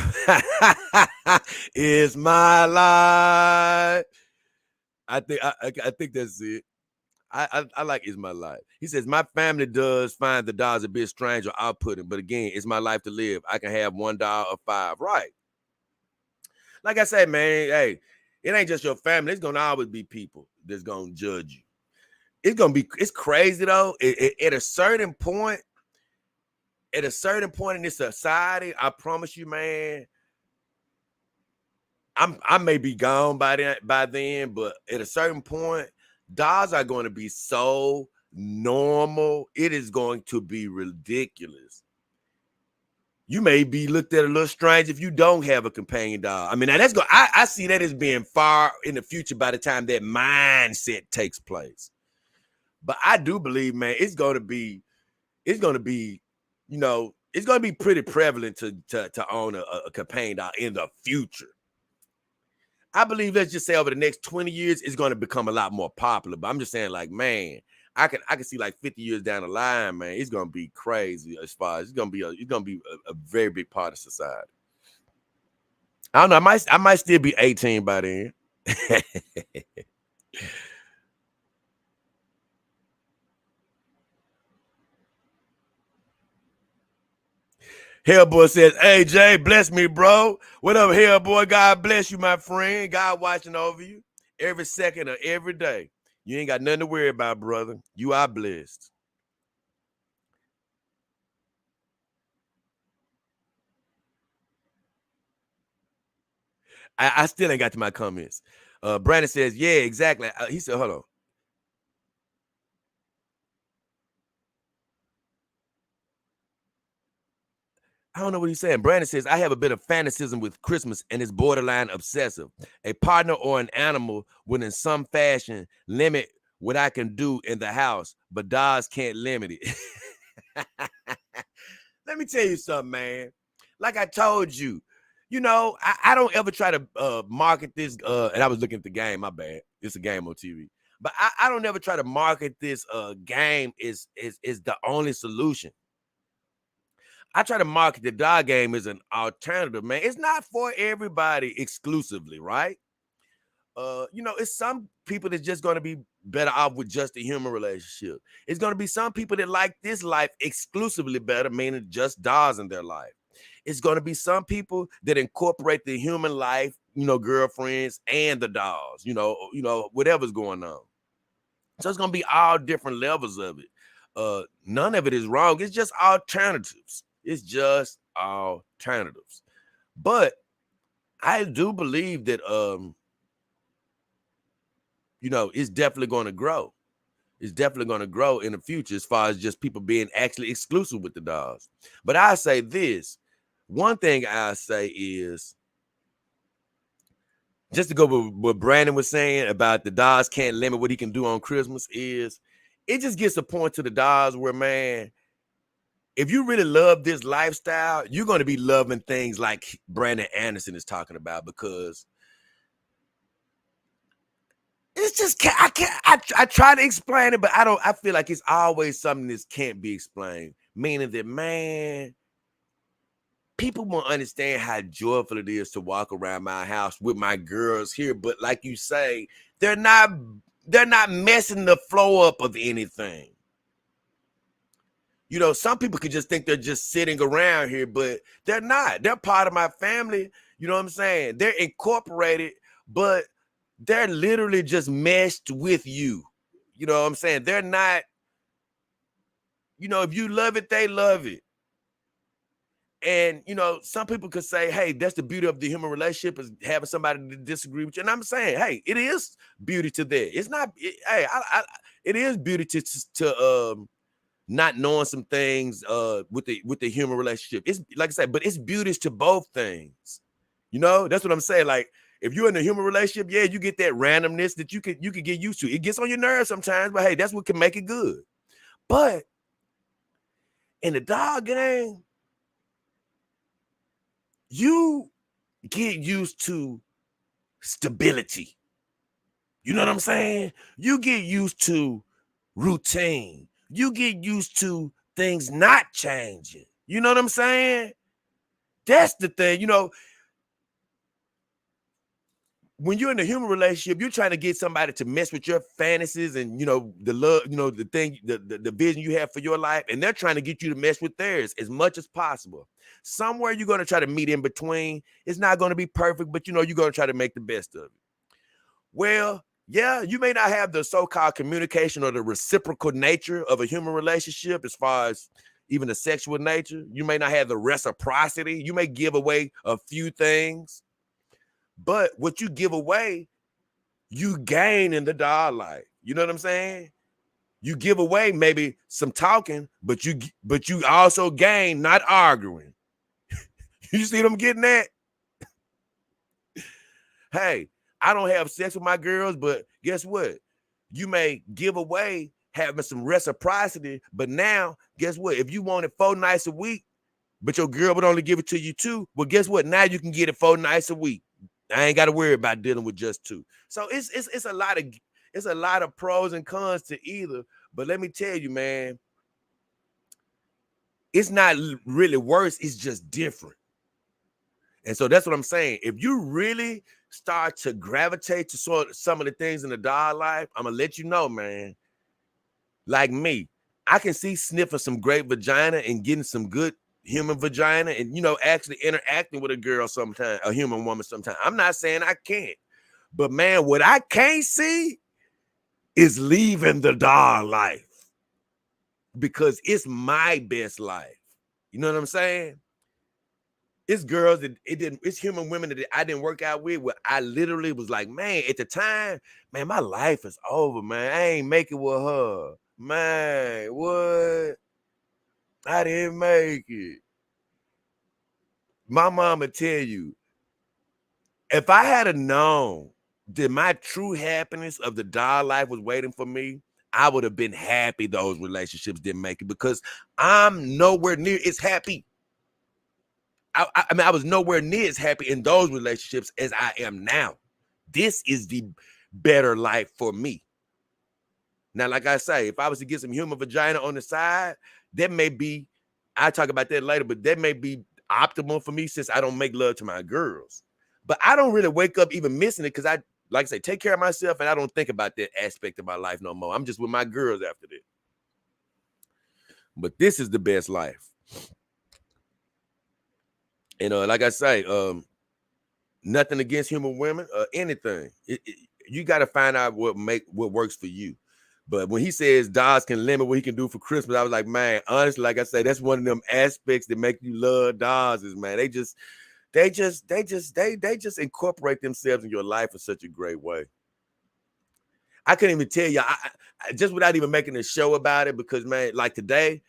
It's my life. I think that's it. I like It's My Life. He says, my family does find the dogs a bit strange or outputting, but again, it's my life to live. I can have $1 or 5. Right. Like I said, man, hey, it ain't just your family. It's gonna always be people that's gonna judge you. It's crazy though. At a certain point in this society, I promise you, man, I may be gone by then, but at a certain point, dogs are going to be so normal. It is going to be ridiculous. You may be looked at a little strange if you don't have a companion dog. I mean, now I see that as being far in the future by the time that mindset takes place. But I do believe, man, it's going to be, it's going to be pretty prevalent to own a companion dog in the future. I believe, let's just say over the next 20 years, it's going to become a lot more popular. But I'm just saying, like, man, I can see like 50 years down the line, man, it's going to be crazy as far as it's going to be a very big part of society. I don't know. I might still be 18 by then. Hellboy says, hey, Jay, bless me, bro. What up, Hellboy? God bless you, my friend. God watching over you every second of every day. You ain't got nothing to worry about, brother. You are blessed. I still ain't got to my comments. Brandon says, yeah, exactly. He said, hold on. I don't know what he's saying. Brandon says, I have a bit of fanaticism with Christmas and it's borderline obsessive. A partner or an animal would in some fashion limit what I can do in the house, but dogs can't limit it. Let me tell you something, man. Like I told you, I don't ever try to market this. And I was looking at the game, my bad. It's a game on TV. But I don't ever try to market this game is the only solution. I try to market the dog game as an alternative, man. It's not for everybody exclusively, right? It's some people that's just going to be better off with just a human relationship. It's going to be some people that like this life exclusively better, meaning just dogs in their life. It's going to be some people that incorporate the human life, girlfriends and the dogs, whatever's going on. So it's going to be all different levels of it. None of it is wrong. It's just alternatives. It's just alternatives. But I do believe that it's definitely going to grow. It's definitely going to grow in the future as far as just people being actually exclusive with the dogs. But I say this. One thing I say is just to go with what Brandon was saying about the dogs can't limit what he can do on Christmas is it just gets a point to the dogs where, man, if you really love this lifestyle, you're going to be loving things like Brandon Anderson is talking about, because it's just I try to explain it, but I feel like it's always something that can't be explained. Meaning that, man, people won't understand how joyful it is to walk around my house with my girls here. But like you say, they're not messing the flow up of anything. You know, some people could just think they're just sitting around here, but they're not. They're part of my family. You know what I'm saying? They're incorporated, but they're literally just meshed with you. You know what I'm saying? They're not, you know, if you love it, they love it. And, you know, some people could say, hey, that's the beauty of the human relationship, is having somebody to disagree with you. And I'm saying, hey, it is beauty to that. It's not, it is beauty to not knowing some things with the human relationship. It's like I said, but it's beauty to both things. You know, that's what I'm saying. Like, if you're in a human relationship, yeah, you get that randomness that you could get used to. It gets on your nerves sometimes, but hey, that's what can make it good. But in the dog game, you get used to stability. You know what I'm saying? You get used to routine. You get used to things not changing. You know what I'm saying? That's the thing. You know, when you're in a human relationship, you're trying to get somebody to mess with your fantasies and, you know, the love, you know, the thing, the vision you have for your life, and they're trying to get you to mess with theirs as much as possible. Somewhere you're going to try to meet in between. It's not going to be perfect, but, you know, you're going to try to make the best of it. Well, yeah, you may not have the so-called communication or the reciprocal nature of a human relationship as far as even the sexual nature. You may not have the reciprocity. You may give away a few things. But what you give away, you gain in the dog life. You know what I'm saying? You give away maybe some talking, but you also gain not arguing. You see what I'm getting at? Hey, I don't have sex with my girls, but guess what? You may give away having some reciprocity, but now, guess what? If you want it 4 nights a week, but your girl would only give it to you 2, well, guess what? Now you can get it 4 nights a week. I ain't got to worry about dealing with just 2. So it's a lot of pros and cons to either. But let me tell you, man, it's not really worse. It's just different. And so that's what I'm saying. If you really start to gravitate to some of the things in the dog life, I'm gonna let you know, man. Like me, I can see sniffing some great vagina and getting some good human vagina, and, you know, actually interacting with a girl sometimes, a human woman sometimes. I'm not saying I can't, but man, what I can't see is leaving the dog life, because it's my best life. You know what I'm saying? It's girls that it's human women that I didn't work out with, where I literally was like, man, at the time, man, my life is over, man. I ain't make it with her. Man, what? I didn't make it. My mama tell you, if I had known that my true happiness of the dog life was waiting for me, I would have been happy those relationships didn't make it, because I'm nowhere near as happy. I mean, I was nowhere near as happy in those relationships as I am now. This is the better life for me. Now, like I say, if I was to get some human vagina on the side, that may be, I'll talk about that later, but that may be optimal for me since I don't make love to my girls. But I don't really wake up even missing it, because I, like I say, take care of myself, and I don't think about that aspect of my life no more. I'm just with my girls after that. But this is the best life. And like I say, nothing against human women or anything. You got to find out what works for you. But when he says dogs can limit what he can do for Christmas, I was like, man, honestly, like I say, that's one of them aspects that make you love dogs. Is, man, they just incorporate themselves in your life in such a great way. I couldn't even tell you, I just without even making a show about it, because, man, like today,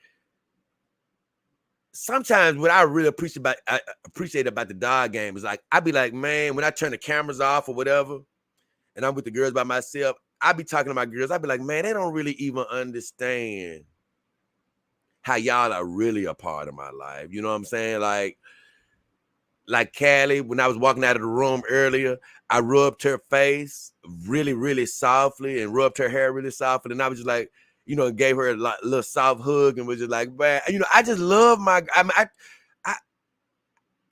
sometimes what I really appreciate about the dog game is like I be like, man, when I turn the cameras off or whatever, and I'm with the girls by myself, I be talking to my girls. I be like, man, they don't really even understand how y'all are really a part of my life. You know what I'm saying? Like Callie, when I was walking out of the room earlier, I rubbed her face really, really softly and rubbed her hair really softly. And I was just like, gave her a little soft hug and was just like, man, I just love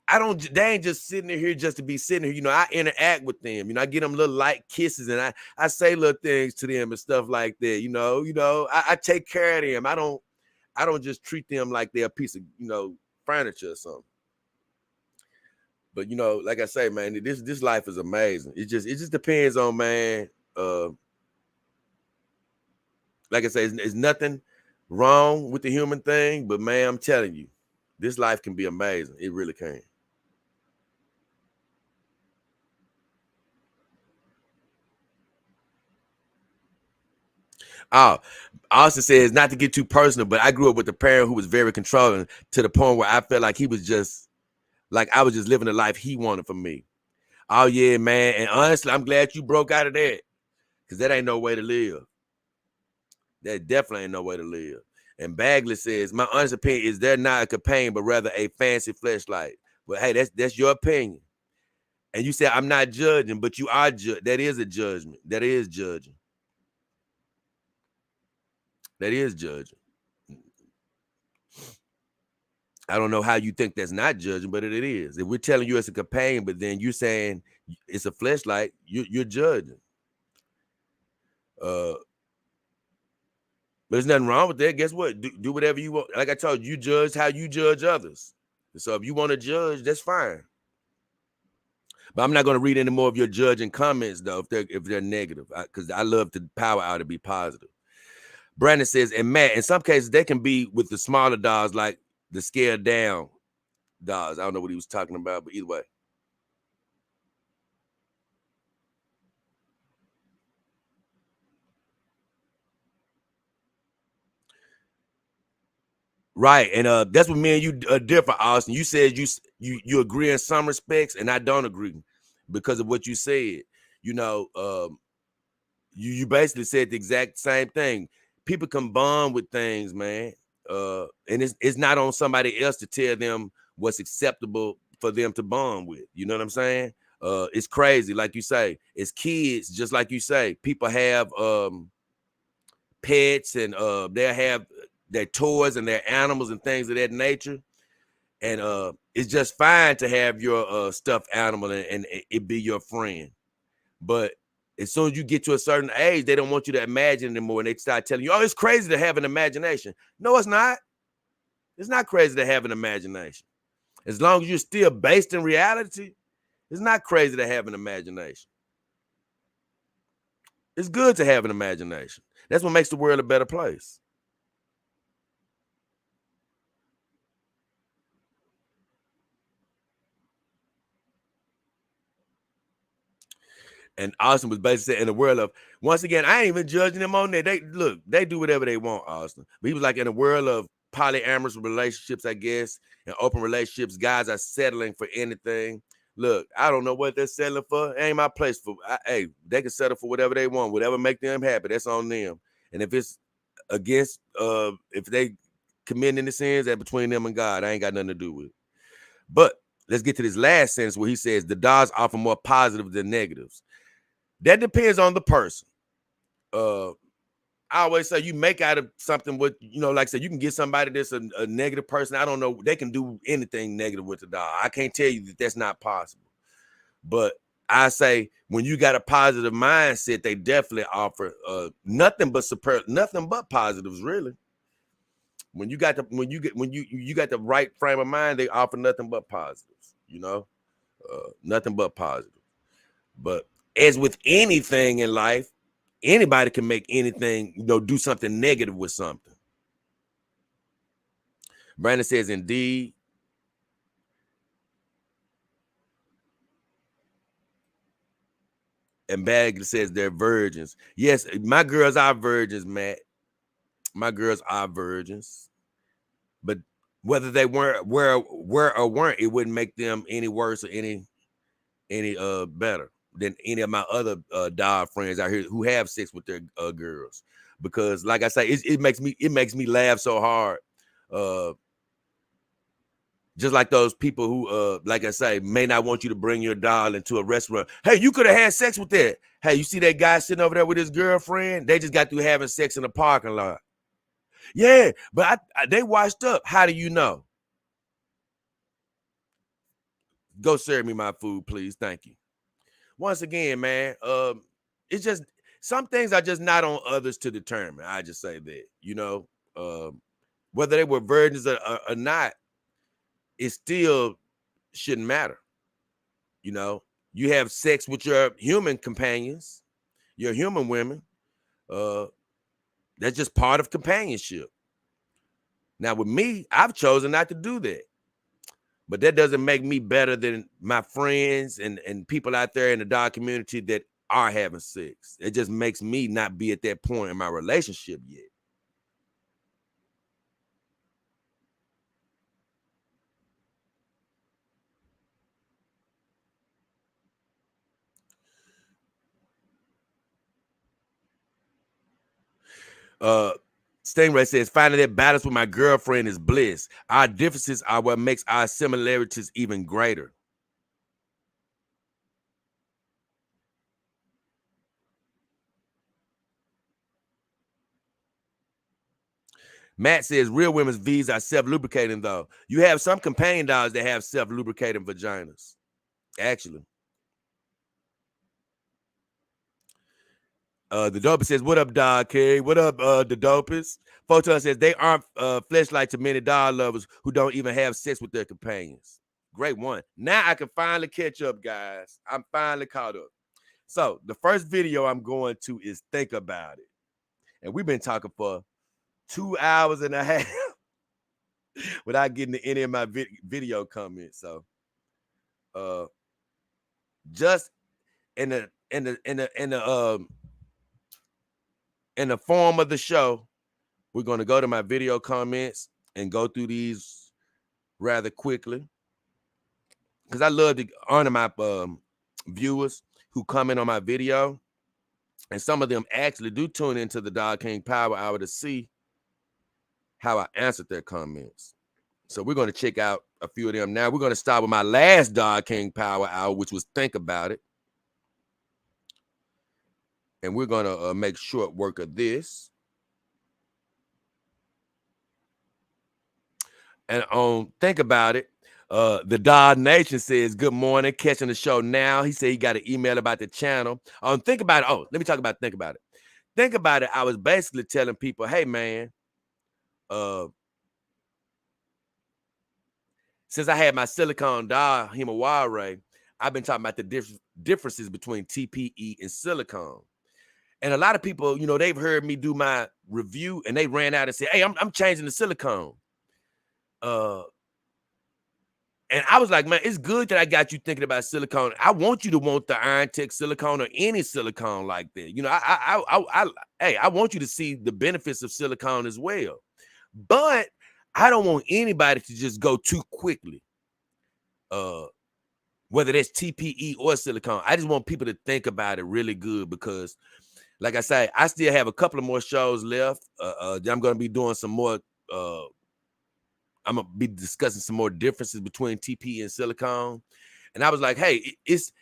I don't, they ain't just sitting here just to be sitting here. I interact with them. I get them little light kisses and I say little things to them and stuff like that. I take care of them. I don't just treat them like they're a piece of, furniture or something. But like I say, man, this life is amazing. It just depends on, man. Like I say, it's nothing wrong with the human thing, but man, I'm telling you, this life can be amazing. It really can. Oh, Austin says not to get too personal, but I grew up with a parent who was very controlling to the point where I felt like he was just like I was just living the life he wanted for me. Oh yeah, man. And honestly, I'm glad you broke out of that. Because that ain't no way to live. That definitely ain't no way to live. And Bagley says, my honest opinion is they're not a companion, but rather a fancy fleshlight. But hey, that's your opinion. And you said I'm not judging, but you are that is a judgment. That is judging. That is judging. I don't know how you think that's not judging, but it is. If we're telling you it's a companion, but then you're saying it's a fleshlight, you're judging. But there's nothing wrong with that. Guess what? Do whatever you want. Like I told you, you judge how you judge others. So if you want to judge, that's fine. But I'm not going to read any more of your judging comments though, if they're negative, because I love the power out to be positive. Brandon says, and Matt, in some cases they can be with the smaller dogs, like the scaled down dogs. I don't know what he was talking about, but either way. Right, and that's what me and you are different, Austin. You said you agree in some respects, and I don't agree because of what you said. You basically said the exact same thing. People can bond with things, man, and it's not on somebody else to tell them what's acceptable for them to bond with. You know what I'm saying? It's crazy, like you say. It's kids, just like you say. People have pets, and they'll have their toys and their animals and things of that nature. And it's just fine to have your stuffed animal and it be your friend. But as soon as you get to a certain age, they don't want you to imagine anymore. And they start telling you, oh, it's crazy to have an imagination. No, it's not. It's not crazy to have an imagination. As long as you're still based in reality, it's not crazy to have an imagination. It's good to have an imagination. That's what makes the world a better place. And Austin was basically in the world of, once again, I ain't even judging them on there. They do whatever they want, Austin. But he was like in a world of polyamorous relationships, I guess, and open relationships. Guys are settling for anything. Look, I don't know what they're settling for. It ain't my place for. Hey, they can settle for whatever they want, whatever make them happy. That's on them. And if it's against, if they commit any sins, that's between them and God. I ain't got nothing to do with it. But let's get to this last sentence where he says the dogs offer more positives than negatives. That depends on the person. I always say you make out of something with, like I said, you can get somebody that's a negative person. I don't know. They can do anything negative with the dog. I can't tell you that that's not possible. But I say when you got a positive mindset, they definitely offer nothing but positives, really. When you got the right frame of mind, they offer nothing but positives, nothing but positive. But as with anything in life, anybody can make anything, do something negative with something. Brandon says, indeed. And Bagley says they're virgins. Yes, my girls are virgins, Matt. My girls are virgins. But whether they were or weren't, it wouldn't make them any worse or any better than any of my other dog friends out here who have sex with their girls. Because like I say, it makes me laugh so hard. Just like those people who, like I say, may not want you to bring your dog into a restaurant. Hey, you could have had sex with that. Hey, you see that guy sitting over there with his girlfriend? They just got through having sex in the parking lot. Yeah, but they washed up. How do you know? Go serve me my food, please. Thank you. Once again, man, it's just some things are just not on others to determine. I just say that, whether they were virgins or not, it still shouldn't matter. You have sex with your human companions, your human women. That's just part of companionship. Now, with me, I've chosen not to do that. But that doesn't make me better than my friends and people out there in the dog community that are having sex. It just makes me not be at that point in my relationship yet. Stingray says, finding that balance with my girlfriend is bliss. Our differences are what makes our similarities even greater. Matt says, real women's V's are self-lubricating, though. You have some companion dogs that have self-lubricating vaginas, actually. The dopest says, what up, dog Kerry? What up, the dopest? Photon says, they aren't fleshlight to many dog lovers who don't even have sex with their companions. Great one. Now I can finally catch up, guys. I'm finally caught up. So the first video I'm going to is Think About It. And we've been talking for 2 hours and a half without getting to any of my video comments. So just in the form of the show, we're going to go to my video comments and go through these rather quickly, because I love to honor my viewers who comment on my video, and some of them actually do tune into the Dog King Power Hour to see how I answered their comments. So we're going to check out a few of them now. We're going to start with my last Dog King Power Hour, which was Think About It. And we're going to make short work of this. And on Think About It, the Dog Nation says, good morning, catching the show now. He said he got an email about the channel. Think About It. Oh, let me talk about Think About It. Think About It, I was basically telling people, hey, man, since I had my silicone dog, Himawari, I've been talking about the differences between TPE and silicone. And a lot of people, they've heard me do my review and they ran out and said, hey, I'm changing the silicone. And I was like, man, it's good that I got you thinking about silicone. I want you to want the Iron Tech silicone or any silicone like that. I want you to see the benefits of silicone as well. But I don't want anybody to just go too quickly, whether that's TPE or silicone. I just want people to think about it really good, because like I say, I still have a couple of more shows left. I'm going to be doing some more. I'm going to be discussing some more differences between TPE and silicone. And I was like, hey, it's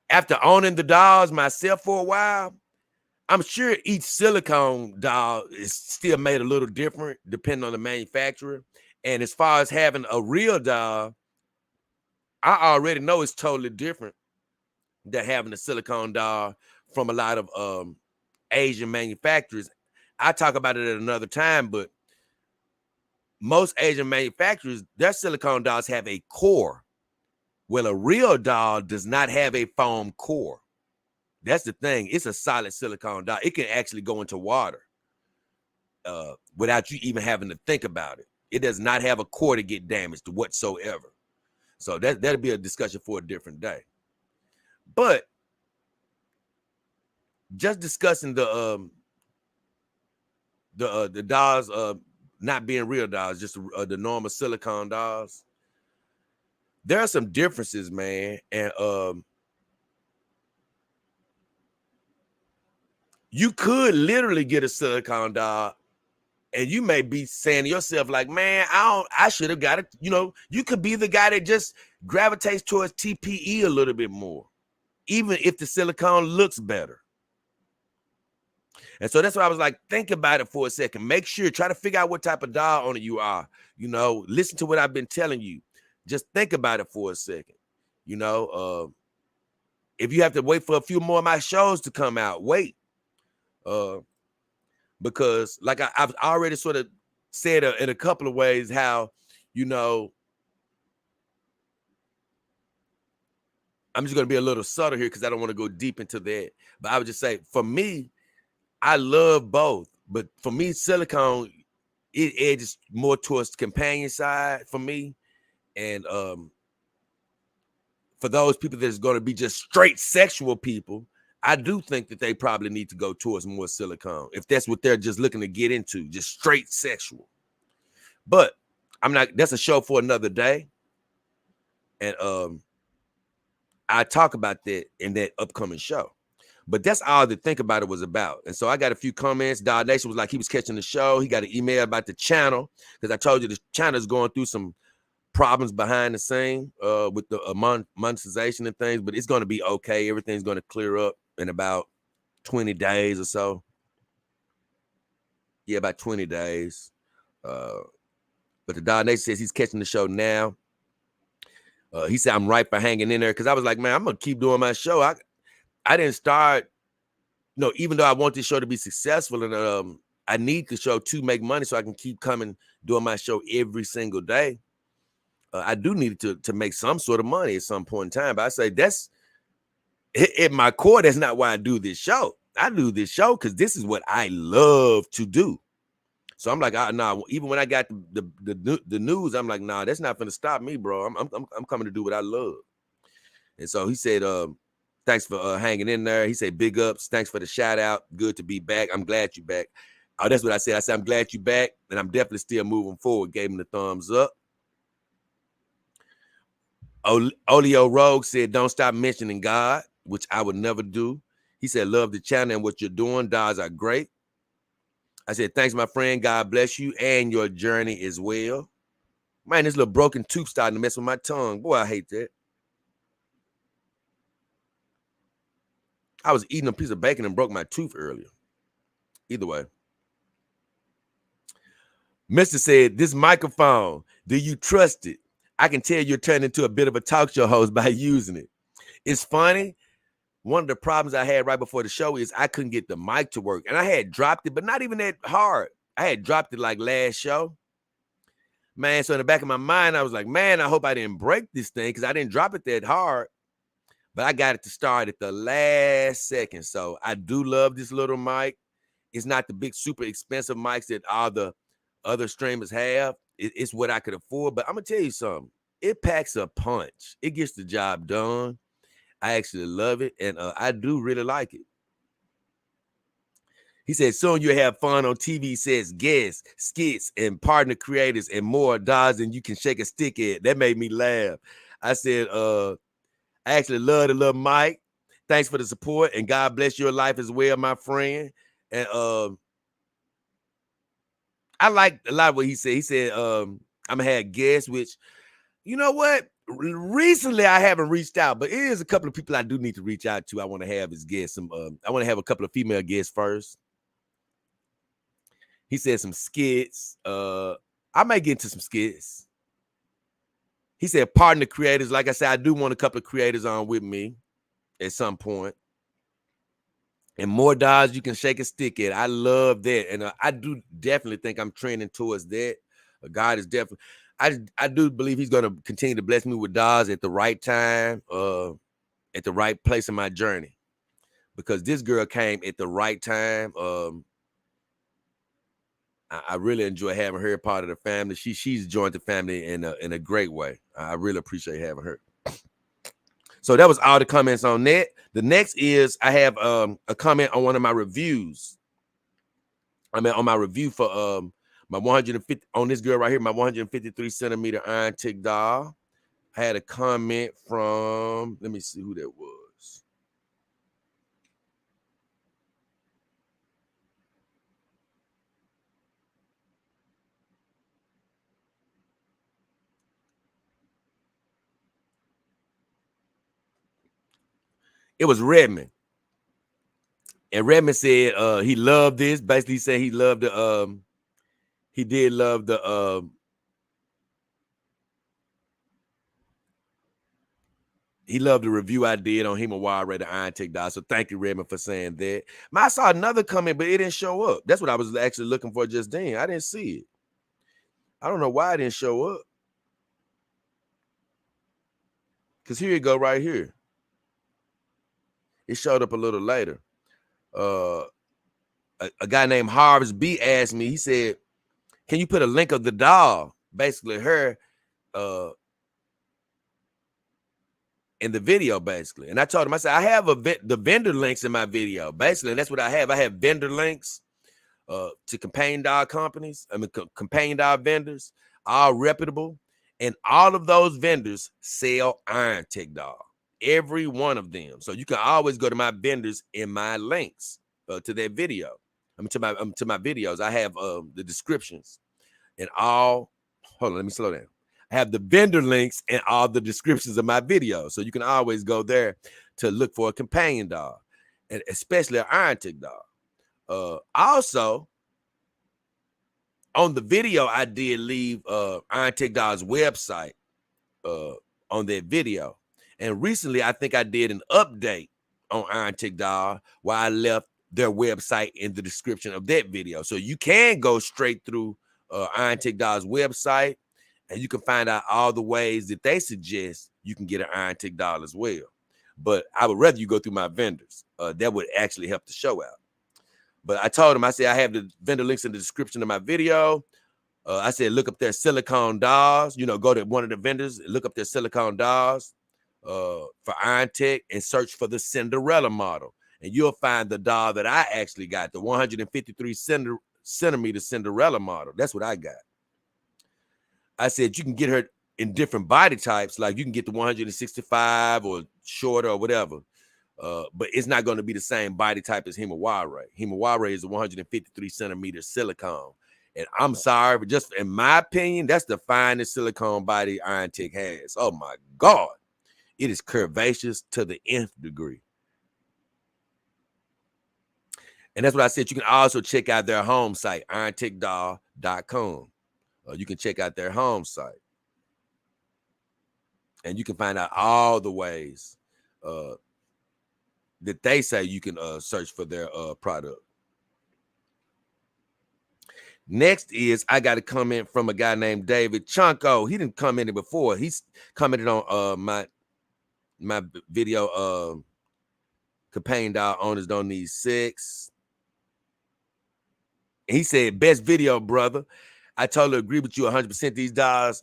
after owning the dolls myself for a while, I'm sure each silicone doll is still made a little different depending on the manufacturer. And as far as having a real doll, I already know it's totally different than having a silicone doll from a lot of Asian manufacturers. I talk about it at another time, but most Asian manufacturers, their silicone dolls have a core. Well, a real doll does not have a foam core. That's the thing. It's a solid silicone doll. It can actually go into water without you even having to think about it. It does not have a core to get damaged whatsoever. So that'll be a discussion for a different day. But just discussing the dolls, not being real dolls, just the normal silicone dolls. There are some differences, man, and you could literally get a silicone doll, and you may be saying to yourself, like, man, I should have got it. You know, you could be the guy that just gravitates towards TPE a little bit more, even if the silicone looks better. And so that's why I was like, think about it for a second. Make sure, try to figure out what type of doll owner you are. You know, listen to what I've been telling you. Just think about it for a second. You know, if you have to wait for a few more of my shows to come out, wait. Because like I've already sort of said in a couple of ways how, you know, I'm just going to be a little subtle here because I don't want to go deep into that. But I would just say, for me, I love both. But for me, silicone, it edges more towards the companion side for me. And for those people that's going to be just straight sexual people, I do think that they probably need to go towards more silicone if that's what they're just looking to get into, just straight sexual. But that's a show for another day. And I talk about that in that upcoming show. But that's all the Think About It was about. And so I got a few comments. Dog Nation was like, he was catching the show. He got an email about the channel because I told you the channel is going through some problems behind the scene with the monetization and things, but it's going to be okay. Everything's going to clear up in about 20 days or so. Yeah, about 20 days. But the Dog Nation says he's catching the show now. He said, I'm right for hanging in there because I was like, man, I'm going to keep doing my show. I didn't start, you know, even though I want this show to be successful and I need the show to make money so I can keep coming doing my show every single day. I do need to make some sort of money at some point in time. But I say that's at my core. That's not why I do this show. I do this show because this is what I love to do. So I'm like, nah. Even when I got the news, I'm like, nah, that's not going to stop me, bro. I'm coming to do what I love. And so he said, thanks for hanging in there. He said, big ups. Thanks for the shout out. Good to be back. I'm glad you're back. Oh, that's what I said. I said, I'm glad you're back. And I'm definitely still moving forward. Gave him the thumbs up. Olio Rogue said, don't stop mentioning God, which I would never do. He said, love the channel and what you're doing. Dolls are great. I said, thanks, my friend. God bless you and your journey as well. Man, this little broken tooth starting to mess with my tongue. Boy, I hate that. I was eating a piece of bacon and broke my tooth earlier. Either way. Mr. said, this microphone, do you trust it? I can tell you're turning into a bit of a talk show host by using it. It's funny. One of the problems I had right before the show is I couldn't get the mic to work. And I had dropped it, but not even that hard. I had dropped it like last show. Man, so in the back of my mind, I was like, man, I hope I didn't break this thing because I didn't drop it that hard. But I got it to start at the last second. So I do love this little mic. It's not the big, super expensive mics that all the other streamers have. It's what I could afford. But I'm going to tell you something. It packs a punch. It gets the job done. I actually love it. And I do really like it. He said, soon you'll have fun on TV sets, guests, skits, and partner creators, and more dolls than you can shake a stick at. That made me laugh. I said, I actually love the little mic. Thanks for the support, and God bless your life as well, my friend. And I like a lot of what he said. He said, I'm going to have guests, which, you know what? Recently, I haven't reached out, but it is a couple of people I do need to reach out to. I want to have as guests. I want to have a couple of female guests first. He said some skits. I might get into some skits. He said partner creators. Like I said, I do want a couple of creators on with me at some point. And more dolls you can shake a stick at. I love that. And I do definitely think I'm trending towards that. God is definitely, I do believe he's going to continue to bless me with dolls at the right time, at the right place in my journey. Because this girl came at the right time. I really enjoy having her part of the family. She's joined the family in a great way. I really appreciate having her. So that was all the comments on that. The next is I have a comment on one of my reviews. I mean, on my review for My 150 on this girl right here, my 153 centimeter iron tick doll. I had a comment from, let me see who that was. It was Redmond. And Redmond said he loved this. Basically, he said he loved the he did love the he loved the review I did on Himawari, the Iron Tick Doll. So thank you, Redmond, for saying that. I saw another comment, but it didn't show up. That's what I was actually looking for just then. I didn't see it. I don't know why it didn't show up. Because here you go right here. It showed up a little later. A guy named Harvest B asked me, he said, can you put a link of the doll, basically her, in the video, basically? And I told him, I said, I have the vendor links in my video, basically, and that's what I have. I have vendor links to companion doll companies, companion doll vendors, all reputable, and all of those vendors sell Iron Tick doll, every one of them. So you can always go to my vendors in my links to their video. To my videos. I have the descriptions and all. Hold on, let me slow down. I have the vendor links and all the descriptions of my videos, so you can always go there to look for a companion doll, and especially an Iron Tick doll. Also, on the video, I did leave Iron Tick Doll's website on that video, and recently I think I did an update on Iron Tick Doll where I left their website in the description of that video, so you can go straight through Iron Tick Doll's website, and you can find out all the ways that they suggest you can get an Iron Tick doll as well. But I would rather you go through my vendors. That would actually help the show out. But I told him, I said, I have the vendor links in the description of my video. I said, look up their silicone dolls. You know, go to one of the vendors, look up their silicone dolls for Iron Tick and search for the Cinderella model. And you'll find the doll that I actually got, the 153 centimeter Cinderella model. That's what I got. I said, you can get her in different body types. Like you can get the 165 or shorter or whatever. But it's not going to be the same body type as Himawari. Himawari is a 153 centimeter silicone. And I'm sorry, but just in my opinion, that's the finest silicone body Iron Tick has. Oh my God. It is curvaceous to the nth degree. And that's what I said. You can also check out their home site, irontickdoll.com. You can check out their home site. And you can find out all the ways that they say you can search for their product. Next is, I got a comment from a guy named David Chunko. He didn't comment it before. He's commented on my video, companion doll owners don't need sex. And he said, best video, brother. I totally agree with you 100%. These dolls,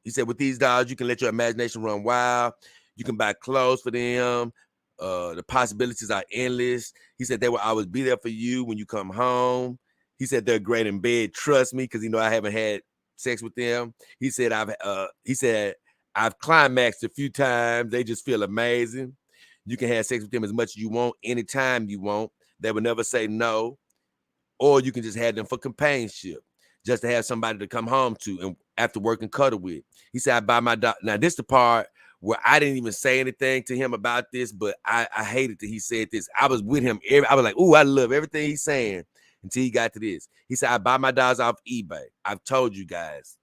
he said, with these dolls, you can let your imagination run wild. You can buy clothes for them. The possibilities are endless. He said they will always be there for you when you come home. He said they're great in bed. Trust me, because I haven't had sex with them. He said I've climaxed a few times. They just feel amazing. You can have sex with them as much as you want, anytime you want. They will never say no. Or you can just have them for companionship, just to have somebody to come home to and after work and cuddle with. He said, I buy my dog. Now, this is the part where I didn't even say anything to him about this, but I hated that he said this. I was with him. I was like, oh, I love everything he's saying until he got to this. He said, I buy my dolls off eBay. I've told you guys,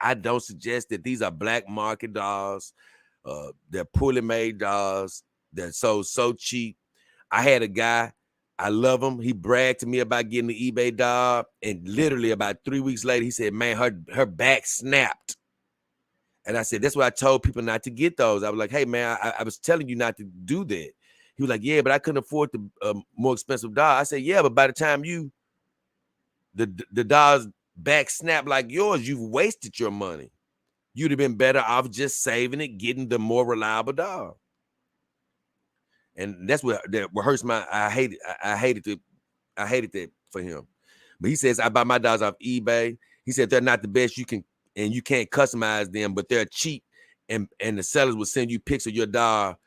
I don't suggest that these are black market dolls. They're poorly made dolls. They're so cheap. I had a guy, I love him. He bragged to me about getting the eBay doll, and literally about 3 weeks later, he said, man, her back snapped. And I said, that's why I told people not to get those. I was like, hey, man, I was telling you not to do that. He was like, yeah, but I couldn't afford the more expensive doll. I said, yeah, but by the time the doll's back snapped like yours, you've wasted your money. You'd have been better off just saving it, getting the more reliable doll. And that's what hurts my. I hated that for him. But he says, I buy my dolls off eBay. He said they're not the best you can, and you can't customize them, but they're cheap. And the sellers will send you pics of your doll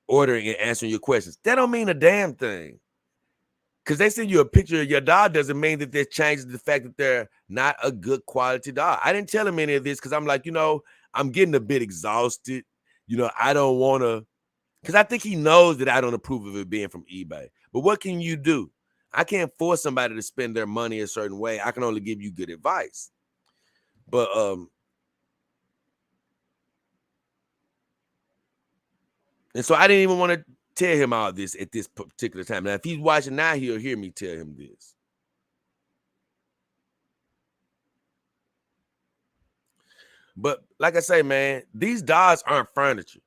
ordering and answering your questions. That don't mean a damn thing. Because they send you a picture of your doll doesn't mean that they're changing the fact that they're not a good quality doll. I didn't tell him any of this because I'm like, I'm getting a bit exhausted. I don't want to, because I think he knows that I don't approve of it being from eBay. But what can you do? I can't force somebody to spend their money a certain way. I can only give you good advice. But and so I didn't even want to tell him all this at this particular time. Now, if he's watching now, he'll hear me tell him this. But like I say, man, these dolls aren't furniture.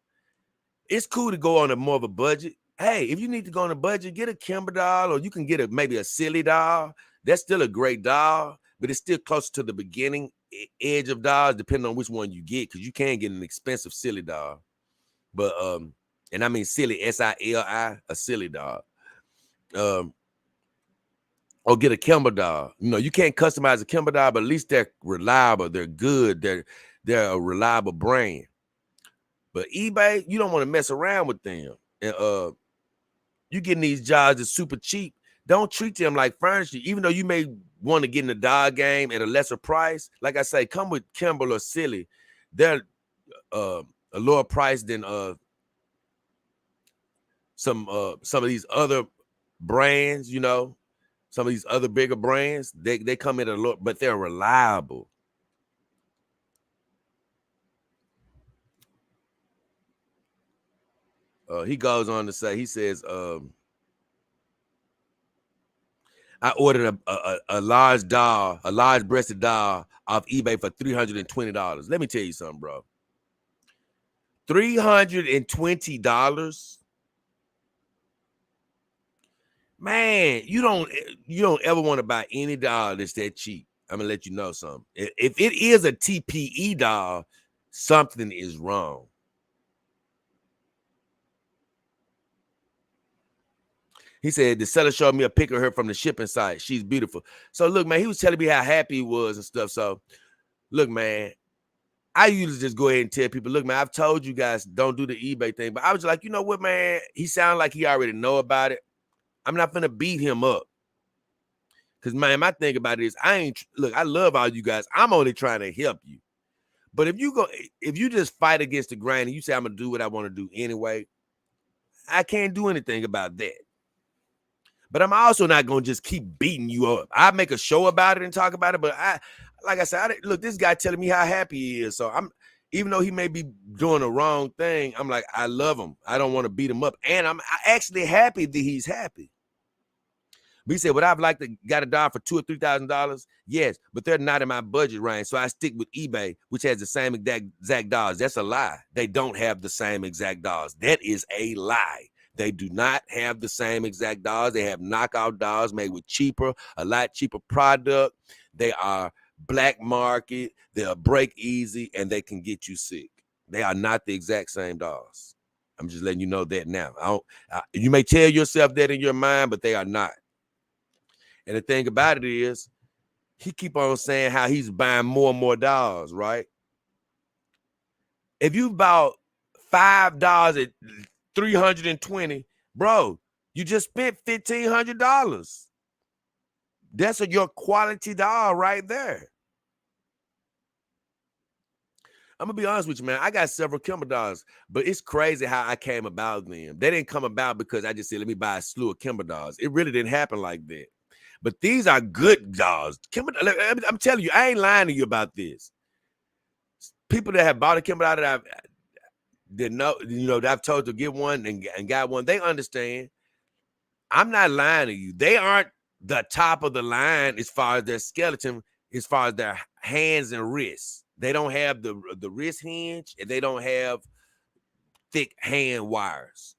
It's cool to go on a more of a budget. Hey, if you need to go on a budget, get a Kimber doll, or you can get maybe a silly doll. That's still a great doll, but it's still closer to the beginning edge of dolls, depending on which one you get, because you can get an expensive silly doll. But and I mean silly, SILI, a silly doll. Or get a Kimber doll. You can't customize a Kimber doll, but at least they're reliable, they're good, they're a reliable brand. But eBay, you don't want to mess around with them. And you getting these jobs that's super cheap. Don't treat them like furniture, even though you may want to get in the doll game at a lesser price. Like I say, come with Kimber or Silly. They're a lower price than some of these other brands, some of these other bigger brands. They come in a low, but they're reliable. He goes on to say, he says, I ordered a large doll, a large breasted doll off eBay for $320. Let me tell you something, bro. $320? Man, you don't ever want to buy any doll that's that cheap. I'm gonna let you know something. If it is a TPE doll, something is wrong. He said the seller showed me a pic of her from the shipping site. She's beautiful. So look, man, he was telling me how happy he was and stuff. So look, man, I usually just go ahead and tell people, look, man, I've told you guys don't do the eBay thing. But I was like, you know what, man? He sounded like he already know about it. I'm not gonna beat him up. Because, man, my thing about it is I love all you guys. I'm only trying to help you. But if you just fight against the grain and you say I'm gonna do what I want to do anyway, I can't do anything about that. But I'm also not gonna just keep beating you up. I make a show about it and talk about it, but like I said, look, this guy telling me how happy he is. So even though he may be doing the wrong thing, I'm like, I love him. I don't want to beat him up, and I'm actually happy that he's happy. But he said, would I have liked to got a doll for $2,000 or $3,000? Yes, but they're not in my budget range. So I stick with eBay, which has the same exact dolls. That's a lie. They don't have the same exact dolls. That is a lie. They do not have the same exact dolls. They have knockout dolls made with a lot cheaper product. They are black market. They'll break easy, and they can get you sick. They are not the exact same dolls. I'm just letting you know that now. You may tell yourself that in your mind, but they are not. And the thing about it is, he keep on saying how he's buying more and more dolls, right? If you bought $5 at $320, bro, you just spent $1,500. That's your quality doll right there. I'm gonna be honest with you, man. I got several Kimber dolls, but it's crazy how I came about them. They didn't come about because I just said, let me buy a slew of Kimber dolls. It really didn't happen like that. But these are good dolls. Kimber, I'm telling you, I ain't lying to you about this. People that have bought a Kimber doll that I've told to get one and got one, they understand. I'm not lying to you. They aren't the top of the line as far as their skeleton, as far as their hands and wrists. They don't have the wrist hinge, and they don't have thick hand wires.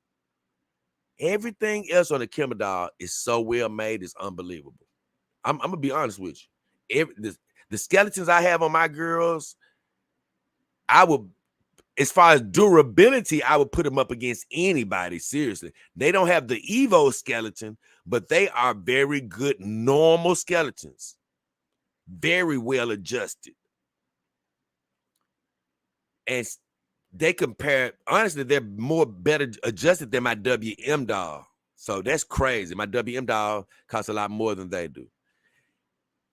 Everything else on the Kimber doll is so well made, it's unbelievable. I'm gonna be honest with you. The skeletons I have on my girls, I would as far as durability, I would put them up against anybody. Seriously, they don't have the Evo skeleton, but they are very good normal skeletons, very well adjusted, and they compare. Honestly, they're more better adjusted than my WM doll. So that's crazy. My WM doll costs a lot more than they do.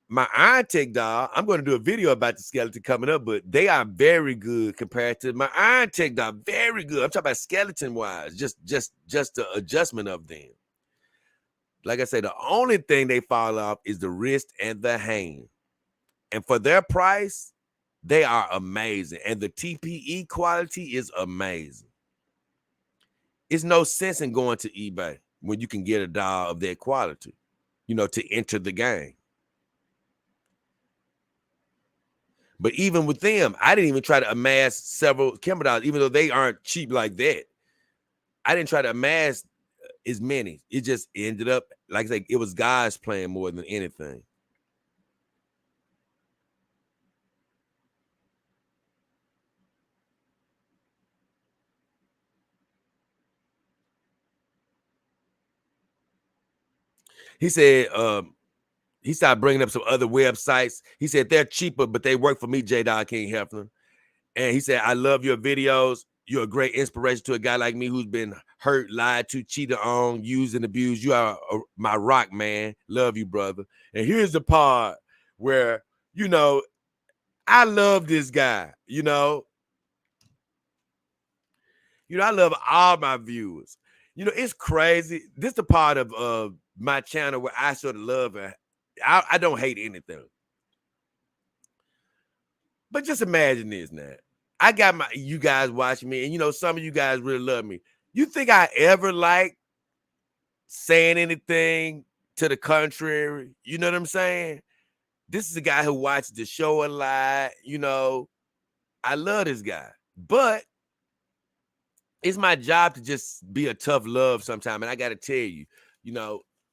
My Iron Tech doll, I'm going to do a video about the skeleton coming up, but they are very good compared to my Iron Tech doll. Very good. I'm talking about skeleton wise, just the adjustment of them. Like I say, the only thing they fall off is the wrist and the hand. And for their price, they are amazing. And the TPE quality is amazing. It's no sense in going to eBay when you can get a doll of that quality, to enter the game. But even with them, I didn't even try to amass several Kimber dolls, even though they aren't cheap like that. I didn't try to amass as many. It just ended up, like I say, it was guys playing more than anything. He said, he started bringing up some other websites. He said they're cheaper, but they work for me, J-Dog King Heflin. And he said, I love your videos. You're a great inspiration to a guy like me who's been hurt, lied to, cheated on, used and abused. You are my rock, man. Love you, brother. And here's the part where, I love this guy, I love all my viewers. It's crazy. This is the part of my channel where I sort of love it. I don't hate anything. But just imagine this now. I got you guys watching me, and some of you guys really love me. You think I ever like saying anything to the contrary? You know what I'm saying? This is a guy who watches the show a lot. I love this guy, but it's my job to just be a tough love sometime. And I got to tell you,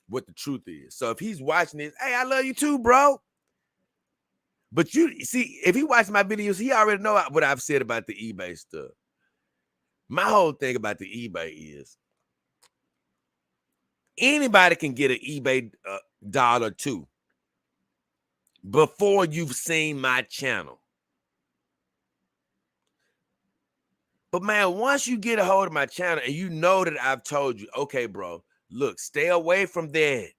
what the truth is. So if he's watching this, hey, I love you too, bro. But you see, if he watches my videos, he already know what I've said about the eBay stuff. My whole thing about the eBay is anybody can get an eBay doll or two before you've seen my channel. But man, once you get a hold of my channel and you know that I've told you, okay, bro, look, stay away from that.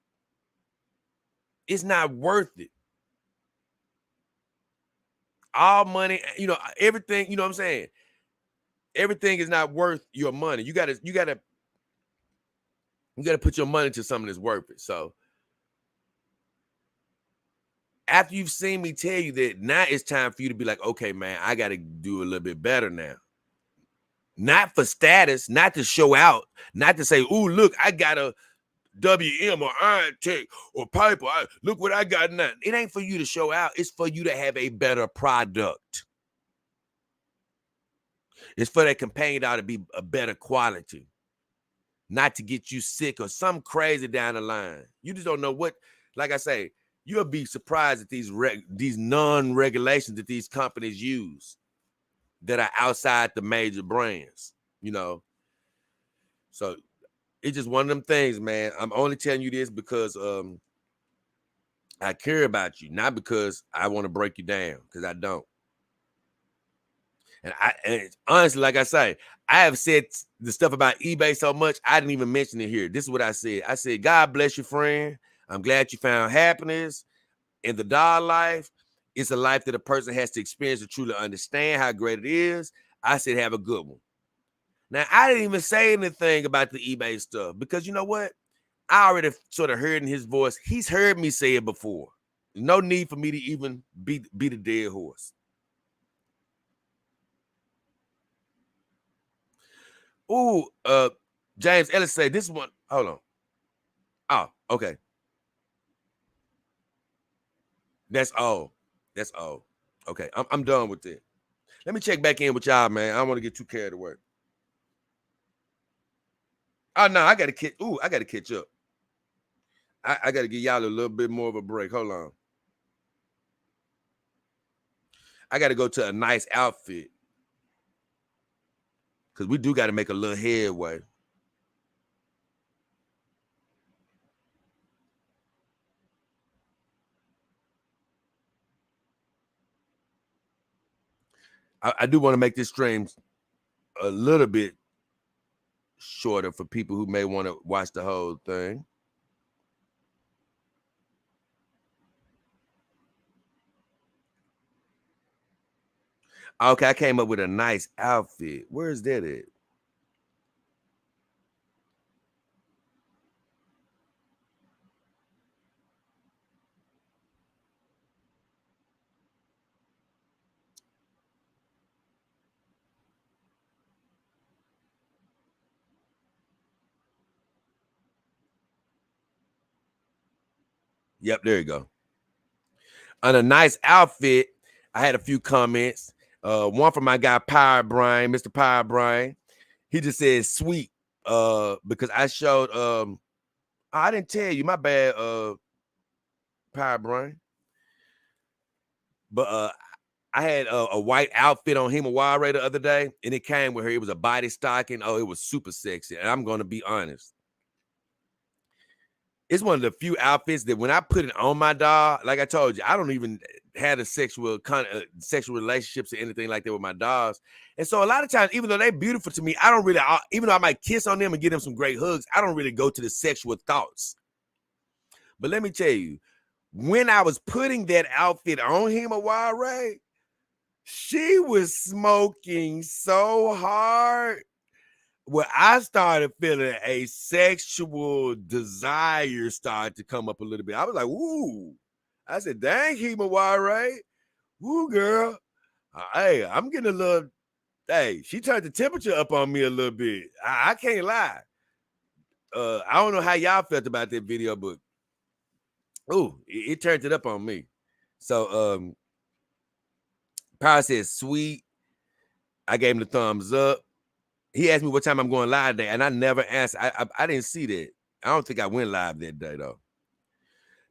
It's not worth it. All money, everything, you know what I'm saying? Everything is not worth your money. You gotta put your money to something that's worth it. So after you've seen me tell you that, now it's time for you to be like, okay, man, I got to do a little bit better now. Not for status, not to show out, not to say, ooh, look, I got a WM or Iron Tech or Piper. Look what I got now. It ain't for you to show out. It's for you to have a better product. It's for that companion doll to be a better quality, not to get you sick or something crazy down the line. You just don't know what, like I say, you'll be surprised at these non-regulations that these companies use that are outside the major brands, So it's just one of them things, man. I'm only telling you this because I care about you, not because I want to break you down, because I don't. And honestly, like I say, I have said the stuff about eBay so much, I didn't even mention it here. This is what I said. I said, God bless you, friend. I'm glad you found happiness in the doll life. It's a life that a person has to experience to truly understand how great it is. I said, have a good one. Now, I didn't even say anything about the eBay stuff because you know what? I already sort of heard in his voice. He's heard me say it before. No need for me to even beat a dead horse. Ooh, James Ellis say this one. Hold on. Oh, okay. That's all. That's all. Okay, I'm done with it. Let me check back in with y'all, man. I don't want to get too carried away. Oh no, I gotta catch up. I gotta give y'all a little bit more of a break. Hold on. I gotta go to a nice outfit. because we do got to make a little headway. I do want to make this stream a little bit shorter for people who may want to watch the whole thing. Okay, I came up with a nice outfit. Where is that at? Yep, there you go. On a nice outfit, I had a few comments. One from my guy Power Brian, Mr. Power Brian. He just said sweet. Because I showed I didn't tell you, my bad, Power Brian. But I had a white outfit on Himawari the other day, and it came with her. It was a body stocking. Oh, it was super sexy. And I'm gonna be honest. It's one of the few outfits that when I put it on my dog, like I told you, I don't even have a sexual relationships or anything like that with my dogs. And so a lot of times, even though they're beautiful to me, I don't really, even though I might kiss on them and give them some great hugs, I don't really go to the sexual thoughts. But let me tell you, when I was putting that outfit on Himawari, she was smoking so hard. Well, I started feeling a sexual desire start to come up a little bit. I was like, ooh. I said, dang, Himawari. Woo, girl. Hey, I'm getting a little, hey, she turned the temperature up on me a little bit. I can't lie. I don't know how y'all felt about that video, but ooh, it turned it up on me. So Power says sweet. I gave him the thumbs up. He asked me what time I'm going live today, and I never answered. I didn't see that. I don't think I went live that day, though.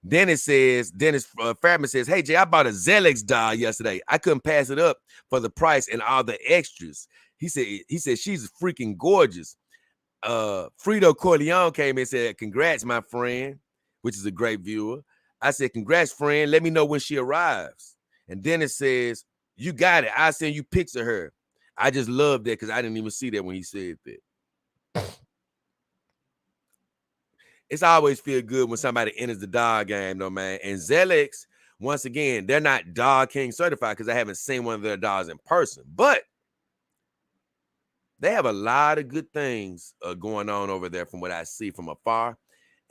Dennis Fairman says, hey, Jay, I bought a Zelex doll yesterday. I couldn't pass it up for the price and all the extras. He said she's freaking gorgeous. Frito Corleone came and said, congrats, my friend, which is a great viewer. I said, congrats, friend. Let me know when she arrives. And Dennis says, you got it. I'll send you pics of her. I just love that because I didn't even see that when he said that. It's always feel good when somebody enters the dog game, though, man. And Zelex, once again, they're not Dog King certified because I haven't seen one of their dogs in person. But they have a lot of good things going on over there from what I see from afar.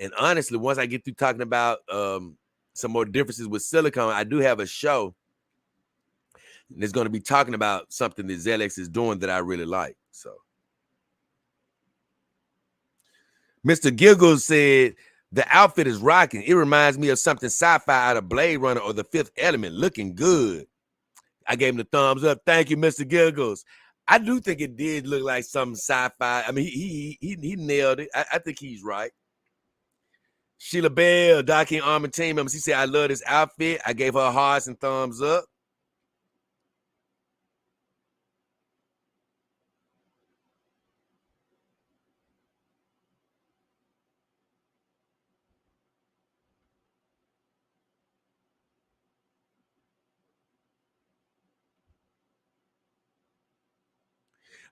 And honestly, once I get through talking about some more differences with silicone, I do have a show that's going to be talking about something that Zelex is doing that I really like. So Mr. Giggles said, the outfit is rocking. It reminds me of something sci-fi out of Blade Runner or The Fifth Element. Looking good. I gave him the thumbs up. Thank you, Mr. Giggles. I do think it did look like some sci-fi. I mean, he nailed it. I think he's right. Sheila Bell, Docking Army team members. He said, I love this outfit. I gave her hearts and thumbs up.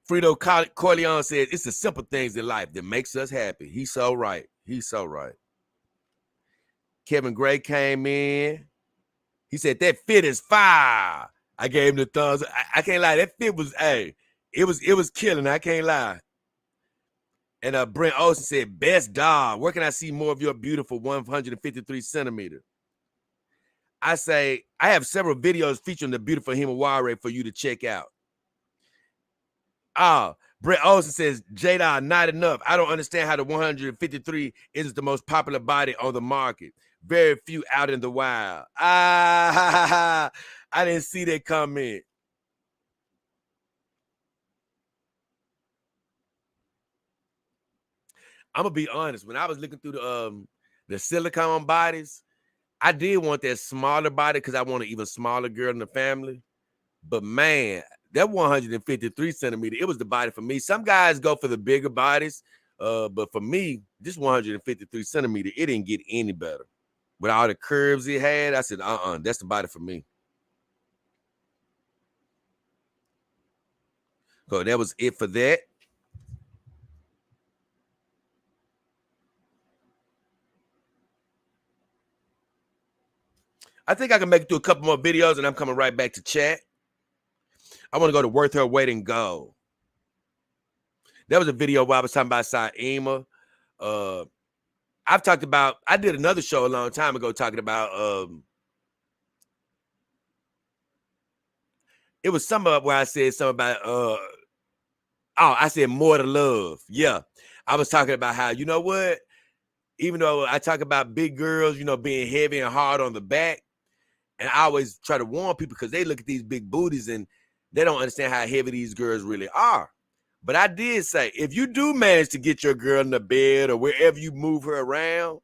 Frito Corleone said, it's the simple things in life that makes us happy. He's so right. He's so right. Kevin Gray came in. He said, that fit is fire. I gave him the thumbs. I can't lie. That fit was, hey, it was killing. I can't lie. And Brent Olsen said, best dog. Where can I see more of your beautiful 153 centimeter? I say, I have several videos featuring the beautiful Himawari for you to check out. Brett Olsen says, Jada, not enough. I don't understand how the 153 is the most popular body on the market. Very few out in the wild. I didn't see that comment. I'm gonna be honest. When I was looking through the silicone bodies, I did want that smaller body because I want an even smaller girl in the family. But man, that 153 centimeter, it was the body for me. Some guys go for the bigger bodies, but for me, this 153 centimeter, it didn't get any better. With all the curves it had, I said, that's the body for me. So that was it for that. I think I can make it through a couple more videos, and I'm coming right back to chat. I want to go to Worth Her Weight in Gold. That was a video where I was talking about Saima. I did another show a long time ago talking about, it was something where I said something about, I said more to love. Yeah. I was talking about how, you know what? Even though I talk about big girls, being heavy and hard on the back, and I always try to warn people because they look at these big booties and they don't understand how heavy these girls really are. But I did say, if you do manage to get your girl in the bed or wherever you move her around,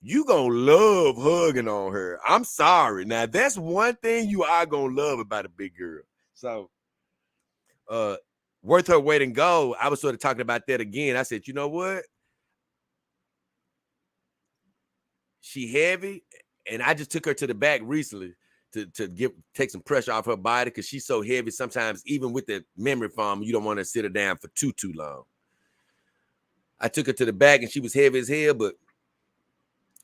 you gonna love hugging on her. I'm sorry. Now, that's one thing you are gonna love about a big girl. So, Worth Her Weight in Gold, I was sort of talking about that again. I said, you know what? She heavy, and I just took her to the back recently to take some pressure off her body because she's so heavy. Sometimes even with the memory foam, you don't want to sit her down for too long. I took her to the back and she was heavy as hell, but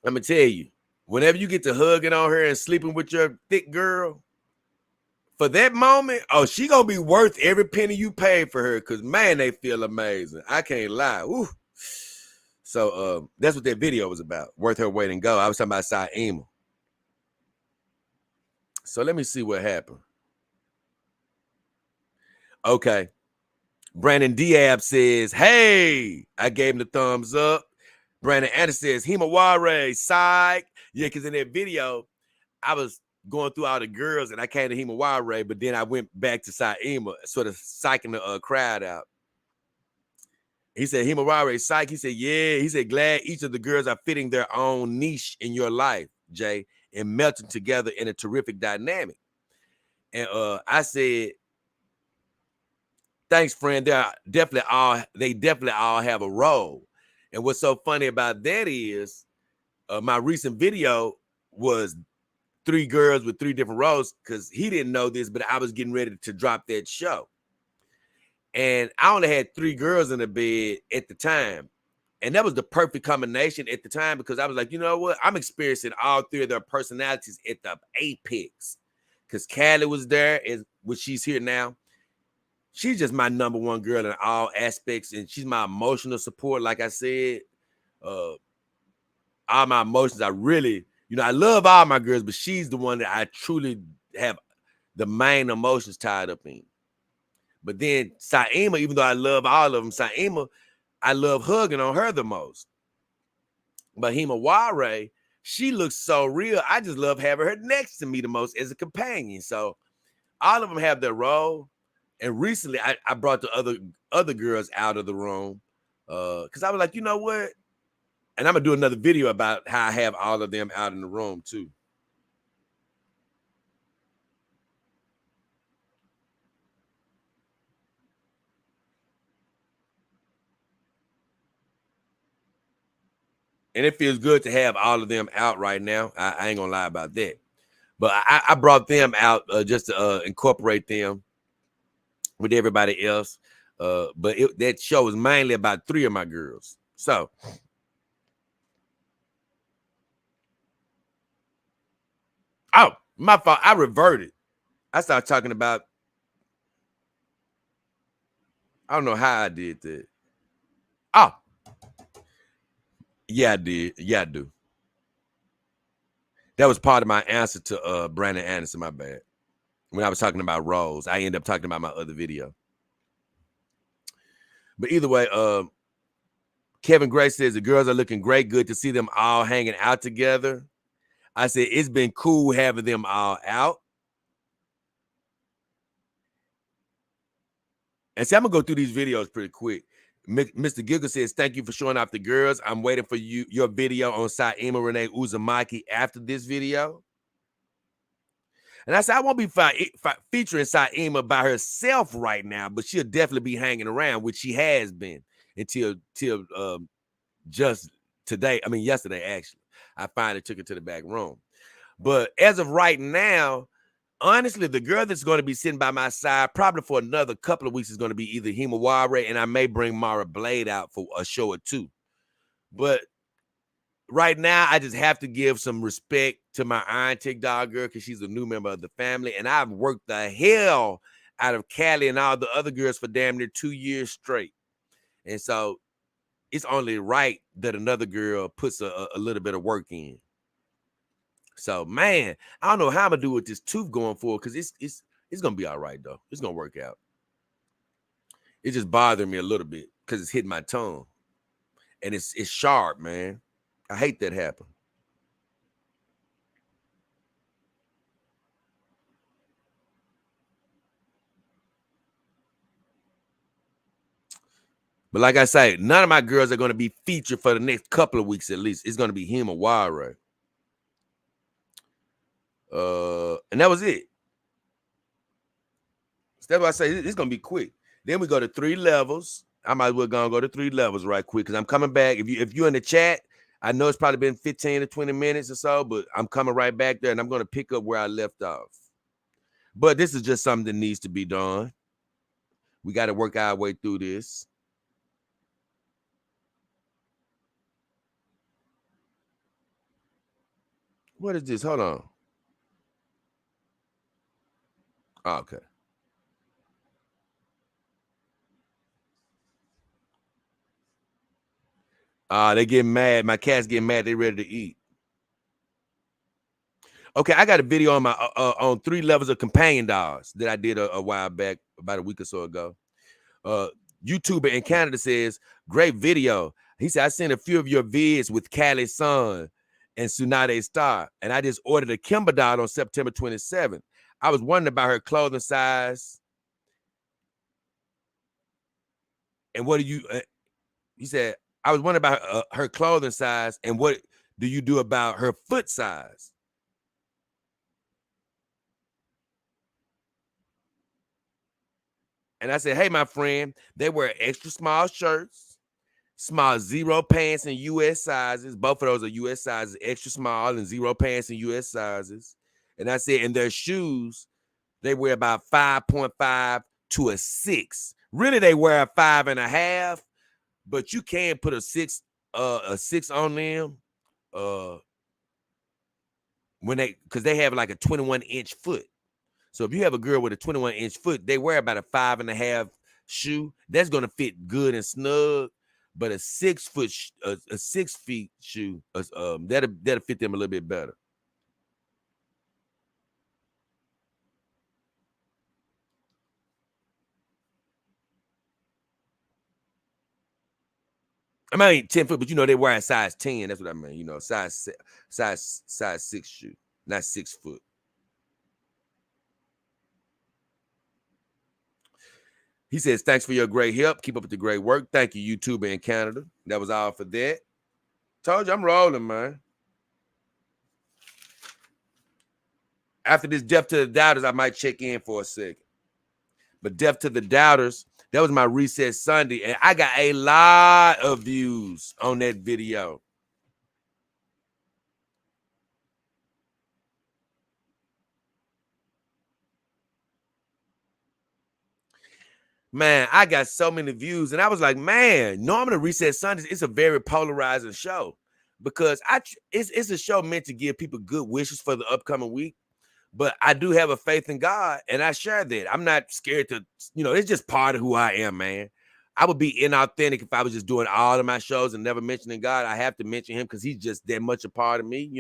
I'm gonna tell you, whenever you get to hugging on her and sleeping with your thick girl, for that moment, she gonna be worth every penny you pay for her because man, they feel amazing. I can't lie. Woo. So that's what that video was about. Worth Her Weight in Gold. I was talking about Saima. So let me see what happened. Okay. Brandon Diab says, hey, I gave him the thumbs up. Brandon Anderson says, Himaware, psych. Yeah, because in that video, I was going through all the girls and I came to Himaware, but then I went back to Saima, sort of psyching the crowd out. He said, Himaware, psych. He said, yeah. He said, glad each of the girls are fitting their own niche in your life, Jay, and melting together in a terrific dynamic. And I said, thanks, friend. They definitely all have a role. And what's so funny about that is my recent video was 3 girls with 3 different roles because he didn't know this, but I was getting ready to drop that show. And I only had 3 girls in the bed at the time. And that was the perfect combination at the time because I was like, you know what? I'm experiencing all 3 of their personalities at the apex. Because Callie was there, which she's here now. She's just my number one girl in all aspects, and she's my emotional support. Like I said, all my emotions, I really, I love all my girls, but she's the one that I truly have the main emotions tied up in. But then Saima, even though I love all of them, Saima, I love hugging on her the most. But Himaware, she looks so real. I just love having her next to me the most as a companion. So all of them have their role. And recently, I brought the other girls out of the room because I was like, you know what? And I'm going to do another video about how I have all of them out in the room, too. And it feels good to have all of them out right now. I ain't going to lie about that. But I brought them out just to incorporate them with everybody else. But that show was mainly about 3 of my girls. So my fault. I reverted. I started talking about, I don't know how I did that. Yeah, I did. Yeah, I do. That was part of my answer to Brandon Anderson, my bad. When I was talking about roles, I ended up talking about my other video. But either way, Kevin Gray says the girls are looking great. Good to see them all hanging out together. I said, it's been cool having them all out. And see, I'm going to go through these videos pretty quick. Mr. Giggle says, thank you for showing off the girls. I'm waiting for your video on Saima Renee Uzumaki after this video. And I said, I won't be featuring Saima by herself right now, but she'll definitely be hanging around, which she has been until just today. I mean, yesterday, actually. I finally took her to the back room. But as of right now, honestly, the girl that's going to be sitting by my side probably for another couple of weeks is going to be either Himawari, and I may bring Mara Blade out for a show or two. But right now, I just have to give some respect to my Iron Tick Dog girl because she's a new member of the family, and I've worked the hell out of Callie and all the other girls for damn near 2 years straight. And so it's only right that another girl puts a little bit of work in. So, man, I don't know how I'm gonna do with this tooth going forward because it's gonna be all right though. It's gonna work out. It just bothered me a little bit because it's hitting my tongue, and it's sharp, man. I hate that happen. But like I say, none of my girls are going to be featured for the next couple of weeks at least. It's going to be him or Wire. And that was it. So that's why I say it's going to be quick. Then we go to 3 levels. I might as well go to 3 levels right quick because I'm coming back. If you're in the chat, I know it's probably been 15 to 20 minutes or so, but I'm coming right back there and I'm going to pick up where I left off. But this is just something that needs to be done. We got to work our way through this. What is this? Hold on. Oh, okay. They getting mad. My cat's getting mad. They ready to eat. Okay, I got a video on my on 3 levels of companion dogs that I did a while back, about a week or so ago. YouTuber in Canada says, great video. He said, I seen a few of your vids with Callie's son and Tsunade Star, and I just ordered a Kimber doll on September 27th. I was wondering about her clothing size. And what do you, he said, I was wondering about her clothing size and what do you do about her foot size? And I said, hey, my friend, they wear extra small shirts, small zero pants in US sizes. Both of those are US sizes, extra small and zero pants in US sizes. And I said, in their shoes, they wear about 5.5 to a 6. Really, they wear a 5.5, but you can put a 6 on them when because they have like a 21-inch foot. So if you have a girl with a 21-inch foot, they wear about a 5.5 shoe. That's gonna fit good and snug. But a 6 foot, a 6 feet shoe, that'll fit them a little bit better. I mean 10 foot, but you know they wear a size 10. That's what I mean. You know, size 6 shoe, not 6 foot. He says, thanks for your great help. Keep up with the great work. Thank you, YouTuber in Canada. That was all for that. Told you I'm rolling, man. After this Death to the Doubters, I might check in for a second. But Death to the Doubters, that was my Reset Sunday. And I got a lot of views on that video. Man, I got so many views. And I was like, man, normally Reset Sundays, it's a very polarizing show. Because it's a show meant to give people good wishes for the upcoming week. But I do have a faith in God, and I share that. I'm not scared to, it's just part of who I am, man. I would be inauthentic if I was just doing all of my shows and never mentioning God. I have to mention him because he's just that much a part of me,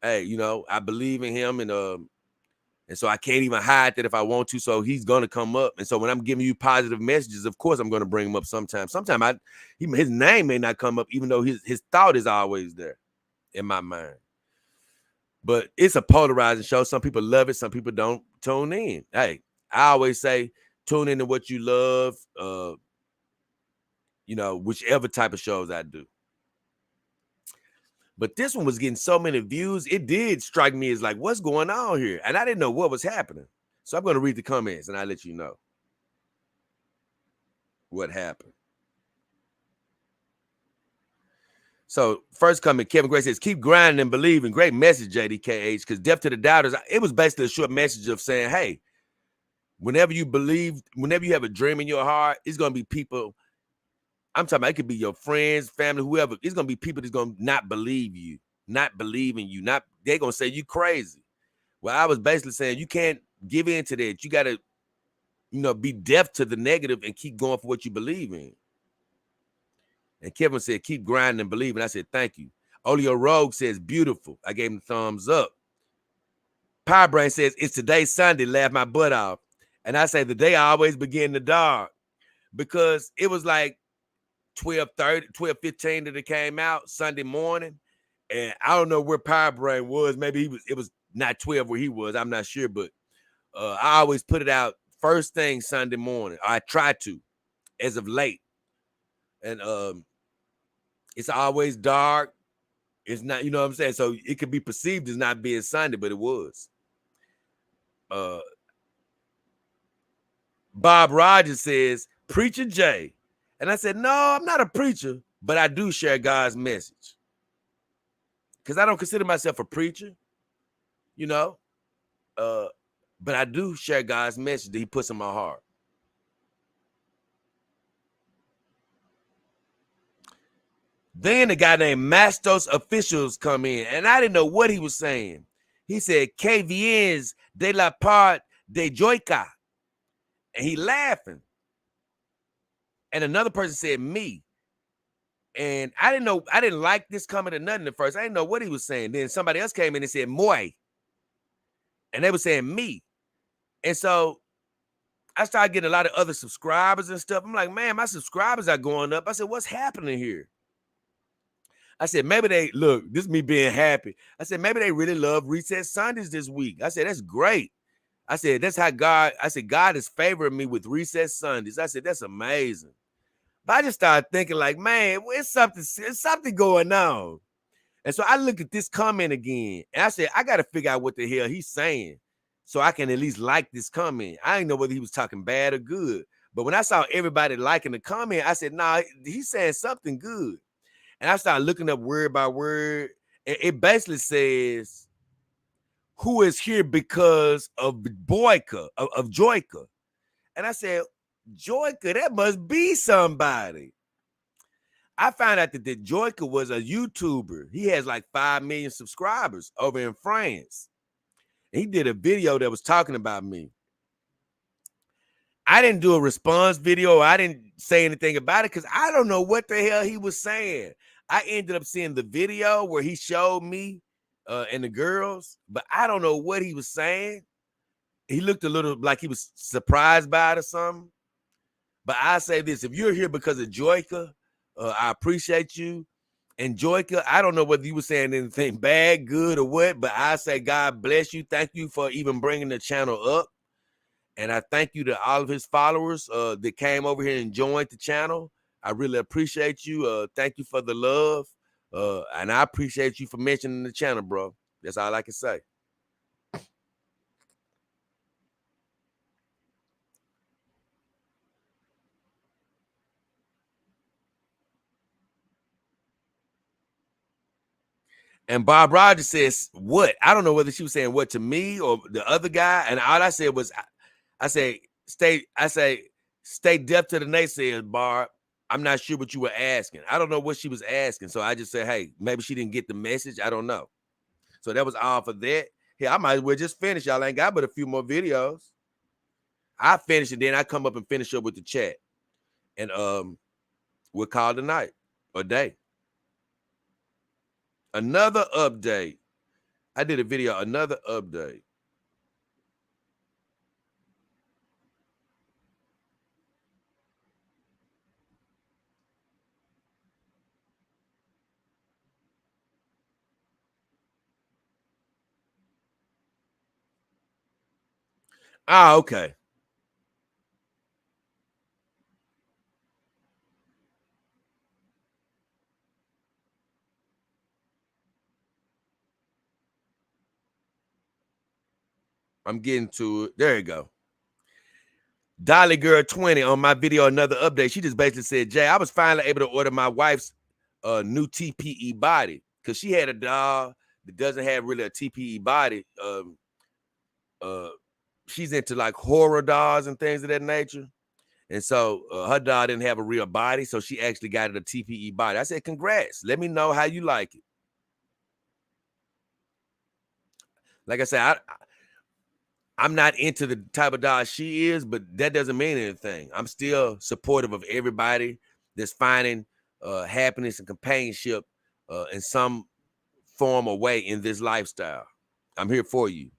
Hey, I believe in him, and so I can't even hide that if I want to. So he's gonna come up, and so when I'm giving you positive messages, of course I'm gonna bring him up sometime. Sometimes his name may not come up, even though his thought is always there in my mind. But it's a polarizing show. Some people love it. Some people don't tune in. Hey, I always say tune into what you love, whichever type of shows I do. But this one was getting so many views, it did strike me as like, what's going on here? And I didn't know what was happening. So I'm going to read the comments and I'll let you know what happened. So first comment, Kevin Gray says, keep grinding and believing. Great message, JDKH, because death to the doubters, it was basically a short message of saying, hey, whenever you believe, whenever you have a dream in your heart, it's going to be people, I'm talking about, it could be your friends, family, whoever. It's going to be people that's going to not believe you, not believe in you. They're going to say you crazy. Well, I was basically saying you can't give in to that. You got to, be deaf to the negative and keep going for what you believe in. And Kevin said, keep grinding and believing. I said, thank you. Olio Rogue says, beautiful. I gave him a thumbs up. Power Brain says, it's today Sunday. Laugh my butt off. And I say, the day I always begin in the dark, because it was like 12:15 that it came out Sunday morning. And I don't know where Power Brain was. Maybe it was not 12 where he was. I'm not sure. But I always put it out first thing Sunday morning. I try to, as of late. And it's always dark. It's not, you know what I'm saying? So it could be perceived as not being Sunday, but it was. Bob Rogers says, Preacher Jay. And I said, no, I'm not a preacher, but I do share God's message. Because I don't consider myself a preacher, but I do share God's message that he puts in my heart. Then a guy named Mastos Officials come in, and I didn't know what he was saying. He said, Que vienes de la part de Joica. And he laughing. And another person said, me. And I didn't like this comment or nothing at first. I didn't know what he was saying. Then somebody else came in and said, Moy. And they were saying me. And so I started getting a lot of other subscribers and stuff. I'm like, man, my subscribers are going up. I said, what's happening here? I said, maybe this is me being happy. I said, maybe they really love Reset Sundays this week. I said, that's great. I said, that's how God is favoring me with Reset Sundays. I said, that's amazing. But I just started thinking like, man, it's something going on. And so I looked at this comment again, and I said, I got to figure out what the hell he's saying so I can at least like this comment. I didn't know whether he was talking bad or good. But when I saw everybody liking the comment, I said, nah, he's saying something good. And I started looking up word by word. And it basically says, who is here because of Boyka, of Joyka. And I said, Joyka, that must be somebody. I found out that Joyka was a YouTuber. He has like 5 million subscribers over in France. And he did a video that was talking about me. I didn't do a response video. I didn't say anything about it because I don't know what the hell he was saying. I ended up seeing the video where he showed me and the girls, but I don't know what he was saying. He looked a little like he was surprised by it or something. But I say this, if you're here because of Joyka, I appreciate you. And Joyka, I don't know whether you were saying anything bad, good, or what, but I say God bless you. Thank you for even bringing the channel up. And I thank you to all of his followers that came over here and joined the channel. I really appreciate you. Thank you for the love. And I appreciate you for mentioning the channel, bro. That's all I can say. And Bob Rogers says, what? I don't know whether she was saying what to me or the other guy. And all I said was, stay deaf to the naysayers, Barb. I'm not sure what you were asking. I don't know what she was asking. So I just said, hey, maybe she didn't get the message. I don't know. So that was all for that. Hey, I might as well just finish. Y'all ain't got but a few more videos. I finish and then I come up and finish up with the chat. And we'll call it a night or day. Another update. I did a video, another update. Ah, okay. I'm getting to it. There you go. Dolly Girl 20 on my video, another update. She just basically said, Jay, I was finally able to order my wife's new TPE body because she had a doll that doesn't have really a TPE body. She's into like horror dolls and things of that nature. And so her doll didn't have a real body, so she actually got it a TPE body. I said, congrats. Let me know how you like it. Like I said, I'm not into the type of doll she is, but that doesn't mean anything. I'm still supportive of everybody that's finding happiness and companionship in some form or way in this lifestyle. I'm here for you.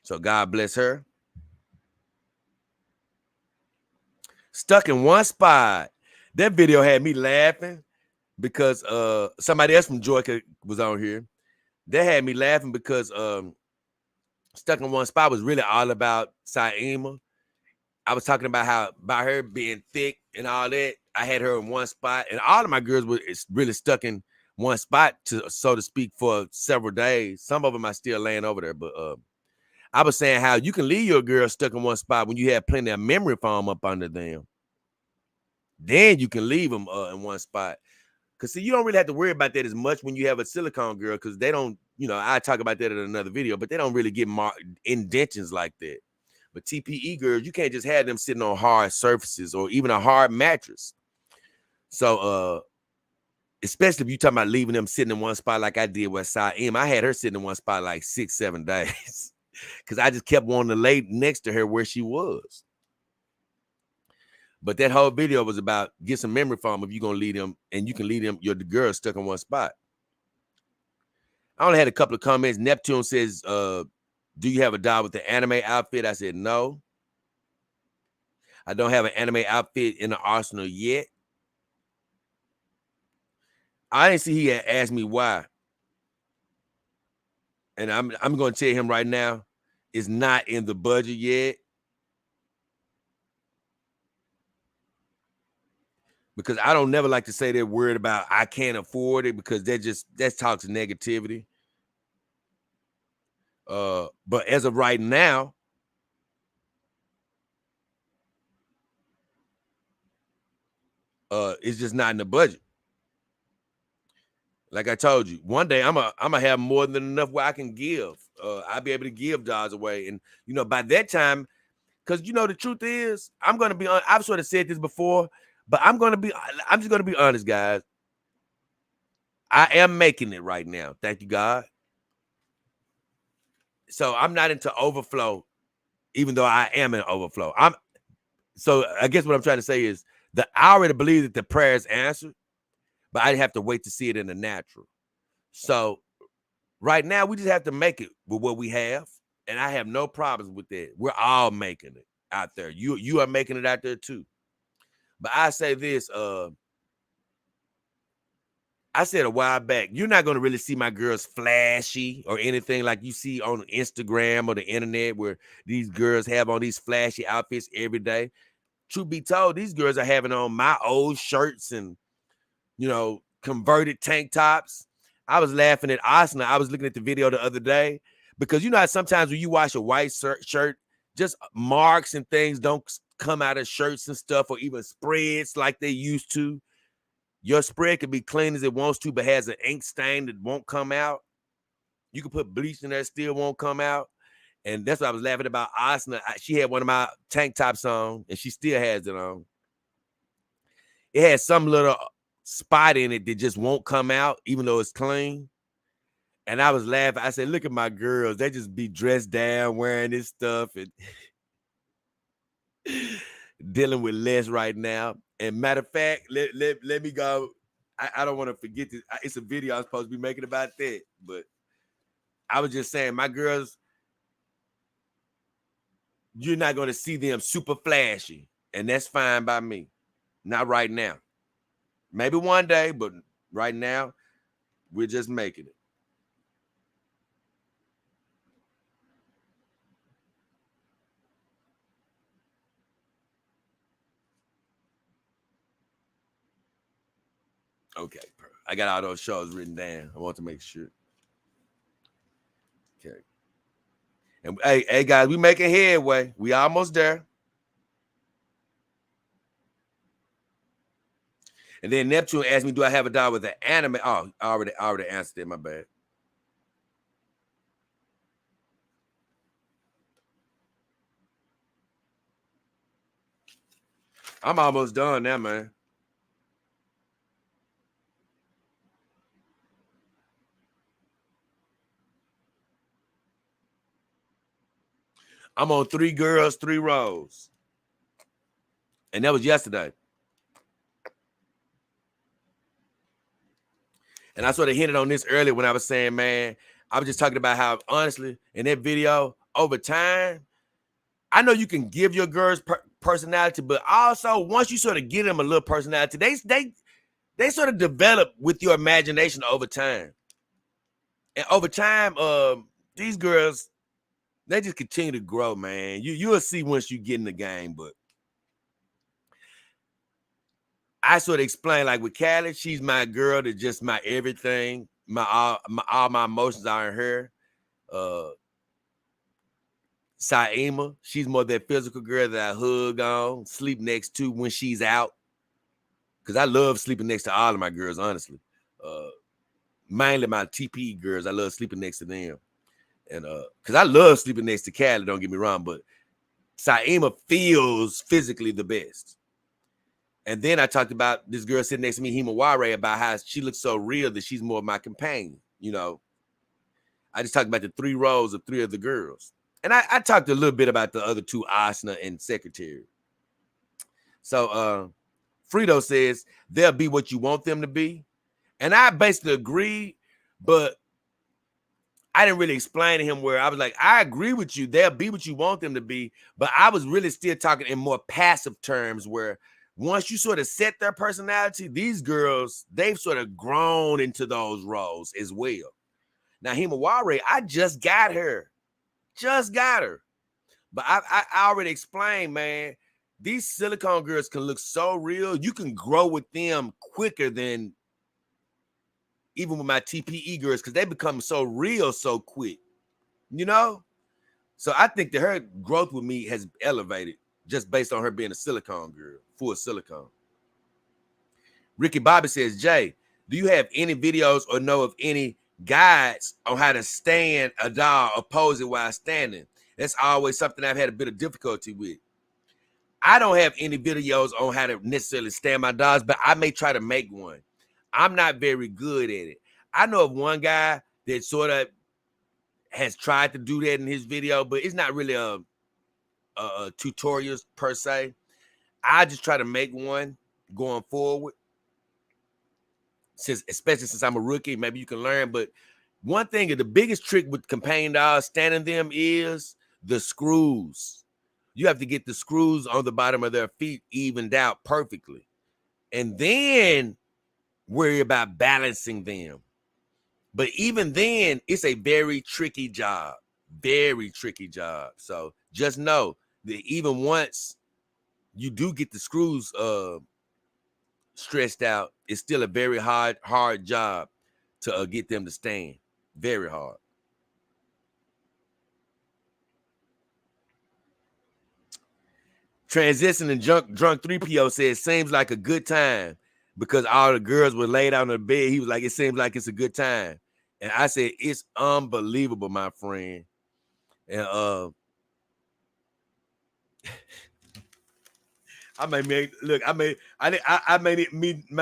So God bless her. Stuck in one spot. That video had me laughing because somebody else from Georgia was on here. That had me laughing because Stuck in One Spot was really all about Saima. I was talking about her being thick and all that. I had her in one spot, and all of my girls were really stuck in one spot, so to speak, for several days. Some of them are still laying over there, but I was saying how you can leave your girl stuck in one spot when you have plenty of memory foam up under them. Then you can leave them in one spot. Because, see, you don't really have to worry about that as much when you have a silicone girl because they don't, I talk about that in another video, but they don't really get indentions like that. But TPE girls, you can't just have them sitting on hard surfaces or even a hard mattress. So, especially if you're talking about leaving them sitting in one spot like I did with Saim, I had her sitting in one spot like 6-7 days because I just kept wanting to lay next to her where she was. But that whole video was about get some memory foam if you're going to leave them, and you can leave them, your girl stuck in one spot. I only had a couple of comments. Neptune says, do you have a doll with the anime outfit? I said, no. I don't have an anime outfit in the arsenal yet. I didn't see he had asked me why. And I'm going to tell him right now, it's not in the budget yet. Because I don't never like to say that word about I can't afford it because that talks negativity. But as of right now, it's just not in the budget. Like I told you, one day I'm gonna have more than enough where I can give. I'll be able to give dolls away, and by that time, because the truth is, I'm gonna be on. I've sort of said this before, but I'm just gonna be honest, guys. I am making it right now. Thank you, God. So I'm not into overflow, even though I am in overflow. So I guess what I'm trying to say is that I already believe that the prayer is answered, but I have to wait to see it in the natural. So right now, we just have to make it with what we have, and I have no problems with that. We're all making it out there. You are making it out there too. But I say this, I said a while back, you're not going to really see my girls flashy or anything like you see on Instagram or the internet where these girls have on these flashy outfits every day. Truth be told, these girls are having on my old shirts and, converted tank tops. I was laughing at Asna. I was looking at the video the other day because how sometimes when you wash a white shirt, just marks and things don't come out of shirts and stuff or even spreads like they used to. Your spread can be clean as it wants to, but has an ink stain that won't come out. You can put bleach in there, still won't come out. And that's what I was laughing about. Asna, she had one of my tank tops on, and she still has it on. It has some little spot in it that just won't come out, even though it's clean. And I was laughing. I said, look at my girls. They just be dressed down, wearing this stuff and dealing with less right now. And matter of fact, let me go. I don't want to forget this. It's a video I was supposed to be making about that. But I was just saying, my girls, you're not going to see them super flashy. And that's fine by me. Not right now. Maybe one day, but right now, we're just making it. Okay. I got all those shows written down. I want to make sure. Okay. And hey guys, we making headway. We almost there. And then Neptune asked me, do I have a dog with an anime? Oh, I already answered it. My bad. I'm almost done now, man. I'm on 3 girls, 3 rows. And that was yesterday. And I sort of hinted on this earlier when I was saying, man, I was just talking about how, honestly, in that video, over time, I know you can give your girls personality, but also once you sort of give them a little personality, they sort of develop with your imagination over time. And over time, these girls, they just continue to grow, man. You'll see once you get in the game, but I sort of explain, like with Callie, she's my girl that's just my everything. All my emotions are in her. Saima, she's more that physical girl that I hug on, sleep next to when she's out. Because I love sleeping next to all of my girls, honestly. Mainly my TPE girls, I love sleeping next to them. And because I love sleeping next to Callie, don't get me wrong, but Saima feels physically the best. And then I talked about this girl sitting next to me, Himaware, about how she looks so real that she's more of my companion. You know, I just talked about the 3 rows of 3 of the girls. And I talked a little bit about the other 2, Asna and Secretary. So Frito says, they'll be what you want them to be. And I basically agree, but I didn't really explain to him where I was like, I agree with you. They'll be what you want them to be. But I was really still talking in more passive terms where once you sort of set their personality, these girls, they've sort of grown into those roles as well. Now, Himaware, I just got her. But I already explained, man, these silicone girls can look so real. You can grow with them quicker than even with my TPE girls because they become so real so quick, you know? So I think that her growth with me has elevated just based on her being a silicone girl, full silicone. Ricky Bobby says, Jay, do you have any videos or know of any guides on how to stand a dog or pose it while standing? That's always something I've had a bit of difficulty with. I don't have any videos on how to necessarily stand my dogs, but I may try to make one. I'm not very good at it. I know of one guy that sort of has tried to do that in his video, but it's not really a tutorials per se. I just try to make one going forward. Especially since I'm a rookie, maybe you can learn. But one thing, the biggest trick with companion dogs standing them is the screws. You have to get the screws on the bottom of their feet evened out perfectly. And then worry about balancing them. But even then, it's a very tricky job. Very tricky job. So just know that even once you do get the screws stressed out, it's still a very hard job to get them to stand. Very hard. Transition and drunk 3PO says seems like a good time because all the girls were laid out on the bed. He was like, it seems like it's a good time. And I said, it's unbelievable, my friend. And I may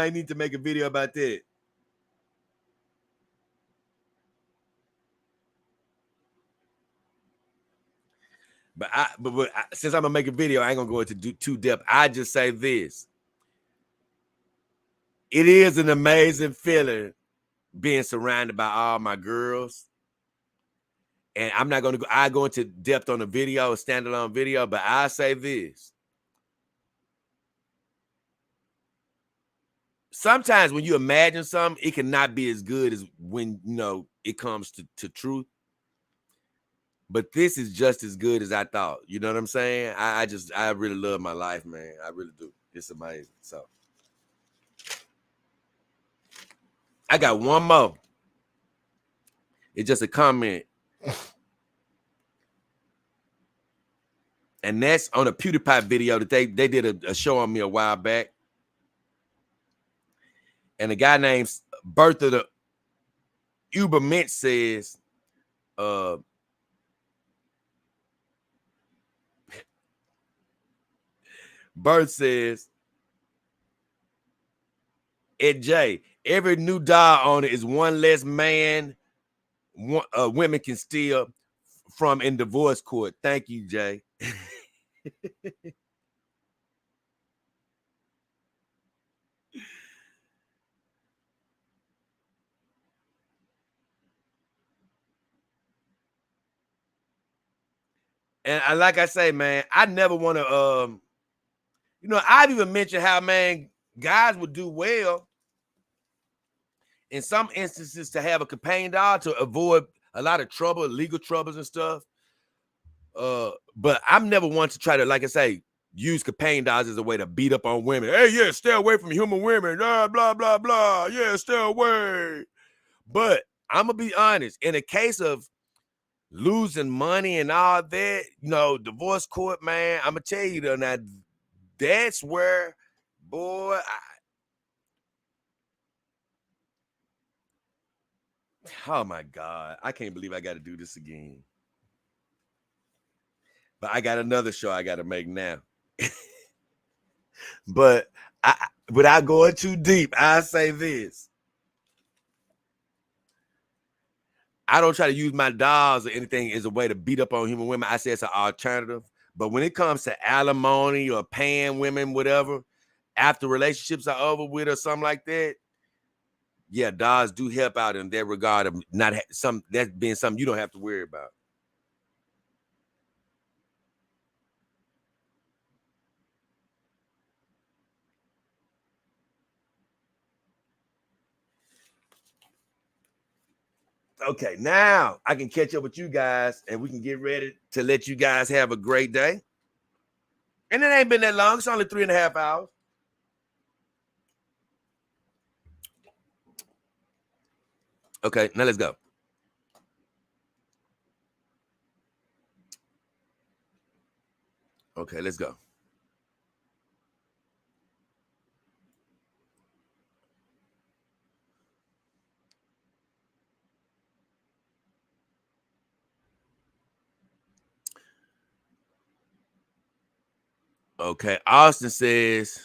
need to make a video about that. But since I'm gonna make a video, I ain't gonna go into too depth. I just say this: it is an amazing feeling being surrounded by all my girls. And I'm not gonna go. I go into depth on the video, a standalone video, but I say this: sometimes when you imagine something, it cannot be as good as when it comes to truth. But this is just as good as I thought. You know what I'm saying? I really love my life, man. I really do. It's amazing. So I got one more. It's just a comment. And that's on a PewDiePie video that they did a show on me a while back. And a guy named Bertha the Uber Mint says, Bert says, Ed J, every new doll owner is one less man women can steal from in divorce court. Thank you, Jay. And like I say, man, I never want to, I've even mentioned how, man, guys would do well in some instances to have a companion dog to avoid a lot of trouble, legal troubles and stuff. But I'm never one to try to, like I say, use companion dogs as a way to beat up on women. Hey, yeah, stay away from human women. Blah, blah, blah, blah. Yeah, stay away. But I'm going to be honest. In a case of losing money and all that, divorce court, man, I'm going to tell you, though, now, that's where, boy, oh, my God. I can't believe I got to do this again. But I got another show I got to make now. But without going too deep, I say this. I don't try to use my dolls or anything as a way to beat up on human women. I say it's an alternative. But when it comes to alimony or paying women, whatever, after relationships are over with or something like that, yeah, dolls do help out in that regard of not that being something you don't have to worry about. Okay, now I can catch up with you guys and we can get ready to let you guys have a great day. And it ain't been that long. It's only 3.5 hours. Okay, now let's go. Okay, let's go. Okay, Austin says,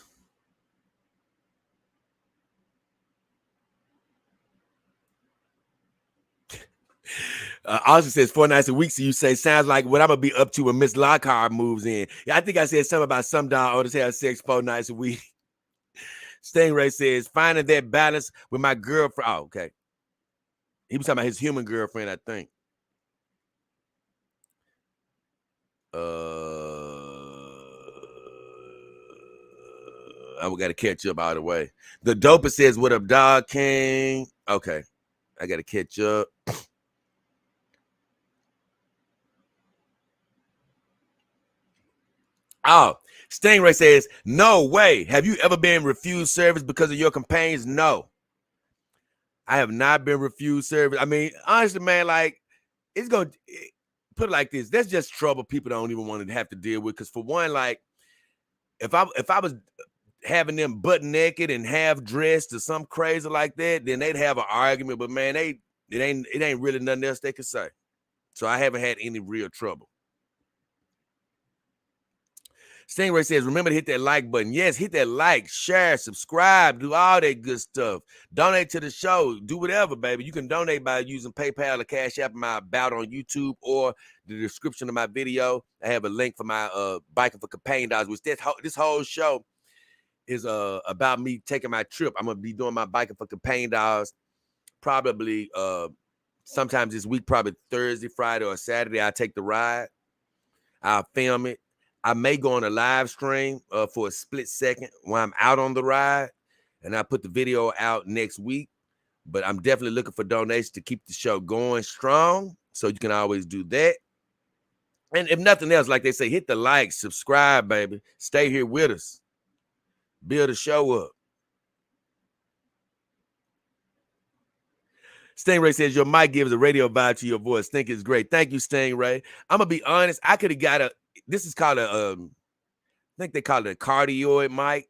Austin says 4 nights a week. So you say, sounds like what I'm going to be up to when Miss Lockhart moves in. Yeah, I think I said something about some dog owners have sex 4 nights a week. Stingray says, finding that balance with my girlfriend. Oh, okay. He was talking about his human girlfriend, I think. I got to catch up all the way. The Doper says, what up, Dog King? Okay. I got to catch up. Oh, Stingray says, no way. Have you ever been refused service because of your companions? No. I have not been refused service. I mean, honestly, man, like, it's going to put it like this. That's just trouble people don't even want to have to deal with. Because for one, like, if I was having them butt naked and half dressed or something crazy like that, then they'd have an argument. But man, it ain't really nothing else they could say. So I haven't had any real trouble. Stingray says, remember to hit that like button. Yes, hit that like, share, subscribe, do all that good stuff. Donate to the show. Do whatever, baby. You can donate by using PayPal or Cash App in my about on YouTube or the description of my video. I have a link for my Biking for Companion Dogs, which this whole show is about me taking my trip. I'm going to be doing my Biking for Companion Dogs probably sometimes this week, probably Thursday, Friday, or Saturday. I'll take the ride. I'll film it. I may go on a live stream for a split second while I'm out on the ride, and I put the video out next week. But I'm definitely looking for donations to keep the show going strong, so you can always do that. And if nothing else, like they say, hit the like, subscribe, baby. Stay here with us. Build a show up. Stingray says, your mic gives a radio vibe to your voice. Think it's great. Thank you, Stingray. I'm going to be honest. I could have got this is called I think they call it a cardioid mic.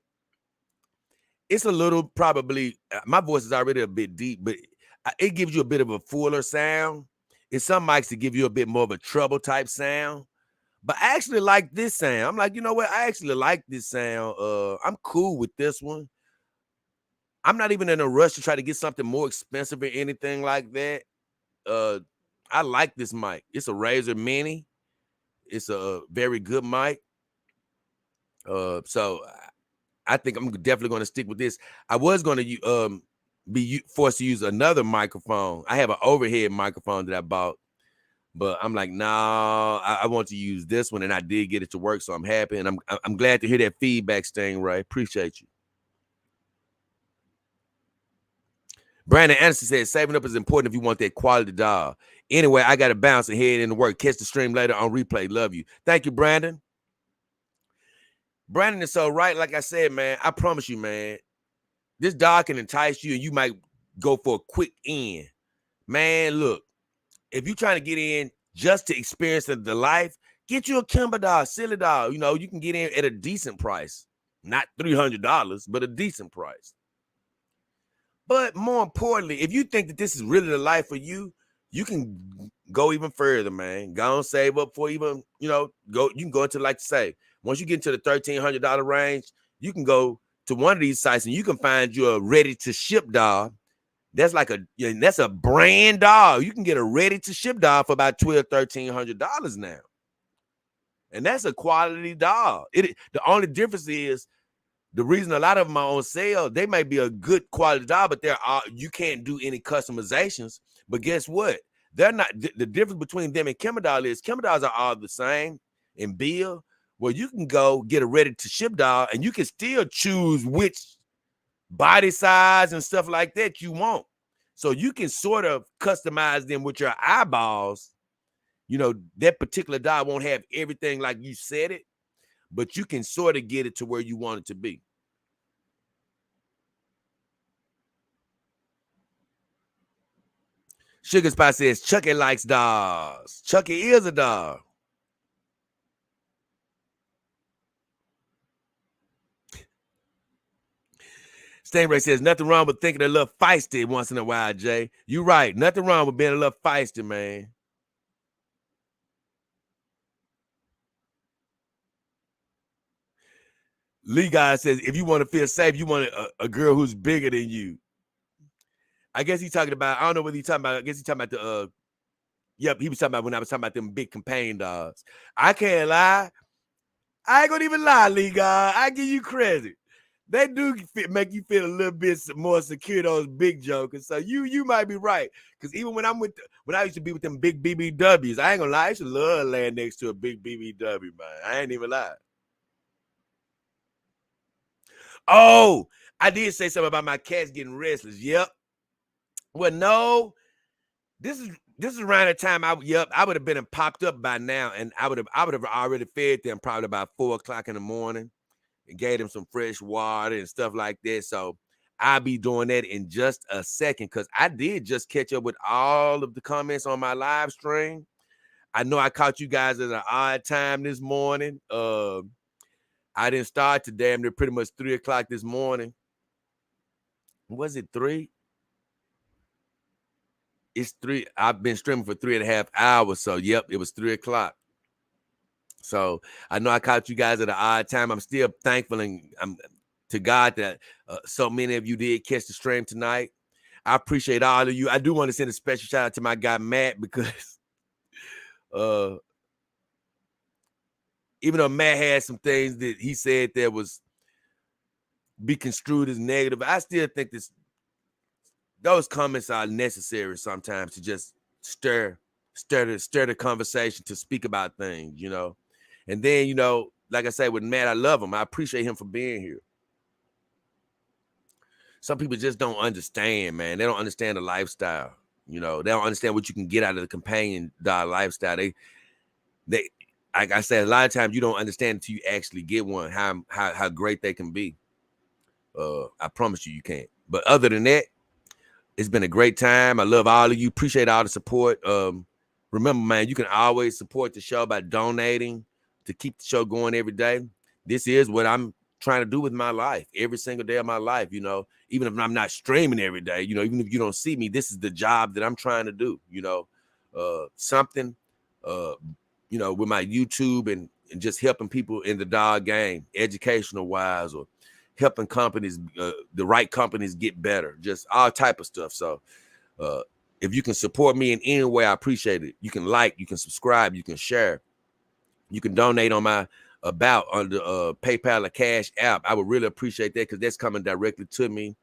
It's a little probably, my voice is already a bit deep, but it gives you a bit of a fuller sound. It's some mics that give you a bit more of a treble type sound. But I actually like this sound. I'm like, you know what? I actually like this sound. I'm cool with this one. I'm not even in a rush to try to get something more expensive or anything like that. I like this mic. It's a Razer Mini. It's a very good mic. So I think I'm definitely going to stick with this. I was going to be forced to use another microphone. I have an overhead microphone that I bought, but I'm like, nah, I want to use this one, and I did get it to work, so I'm happy, and I'm glad to hear that feedback, Stingray. Appreciate you. Brandon Anderson said, saving up is important if you want that quality dog. Anyway, I got to bounce and head into work. Catch the stream later on replay. Love you. Thank you, Brandon. Brandon is so right. Like I said, man, I promise you, man, this dog can entice you and you might go for a quick in. Man, look, if you're trying to get in just to experience the life, get you a Kimber dog, silly dog. You know, you can get in at a decent price. Not $300, but a decent price. But more importantly, if you think that this is really the life for you, you can go even further, man. Go and save up for even, you can go into, like to say, once you get into the $1,300 range, you can go to one of these sites and you can find you a ready to ship dog. That's like that's a brand dog. You can get a ready to ship dog for about $1,200-$1,300 now. And that's a quality dog. The only difference is the reason a lot of them are on sale, they might be a good quality dog, but you can't do any customizations. But guess what? They're not. The difference between them and Chemidol is Chemidol's are all the same in build. Well, you can go get a ready to ship dog, and you can still choose which body size and stuff like that you want. So you can sort of customize them with your eyeballs. You know, that particular dog won't have everything like you said it, but you can sort of get it to where you want it to be. Sugar Spot says Chucky likes dogs. Chucky is a dog. Stingray says nothing wrong with thinking a little feisty once in a while, Jay. You right. Nothing wrong with being a little feisty, man. Lee Guy says, if you want to feel safe, you want a girl who's bigger than you. I guess he's talking about, I don't know what he's talking about. I guess he's talking about yep, he was talking about when I was talking about them big companion dogs. I can't lie. I ain't gonna even lie, Lee Guy. I give you credit. They do make you feel a little bit more secure, those big jokers. So you might be right. Because even when I used to be with them big BBWs, I ain't gonna lie, I used to love laying next to a big BBW, man. I ain't even lie. Oh, I did say something about my cats getting restless. Yep. Well, no, this is around the time I would have been popped up by now, and I would have already fed them probably about 4:00 in the morning and gave them some fresh water and stuff like that. So I'll be doing that in just a second because I did just catch up with all of the comments on my live stream. I know I caught you guys at an odd time this morning. I didn't start to damn near pretty much 3:00 this morning. Was it 3? It's 3. I've been streaming for 3.5 hours. So, yep, it was 3:00. So I know I caught you guys at an odd time. I'm still thankful and I'm to God that so many of you did catch the stream tonight. I appreciate all of you. I do want to send a special shout out to my guy Matt because even though Matt had some things that he said that was be construed as negative, I still think those comments are necessary sometimes to just stir the conversation, to speak about things, you know. And then, you know, like I say with Matt, I love him. I appreciate him for being here. Some people just don't understand, man. They don't understand the lifestyle. You know, they don't understand what you can get out of the companion dog lifestyle. They like I said, a lot of times you don't understand until you actually get one, how great they can be. I promise you can't. But other than that, it's been a great time. I love all of you. Appreciate all the support. Remember, man, you can always support the show by donating to keep the show going every day. This is what I'm trying to do with my life every single day of my life. You know, even if I'm not streaming every day, you know, even if you don't see me, this is the job that I'm trying to do. You know, something, you know, with my YouTube and just helping people in the dog game, educational wise, or helping companies, the right companies get better, just all type of stuff. So if you can support me in any way, I appreciate it. You can like, you can subscribe, you can share, you can donate on my About on the PayPal or Cash app. I would really appreciate that because that's coming directly to me.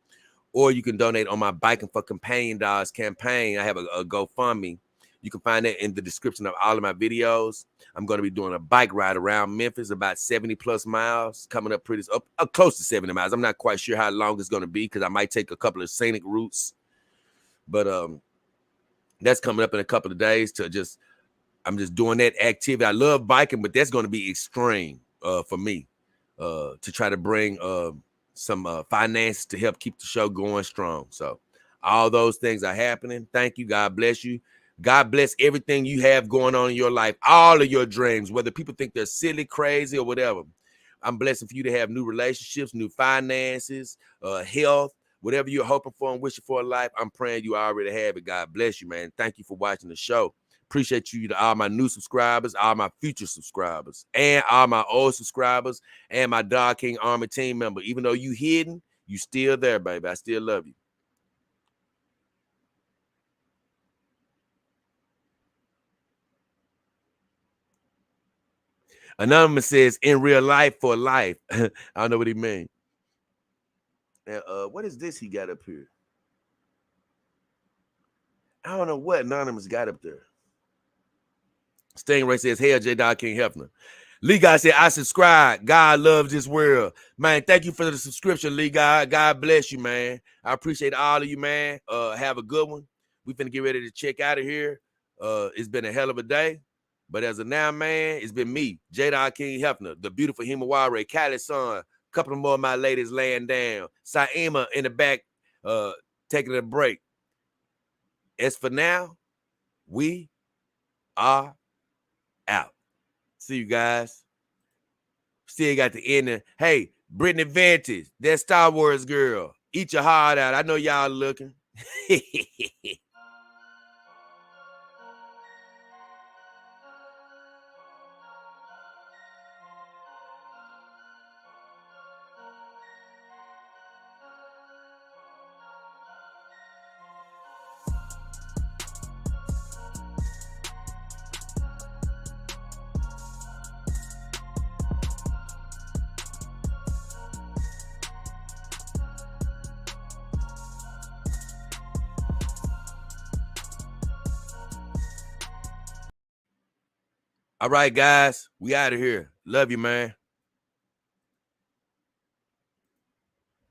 Or you can donate on my Biking for Companion Dogs campaign. I have a GoFundMe. You can find that in the description of all of my videos. I'm going to be doing a bike ride around Memphis, about 70 plus miles, coming up pretty up close to 70 miles. I'm not quite sure how long it's going to be because I might take a couple of scenic routes. But that's coming up in a couple of days to just, I'm just doing that activity. I love biking, but that's going to be extreme for me to try to bring some finance to help keep the show going strong. So all those things are happening. Thank you. God bless you. God bless everything you have going on in your life, all of your dreams, whether people think they're silly, crazy, or whatever. I'm blessing for you to have new relationships, new finances, health, whatever you're hoping for and wishing for in life. I'm praying you already have it. God bless you, man. Thank you for watching the show. Appreciate you to all my new subscribers, all my future subscribers, and all my old subscribers, and my Dog King Army team member. Even though you hidden, you still there, baby. I still love you. Anonymous says, in real life for life. I don't know what he means. And what is this he got up here? I don't know what Anonymous got up there. Stingray says, hell, J. Dog King Hefner. Lee Guy said, I subscribe. God loves this world. Man, thank you for the subscription, Lee Guy. God bless you, man. I appreciate all of you, man. Have a good one. We finna get ready to check out of here. It's been a hell of a day. But as of now, man, it's been me, J. Dog King Hefner, the beautiful Himawari, Callie's son, a couple of more of my ladies laying down, Saima in the back, taking a break. As for now, we are out. See you guys. Still got the ending. Hey, Brittany Vantage, that Star Wars girl. Eat your heart out. I know y'all looking. All right, guys, we out of here. Love you, man.